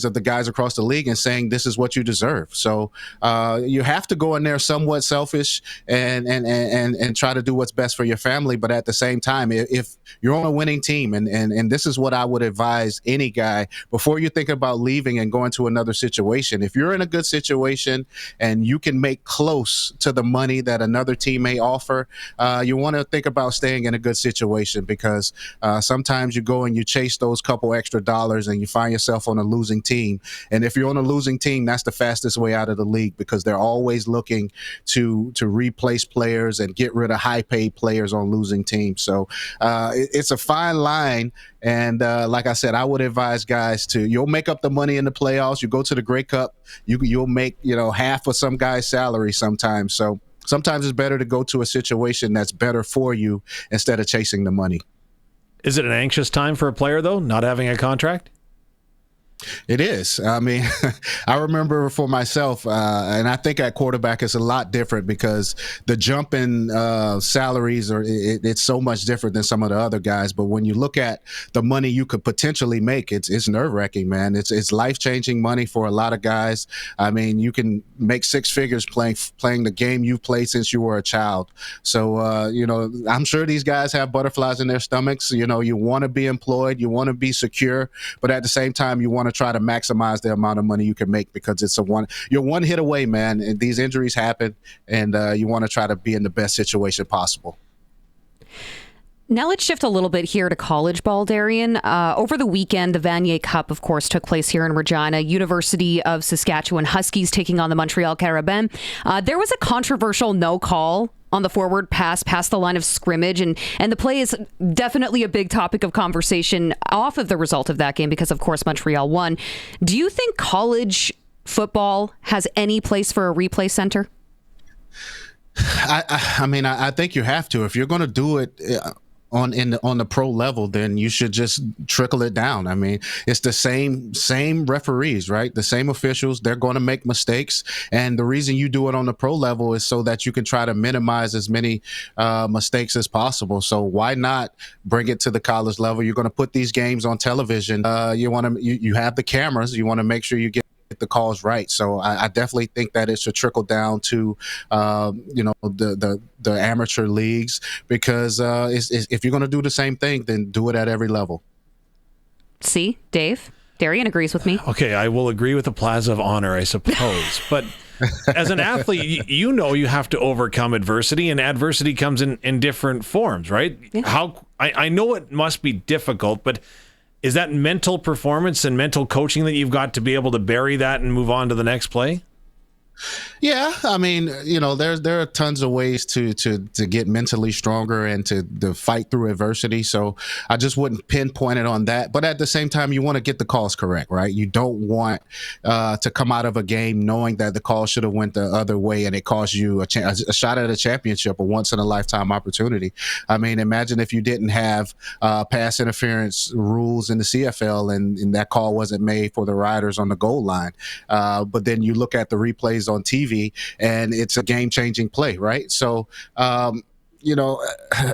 of the guys across the league and saying, this is what you deserve. So you have to go in there somewhat selfish and try to do what's best for your family. But at the same time, if you're on a winning team, and this is what I would advise any guy before you think about leaving and going to another situation. If you're in a good situation and you can make close to the money that another team may offer, you want to think about staying in a good situation, because sometimes you go and you chase those couple extra dollars and you find yourself on a losing team. And if you're on a losing team, that's the fastest way out of the league, because they're always looking to replace players and get rid of high-paid players on losing teams. So it's a fine line. And like I said, I would advise guys you'll make up the money in the playoffs. You go to the Grey Cup, you'll make, half of some guy's salary sometimes. So sometimes it's better to go to a situation that's better for you instead of chasing the money. Is it an anxious time for a player, though, not having a contract? It is. I mean, I remember for myself, and I think at quarterback it's a lot different, because the jump in salaries it's so much different than some of the other guys. But when you look at the money you could potentially make, it's nerve-wracking, man. It's life-changing money for a lot of guys. I mean, you can make six figures playing the game you've played since you were a child. So, I'm sure these guys have butterflies in their stomachs. You want to be employed, you want to be secure, but at the same time, you want to try to maximize the amount of money you can make, because you're one hit away, man. And these injuries happen, and you want to try to be in the best situation possible. Now let's shift a little bit here to college ball, Darian. Over the weekend, the Vanier Cup, of course, took place here in Regina. University of Saskatchewan Huskies taking on the Montreal Carabins. There was a controversial no call on the forward pass past the line of scrimmage, and the play is definitely a big topic of conversation off of the result of that game, because, of course, Montreal won. Do you think college football has any place for a replay center? I mean, I think you have to. If you're going to do it on the pro level, then you should just trickle it down. I mean, it's the same referees, right? The same officials. They're going to make mistakes, and the reason you do it on the pro level is so that you can try to minimize as many mistakes as possible. So why not bring it to the college level? You're going to put these games on television. You have the cameras. You want to make sure you get the calls right. So I definitely think that it should trickle down to the amateur leagues, because if you're going to do the same thing, then do it at every level. See, Dave, Darian agrees with me. Okay, I will agree with the Plaza of Honor, I suppose, but as an athlete, you have to overcome adversity, and adversity comes in different forms, right? Yeah. I know it must be difficult, but is that mental performance and mental coaching that you've got to be able to bury that and move on to the next play? Yeah, I mean, there are tons of ways to get mentally stronger and to fight through adversity. So I just wouldn't pinpoint it on that. But at the same time, you want to get the calls correct, right? You don't want to come out of a game knowing that the call should have went the other way and it cost you a shot at a championship, a once in a lifetime opportunity. I mean, imagine if you didn't have pass interference rules in the CFL and that call wasn't made for the riders on the goal line. But then you look at the replays on TV and it's a game-changing play, right? So,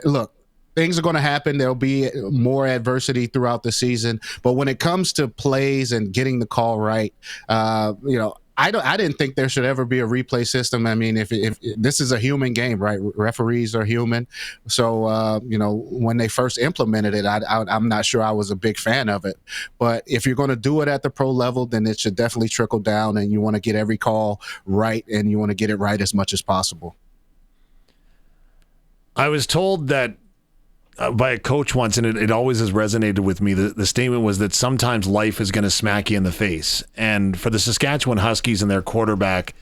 look, things are going to happen. There'll be more adversity throughout the season, but when it comes to plays and getting the call right, I didn't think there should ever be a replay system. I mean, if this is a human game, right? Referees are human. So, when they first implemented it, I'm not sure I was a big fan of it. But if you're going to do it at the pro level, then it should definitely trickle down, and you want to get every call right, and you want to get it right as much as possible. I was told that by a coach once, and it always has resonated with me. The statement was that sometimes life is going to smack you in the face. And for the Saskatchewan Huskies and their quarterback,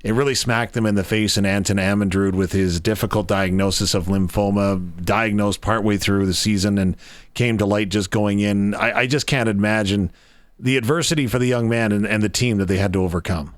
it really smacked them in the face in Anton Amandrud with his difficult diagnosis of lymphoma, diagnosed partway through the season and came to light just going in. I just can't imagine the adversity for the young man and the team that they had to overcome.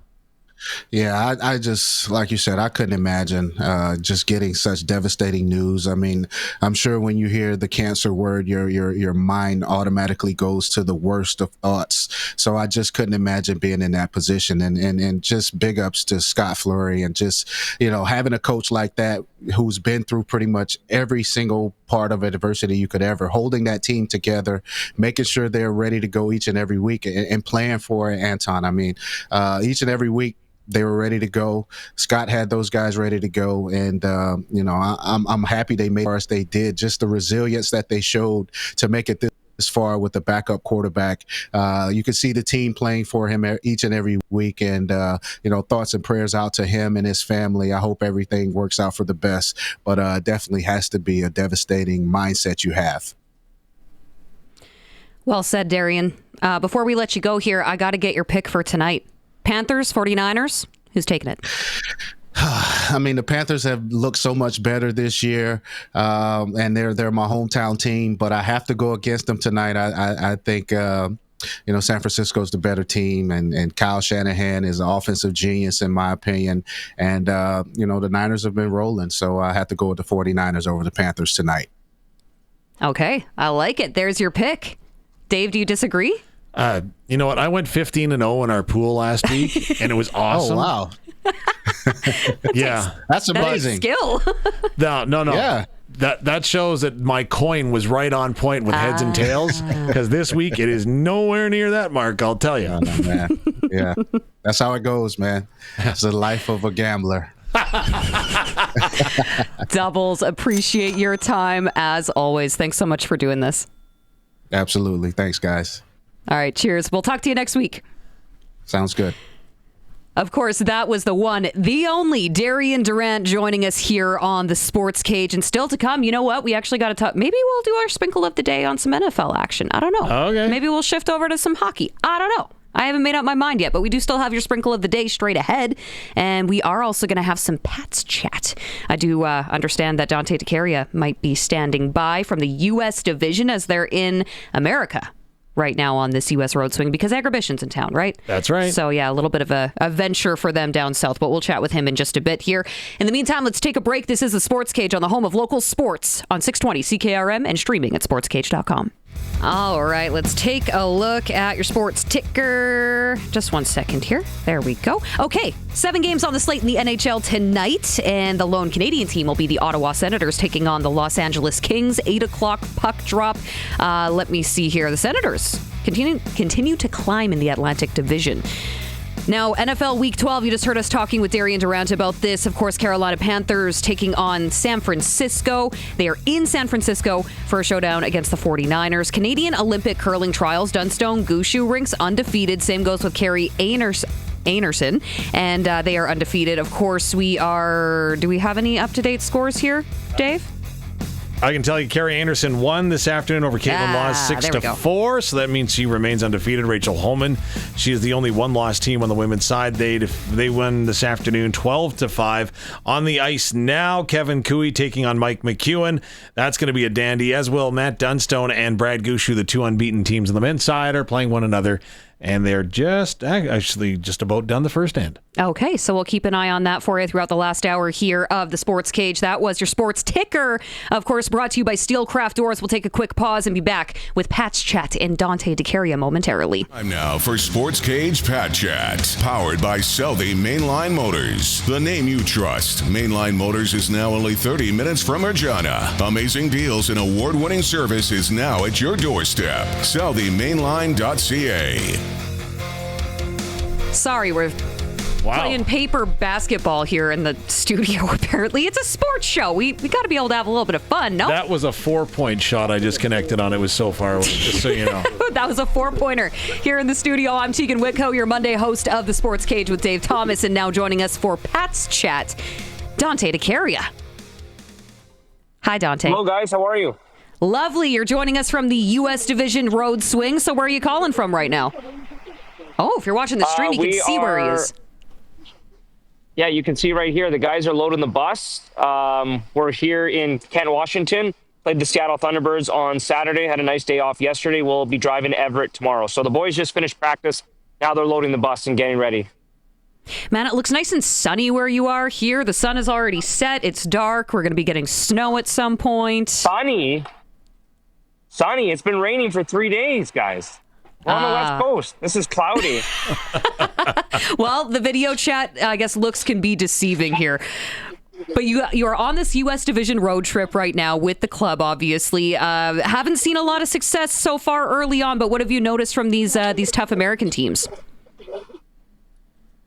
Yeah, I just, like you said, I couldn't imagine just getting such devastating news. I mean, I'm sure when you hear the cancer word, your mind automatically goes to the worst of thoughts. So I just couldn't imagine being in that position. And just big ups to Scott Fleury and just, having a coach like that who's been through pretty much every single part of adversity you could ever, holding that team together, making sure they're ready to go each and every week and playing for Anton. I mean, each and every week, they were ready to go. Scott had those guys ready to go, and I'm happy they made it as they did. Just the resilience that they showed to make it this far with the backup quarterback. You could see the team playing for him each and every week, and thoughts and prayers out to him and his family. I hope everything works out for the best, but definitely has to be a devastating mindset you have. Well said, Darian. Before we let you go here, I got to get your pick for tonight. Panthers, 49ers, who's taking it? I mean, the Panthers have looked so much better this year, and they're my hometown team, but I have to go against them tonight. I think, San Francisco's the better team, and Kyle Shanahan is an offensive genius, in my opinion, and, the Niners have been rolling, so I have to go with the 49ers over the Panthers tonight. Okay, I like it. There's your pick. Dave, do you disagree? You know what? I went 15-0 in our pool last week, and it was awesome. Oh, wow. Yeah. That's amazing. That is skill. No. Yeah. That shows that my coin was right on point with heads and tails, because this week it is nowhere near that mark, I'll tell you. No, man. Yeah. That's how it goes, man. It's the life of a gambler. Doubles, appreciate your time as always. Thanks so much for doing this. Absolutely. Thanks, guys. All right, cheers. We'll talk to you next week. Sounds good. Of course, that was the one, the only Darian Durant joining us here on the Sports Cage. And still to come, you know what? We actually got to talk. Maybe we'll do our sprinkle of the day on some NFL action. I don't know. Okay. Maybe we'll shift over to some hockey. I don't know. I haven't made up my mind yet, but we do still have your sprinkle of the day straight ahead. And we are also going to have some Pats chat. I do understand that Dante DeCaria might be standing by from the U.S. division as they're in America right now on this U.S. road swing because Agribition's in town, right? That's right. So, yeah, a little bit of a venture for them down south, but we'll chat with him in just a bit here. In the meantime, let's take a break. This is the Sports Cage on the home of local sports on 620 CKRM and streaming at sportscage.com. All right, let's take a look at your sports ticker. Just 1 second here. There we go. Okay, 7 games on the slate in the NHL tonight, and the lone Canadian team will be the Ottawa Senators taking on the Los Angeles Kings. 8 o'clock puck drop. Let me see here. The Senators continue to climb in the Atlantic Division. Now, NFL Week 12, you just heard us talking with Darian Durant about this. Of course, Carolina Panthers taking on San Francisco. They are in San Francisco for a showdown against the 49ers. Canadian Olympic curling trials, Dunstone Gushu rinks undefeated. Same goes with Carrie Anerson, and they are undefeated. Of course, do we have any up-to-date scores here, Dave? I can tell you Carrie Anderson won this afternoon over Caitlin Laws 6-4, so that means she remains undefeated. Rachel Holman, she is the only one-loss team on the women's side. They won this afternoon 12-5. On the ice now, Kevin Cooey taking on Mike McEwen. That's going to be a dandy, as will Matt Dunstone and Brad Gushu, the 2 unbeaten teams on the men's side, are playing one another, and they're just about done the first end. Okay, so we'll keep an eye on that for you throughout the last hour here of the Sports Cage. That was your sports ticker, of course, brought to you by Steelcraft Doors. We'll take a quick pause and be back with Pat's Chat and Dante DeCaria momentarily. Time now for Sports Cage Pat Chat, powered by Selby Mainline Motors. The name you trust. Mainline Motors is now only 30 minutes from Regina. Amazing deals and award-winning service is now at your doorstep. SelbyMainline.ca. Sorry, we're playing paper basketball here in the studio, apparently. It's a sports show. We got to be able to have a little bit of fun, no? That was a 4-point shot I just connected on. It was so far away, just so you know. That was a 4-pointer. Here in the studio, I'm Teagan Witko, your Monday host of the Sports Cage with Dave Thomas, and now joining us for Pat's Chat, Dante DeCaria. Hi, Dante. Hello, guys. How are you? Lovely. You're joining us from the U.S. Division Road Swing. So where are you calling from right now? Oh, if you're watching the stream, you can see where he is. Yeah, you can see right here. The guys are loading the bus. We're here in Kent, Washington. Played the Seattle Thunderbirds on Saturday. Had a nice day off yesterday. We'll be driving to Everett tomorrow. So the boys just finished practice. Now they're loading the bus and getting ready. Man, it looks nice and sunny where you are here. The sun is already set. It's dark. We're going to be getting snow at some point. Sunny. It's been raining for 3 days, guys. We're on the West Coast. This is cloudy. Well, the video chat, I guess, looks can be deceiving here. But you are on this U.S. Division road trip right now with the club, obviously. Haven't seen a lot of success so far early on, but what have you noticed from these tough American teams?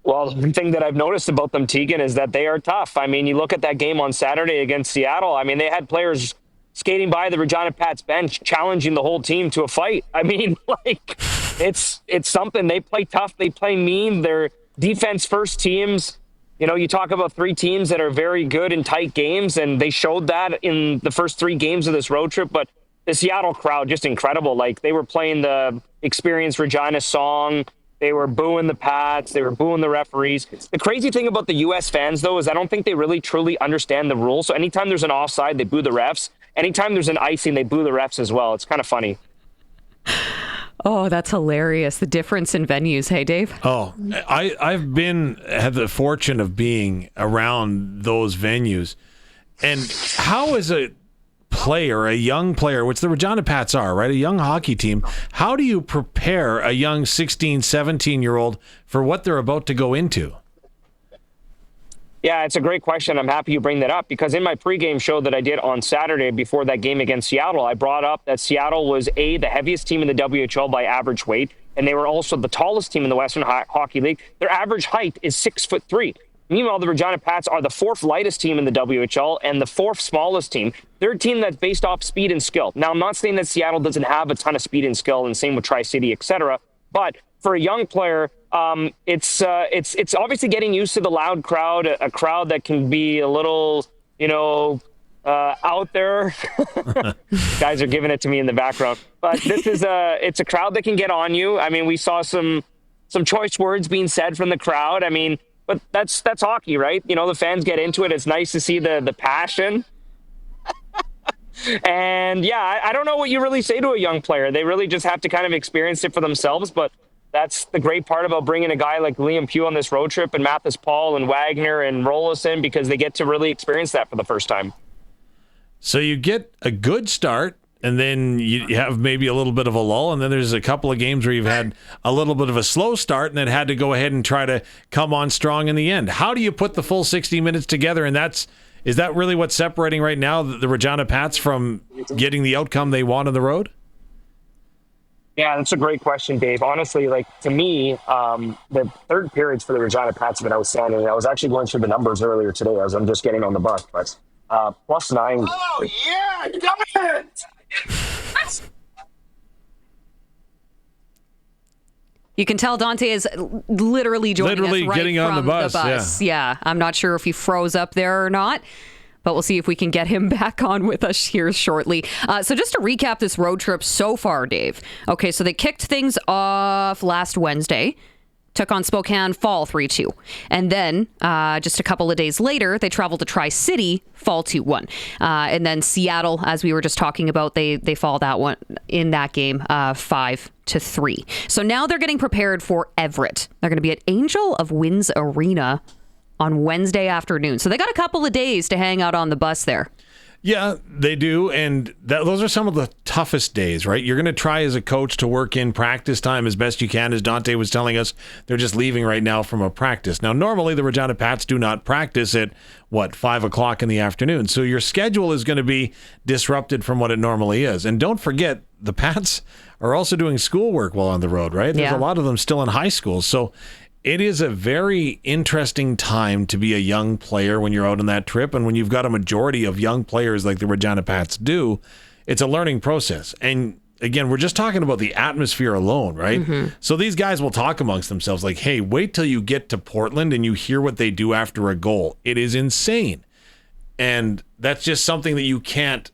Well, the thing that I've noticed about them, Teagan, is that they are tough. I mean, you look at that game on Saturday against Seattle. I mean, they had players skating by the Regina Pats bench, challenging the whole team to a fight. I mean, like, it's something. They play tough. They play mean. They're defense-first teams. You know, you talk about 3 teams that are very good in tight games, and they showed that in the first 3 games of this road trip. But the Seattle crowd, just incredible. Like, they were playing the Experience Regina song. They were booing the Pats. They were booing the referees. The crazy thing about the U.S. fans, though, is I don't think they really truly understand the rules. So anytime there's an offside, they boo the refs. Anytime there's an icing, they boo the refs as well. It's kind of funny. Oh, that's hilarious. The difference in venues. Hey, Dave? Oh, I've had the fortune of being around those venues. And how is a young player, which the Regina Pats are, right? A young hockey team. How do you prepare a young 16, 17-year-old for what they're about to go into? Yeah, it's a great question. I'm happy you bring that up because in my pregame show that I did on Saturday before that game against Seattle, I brought up that Seattle was the heaviest team in the WHL by average weight, and they were also the tallest team in the Western Hockey League. Their average height is 6'3". Meanwhile, the Regina Pats are the 4th lightest team in the WHL and the 4th smallest team. They're a team that's based off speed and skill. Now, I'm not saying that Seattle doesn't have a ton of speed and skill, and same with Tri-City, etc. But for a young player, it's obviously getting used to the loud crowd, a crowd that can be a little, out there. Guys are giving it to me in the background. But this is it's a crowd that can get on you. I mean, we saw some choice words being said from the crowd. I mean, but that's hockey, right? You know, the fans get into it. It's nice to see the passion. And yeah, I don't know what you really say to a young player. They really just have to kind of experience it for themselves. But that's the great part about bringing a guy like Liam Pugh on this road trip, and Mathis Paul and Wagner and Rollison, because they get to really experience that for the first time. So you get a good start, and then you have maybe a little bit of a lull, and then there's a couple of games where you've had a little bit of a slow start and then had to go ahead and try to come on strong in the end. How do you put the full 60 minutes together? And is that really what's separating right now the Regina Pats from getting the outcome they want on the road? Yeah, that's a great question, Dave. Honestly, to me, the third periods for the Regina Pats have been outstanding. I was actually going through the numbers earlier today as I'm just getting on the bus, but +9. Oh, yeah, got it! You can tell Dante is literally joining us right getting from on the bus. Yeah, I'm not sure if he froze up there or not, but we'll see if we can get him back on with us here shortly. So just to recap this road trip so far, Dave. Okay, so they kicked things off last Wednesday. Took on Spokane, fall 3-2. And then just a couple of days later, they traveled to Tri-City, fall 2-1. And then Seattle, as we were just talking about, they fall that one in that game 5-3. So now they're getting prepared for Everett. They're going to be at Angel of Winds Arena on Wednesday afternoon. So they got a couple of days to hang out on the bus there. Yeah, they do, and those are some of the toughest days, right? You're going to try as a coach to work in practice time as best you can. As Dante was telling us, they're just leaving right now from a practice. Now, normally the Regina Pats do not practice at, 5 o'clock in the afternoon, so your schedule is going to be disrupted from what it normally is. And don't forget, the Pats are also doing schoolwork while on the road, right? There's a lot of them still in high school, so it is a very interesting time to be a young player when you're out on that trip. And when you've got a majority of young players like the Regina Pats do, it's a learning process. And again, we're just talking about the atmosphere alone, right? Mm-hmm. So these guys will talk amongst themselves like, hey, wait till you get to Portland and you hear what they do after a goal. It is insane. And that's just something that you can't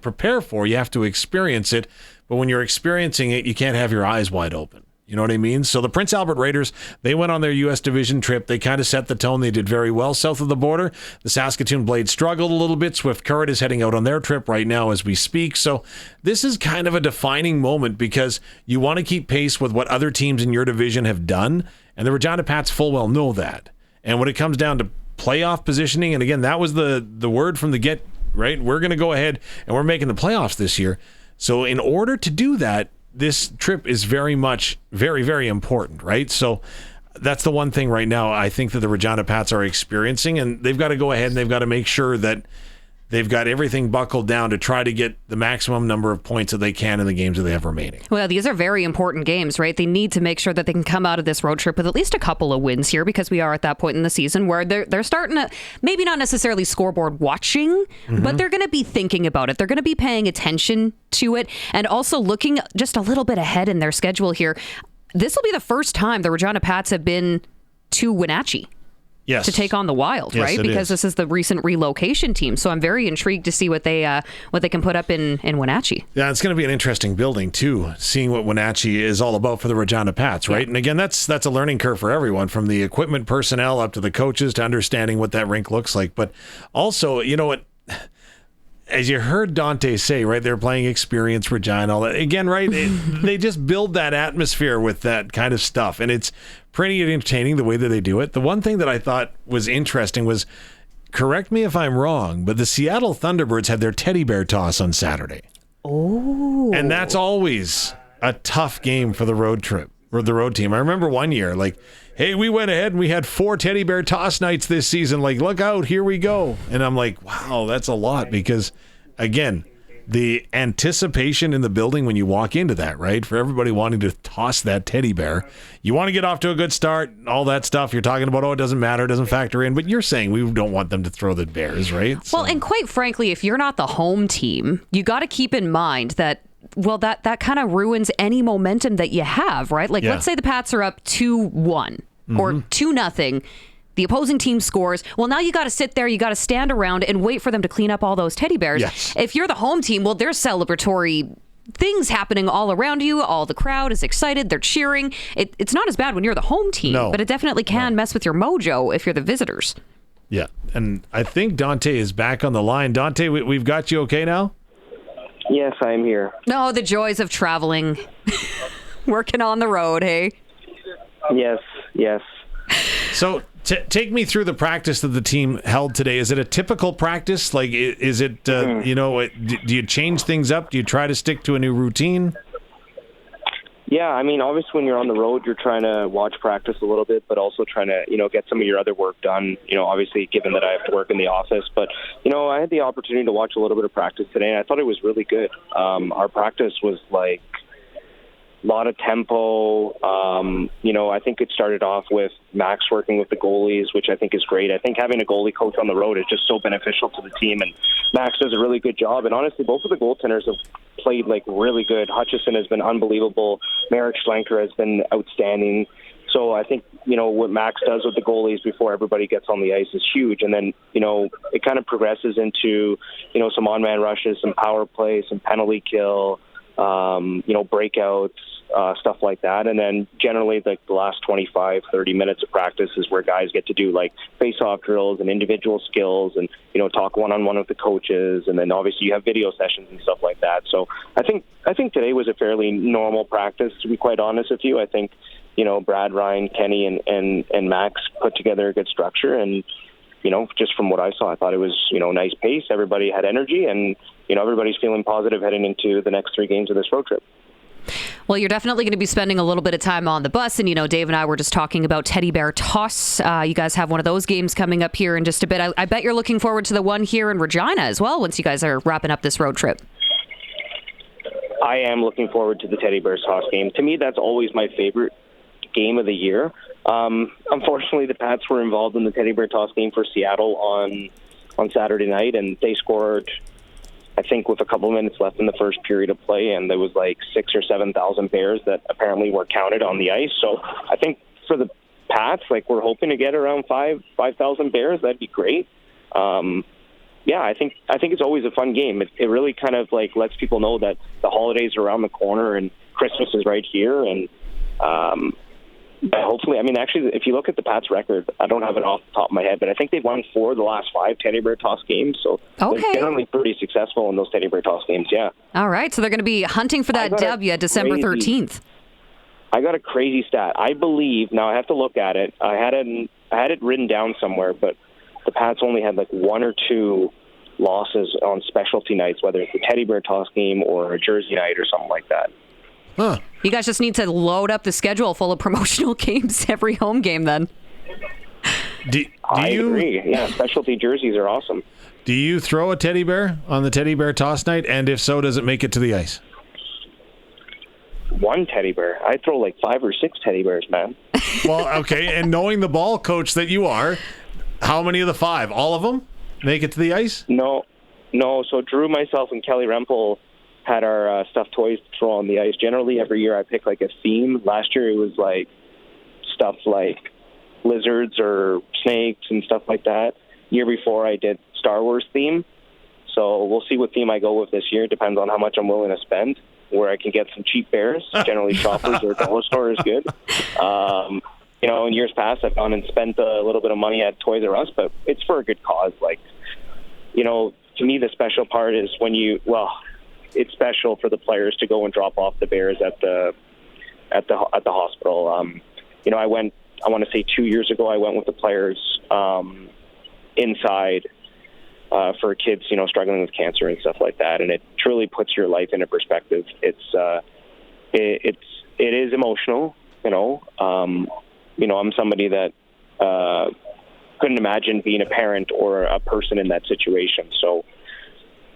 prepare for. You have to experience it. But when you're experiencing it, you can't have your eyes wide open. You know what I mean? So the Prince Albert Raiders, they went on their U.S. Division trip. They kind of set the tone. They did very well south of the border. The Saskatoon Blades struggled a little bit. Swift Current is heading out on their trip right now as we speak. So this is kind of a defining moment because you want to keep pace with what other teams in your division have done, and the Regina Pats full well know that. And when it comes down to playoff positioning, and again, that was the word from the get, right? We're going to go ahead and we're making the playoffs this year. So in order to do that, this trip is very much, very, very important, right? So that's the one thing right now I think that the Regina Pats are experiencing, and they've got to go ahead and they've got to make sure that they've got everything buckled down to try to get the maximum number of points that they can in the games that they have remaining. Well, these are very important games, right? They need to make sure that they can come out of this road trip with at least a couple of wins here, because we are at that point in the season where they're starting to, maybe not necessarily scoreboard watching, but they're going to be thinking about it. They're going to be paying attention to it, and also looking just a little bit ahead in their schedule here. This will be the first time the Regina Pats have been to Wenatchee. Yes. To take on the Wild, yes, right? Because this is the recent relocation team. So I'm very intrigued to see what they can put up in Wenatchee. Yeah, it's going to be an interesting building too, seeing what Wenatchee is all about for the Regina Pats, right? Yeah. And again, that's a learning curve for everyone, from the equipment personnel up to the coaches to understanding what that rink looks like. But also, you know what? As you heard Dante say, right, they're playing Experience Regina, all that. Again, right, they just build that atmosphere with that kind of stuff, and it's pretty entertaining the way that they do it. The one thing that I thought was interesting was, correct me if I'm wrong, but the Seattle Thunderbirds had their teddy bear toss on Saturday. Oh. And that's always a tough game for the road trip, or the road team. I remember one year, hey, we went ahead and we had 4 teddy bear toss nights this season. Look out, here we go. And I'm like, wow, that's a lot, because, again, the anticipation in the building when you walk into that, right, for everybody wanting to toss that teddy bear. You want to get off to a good start, all that stuff. You're talking about, it doesn't matter, it doesn't factor in. But you're saying we don't want them to throw the bears, right? Well, and quite frankly, if you're not the home team, you got to keep in mind that, well, that kind of ruins any momentum that you have, right? Let's say the Pats are up 2-1 or 2-0. The opposing team scores. Well, now you got to sit there, you got to stand around and wait for them to clean up all those teddy bears. Yes. If you're the home team, well, there's celebratory things happening all around you. All the crowd is excited. They're cheering. It's not as bad when you're the home team, but it definitely can mess with your mojo if you're the visitors. Yeah, and I think Dante is back on the line. Dante, we've got you okay now? Yes, I'm here. No, the joys of traveling. Working on the road, hey? Yes. So take me through the practice that the team held today. Is it a typical practice? Like, is it, do you change things up? Do you try to stick to a new routine? Yeah, I mean, obviously when you're on the road, you're trying to watch practice a little bit, but also trying to, get some of your other work done, obviously given that I have to work in the office. But, I had the opportunity to watch a little bit of practice today, and I thought it was really good. Our practice was like a lot of tempo. I think it started off with Max working with the goalies, which I think is great. I think having a goalie coach on the road is just so beneficial to the team, and Max does a really good job. And honestly, both of the goaltenders have played like really good. Hutchison has been unbelievable. Merrick Schlenker has been outstanding. So I think, what Max does with the goalies before everybody gets on the ice is huge. And then, it kind of progresses into, some on-man rushes, some power play, some penalty kill, breakouts, stuff like that. And then generally like the last 25, 30 minutes of practice is where guys get to do like face-off drills and individual skills and, talk one-on-one with the coaches. And then obviously you have video sessions and stuff like that. So I think today was a fairly normal practice, to be quite honest with you. I think, Brad, Ryan, Kenny, and Max put together a good structure. And, just from what I saw, I thought it was, nice pace. Everybody had energy and, everybody's feeling positive heading into the next 3 games of this road trip. Well, you're definitely going to be spending a little bit of time on the bus. And, Dave and I were just talking about Teddy Bear Toss. You guys have one of those games coming up here in just a bit. I bet you're looking forward to the one here in Regina as well once you guys are wrapping up this road trip. I am looking forward to the Teddy Bear Toss game. To me, that's always my favorite game of the year. Unfortunately, the Pats were involved in the Teddy Bear Toss game for Seattle on Saturday night, and they scored, I think, with a couple minutes left in the first period of play, and there was like 6,000 or 7,000 Bears that apparently were counted on the ice. So I think for the Pats, we're hoping to get around 5,000 Bears. That'd be great. I think it's always a fun game. It really kind of lets people know that the holidays are around the corner and Christmas is right here. And hopefully, actually, if you look at the Pats' record, I don't have it off the top of my head, but I think they've won 4 of the last 5 Teddy Bear Toss games. So they're generally pretty successful in those Teddy Bear Toss games, yeah. All right, so they're going to be hunting for that W December 13th. I got a crazy stat. I believe, now I have to look at it. I had it written down somewhere, but the Pats only had 1 or 2 losses on specialty nights, whether it's the Teddy Bear Toss game or a Jersey night or something like that. Huh. You guys just need to load up the schedule full of promotional games every home game then. I agree. Yeah, specialty jerseys are awesome. Do you throw a teddy bear on the Teddy Bear Toss night? And if so, does it make it to the ice? 1 teddy bear. I throw 5 or 6 teddy bears, man. Well, okay. And knowing the ball coach that you are, how many of the 5? All of them make it to the ice? No. So Drew, myself, and Kelly Rempel had our stuffed toys to throw on the ice. Generally, every year I pick a theme. Last year it was stuff like lizards or snakes and stuff like that. Year before I did Star Wars theme. So we'll see what theme I go with this year. Depends on how much I'm willing to spend. Where I can get some cheap bears. Generally, Shoppers or dollar store is good. In years past, I've gone and spent a little bit of money at Toys R Us, but it's for a good cause. To me, the special part is when it's special for the players to go and drop off the bears at the hospital. I want to say 2 years ago, I went with the players inside for kids, struggling with cancer and stuff like that. And it truly puts your life into perspective. It is emotional, I'm somebody that couldn't imagine being a parent or a person in that situation. So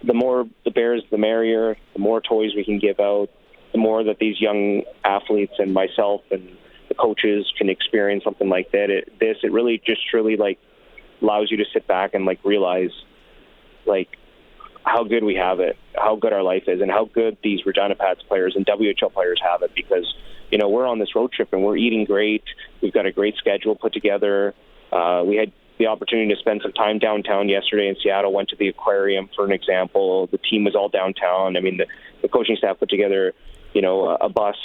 the more the bears, the merrier. The more toys we can give out, the more that these young athletes and myself and the coaches can experience something like that. It really just truly allows you to sit back and realize how good we have it, how good our life is, and how good these Regina Pats players and WHL players have it. Because we're on this road trip and we're eating great. We've got a great schedule put together. We had the opportunity to spend some time downtown yesterday in Seattle, went to the aquarium for an example. The team was all downtown. The coaching staff put together, a bus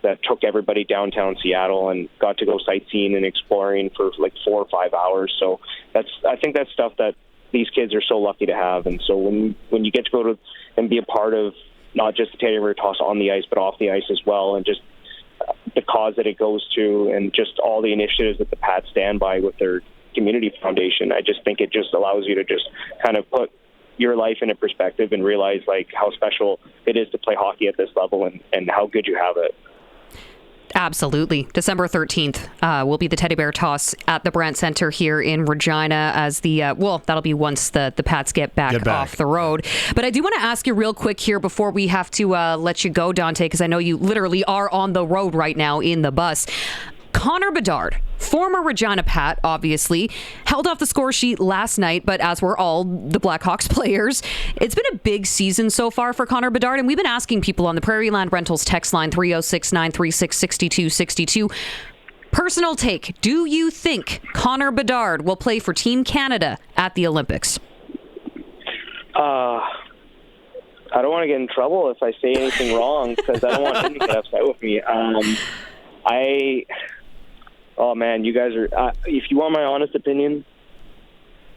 that took everybody downtown Seattle and got to go sightseeing and exploring for 4 or 5 hours. So I think that's stuff that these kids are so lucky to have. And so when you get to go to and be a part of, not just the Teddy Bear toss on the ice, but off the ice as well, and just the cause that it goes to, and just all the initiatives that the Pats stand by with their community foundation. I just think it just allows you to just kind of put your life into perspective and realize like how special it is to play hockey at this level and how good you have it. Absolutely. December 13th will be the Teddy Bear Toss at the Brandt Center here in Regina as that'll be once the Pats get back off the road. But I do want to ask you real quick here before we have to let you go, Dante, because I know you literally are on the road right now in the bus. Connor Bedard, former Regina Pat, obviously, held off the score sheet last night, but as were all the Blackhawks players, it's been a big season so far for Connor Bedard, and we've been asking people on the Prairie Land Rentals text line 306-936-6262. Personal take, do you think Connor Bedard will play for Team Canada at the Olympics? I don't want to get in trouble if I say anything wrong, because I don't want him to get upset with me. Oh man, you guys are. If you want my honest opinion,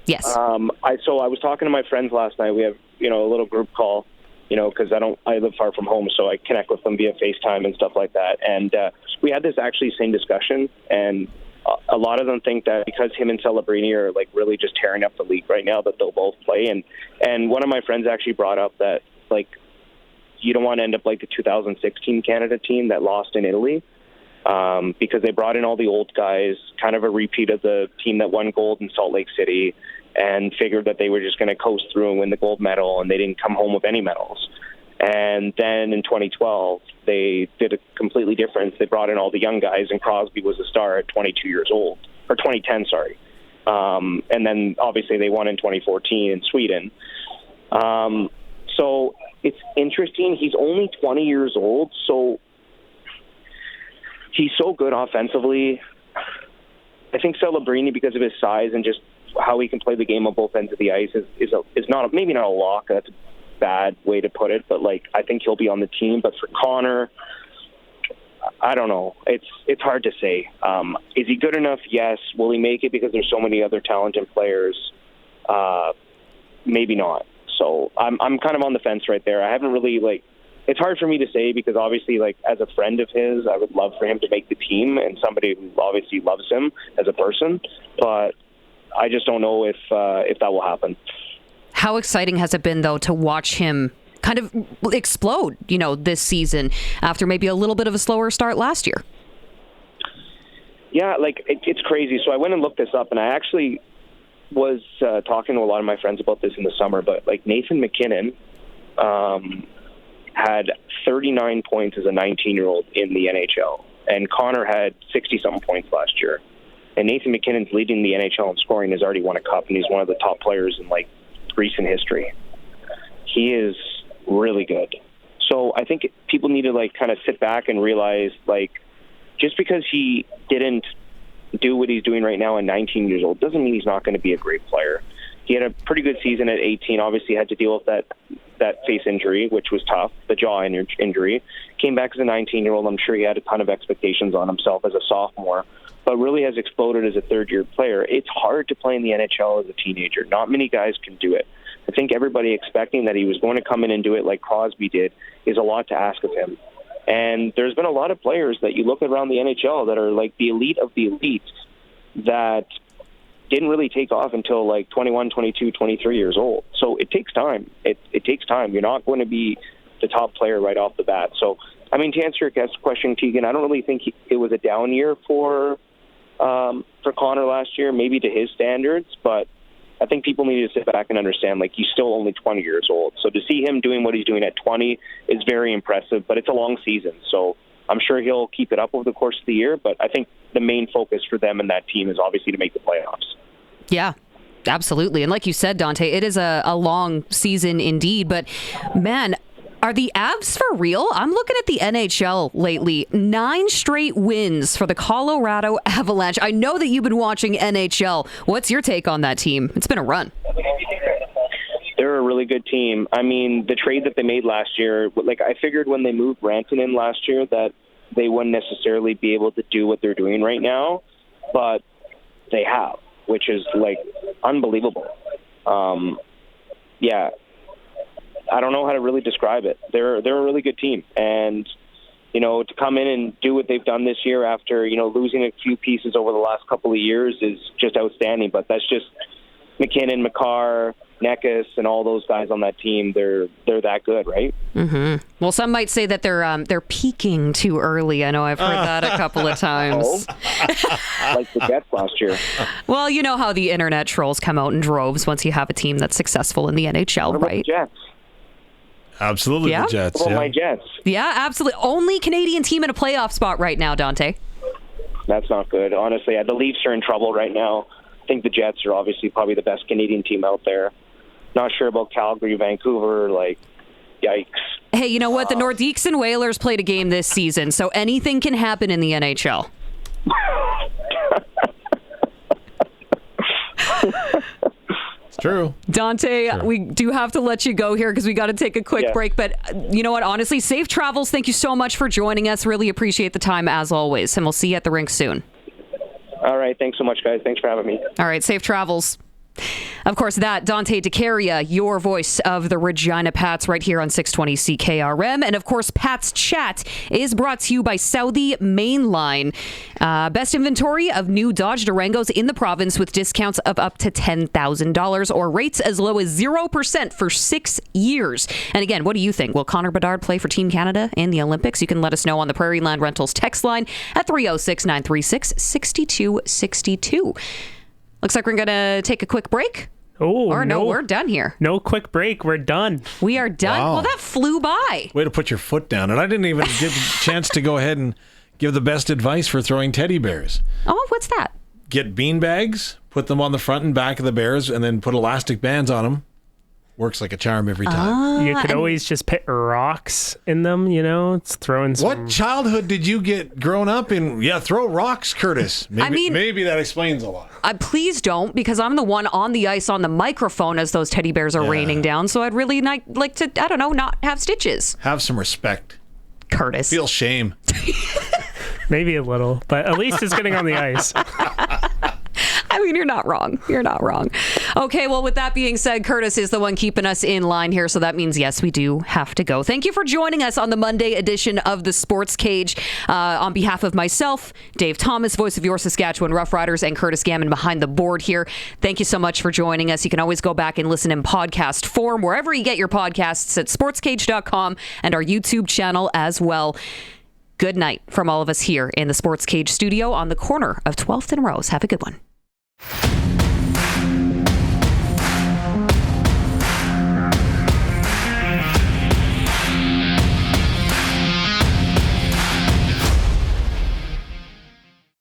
yes. I was talking to my friends last night. We have a little group call, because I live far from home, so I connect with them via FaceTime and stuff like that. And we had this actually same discussion, and a lot of them think that because him and Celebrini are like really just tearing up the league right now, that they'll both play. And one of my friends actually brought up that like you don't want to end up like the 2016 Canada team that lost in Italy. Because they brought in all the old guys, kind of a repeat of the team that won gold in Salt Lake City, and figured that they were just going to coast through and win the gold medal, and they didn't come home with any medals. And then in 2012, they did a completely different. They brought in all the young guys, and Crosby was a star at 22 years old, or 2010, sorry. And then obviously they won in 2014 in Sweden. So it's interesting. He's only 20 years old, so he's so good offensively. I think Celebrini, because of his size and just how he can play the game on both ends of the ice, is not maybe not a lock. That's a bad way to put it, but like I think he'll be on the team. But for Connor, I don't know. It's hard to say. Is he good enough? Yes. Will he make it because there's so many other talented players? Maybe not. So I'm kind of on the fence right there. I haven't really it's hard for me to say because obviously, as a friend of his, I would love for him to make the team and somebody who obviously loves him as a person. But I just don't know if that will happen. How exciting has it been, though, to watch him kind of explode, this season after maybe a little bit of a slower start last year? Yeah, it's crazy. So I went and looked this up, and I actually was talking to a lot of my friends about this in the summer. But Nathan McKinnon had 39 points as a 19-year-old in the NHL, and Connor had 60-something points last year. And Nathan McKinnon's leading the NHL in scoring, has already won a cup, and he's one of the top players in recent history. He is really good. So I think people need to kind of sit back and realize just because he didn't do what he's doing right now at 19 years old doesn't mean he's not going to be a great player. He had a pretty good season at 18. Obviously had to deal with that face injury, which was tough, the jaw injury. Came back as a 19-year-old. I'm sure he had a ton of expectations on himself as a sophomore, but really has exploded as a third-year player. It's hard to play in the NHL as a teenager. Not many guys can do it. I think everybody expecting that he was going to come in and do it like Crosby did is a lot to ask of him. And there's been a lot of players that you look around the NHL that are the elite of the elite that didn't really take off until 21, 22, 23 years old. So it takes time. It takes time. You're not going to be the top player right off the bat. So, to answer your guest question, Teagan, I don't really think it was a down year for Connor last year, maybe to his standards, but I think people need to sit back and understand, he's still only 20 years old. So to see him doing what he's doing at 20 is very impressive, but it's a long season. So I'm sure he'll keep it up over the course of the year, but I think the main focus for them and that team is obviously to make the playoffs. Yeah, absolutely. And like you said, Dante, it is a long season indeed, but man, are the Avs for real? I'm looking at the NHL lately. 9 straight wins for the Colorado Avalanche. I know that you've been watching NHL. What's your take on that team? It's been a run. They're a really good team. The trade that they made last year, I figured when they moved Rantanen last year that they wouldn't necessarily be able to do what they're doing right now, but they have, which is unbelievable. Yeah. I don't know how to really describe it. They're a really good team, and to come in and do what they've done this year after losing a few pieces over the last couple of years is just outstanding. But that's just McKinnon, McCarr, Neckus, and all those guys on that team. They're that good, right? Mm-hmm. Well, some might say that they're peaking too early. I know I've heard that a couple of times. Like the Jets last year. Well, you know how the internet trolls come out in droves once you have a team that's successful in the NHL, what about right? The Jets? Absolutely, Yeah? the Jets. What about Yeah. my Jets? Yeah, absolutely. Only Canadian team in a playoff spot right now, Dante. That's not good. Honestly, the Leafs are in trouble right now. I think the Jets are obviously probably the best Canadian team out there. Not sure about Calgary, Vancouver, yikes. Hey, you know what? The Nordiques and Whalers played a game this season, so anything can happen in the NHL. It's true. Dante, Sure. we do have to let you go here because we got to take a quick break. But you know what? Honestly, safe travels. Thank you so much for joining us. Really appreciate the time as always. And we'll see you at the rink soon. All right. Thanks so much, guys. Thanks for having me. All right. Safe travels. Of course, that Dante DeCaria, your voice of the Regina Pats right here on 620 CKRM. And of course, Pats Chat is brought to you by Saudi Mainline. Best inventory of new Dodge Durangos in the province with discounts of up to $10,000 or rates as low as 0% for 6 years. And again, what do you think? Will Connor Bedard play for Team Canada in the Olympics? You can let us know on the Prairie Land Rentals text line at 306-936-6262. Looks like we're going to take a quick break. Oh, or no, we're done here. No quick break. We're done. We are done. Wow. Well, that flew by. Way to put your foot down. And I didn't even get a chance to go ahead and give the best advice for throwing teddy bears. Oh, what's that? Get bean bags, put them on the front and back of the bears, and then put elastic bands on them. Works like a charm every time. You could always just put rocks in them, it's throwing some... What childhood did you get grown up in? Yeah, throw rocks, Curtis. Maybe that explains a lot. Please don't, because I'm the one on the ice on the microphone as those teddy bears are raining down. So I'd really like to, not have stitches. Have some respect. Curtis. Feel shame. Maybe a little, but at least it's getting on the ice. I mean, you're not wrong. You're not wrong. Okay, well, with that being said, Curtis is the one keeping us in line here. So that means, yes, we do have to go. Thank you for joining us on the Monday edition of the Sports Cage. On behalf of myself, Dave Thomas, voice of your Saskatchewan Roughriders, and Curtis Gammon behind the board here. Thank you so much for joining us. You can always go back and listen in podcast form wherever you get your podcasts at sportscage.com and our YouTube channel as well. Good night from all of us here in the Sports Cage studio on the corner of 12th and Rose. Have a good one.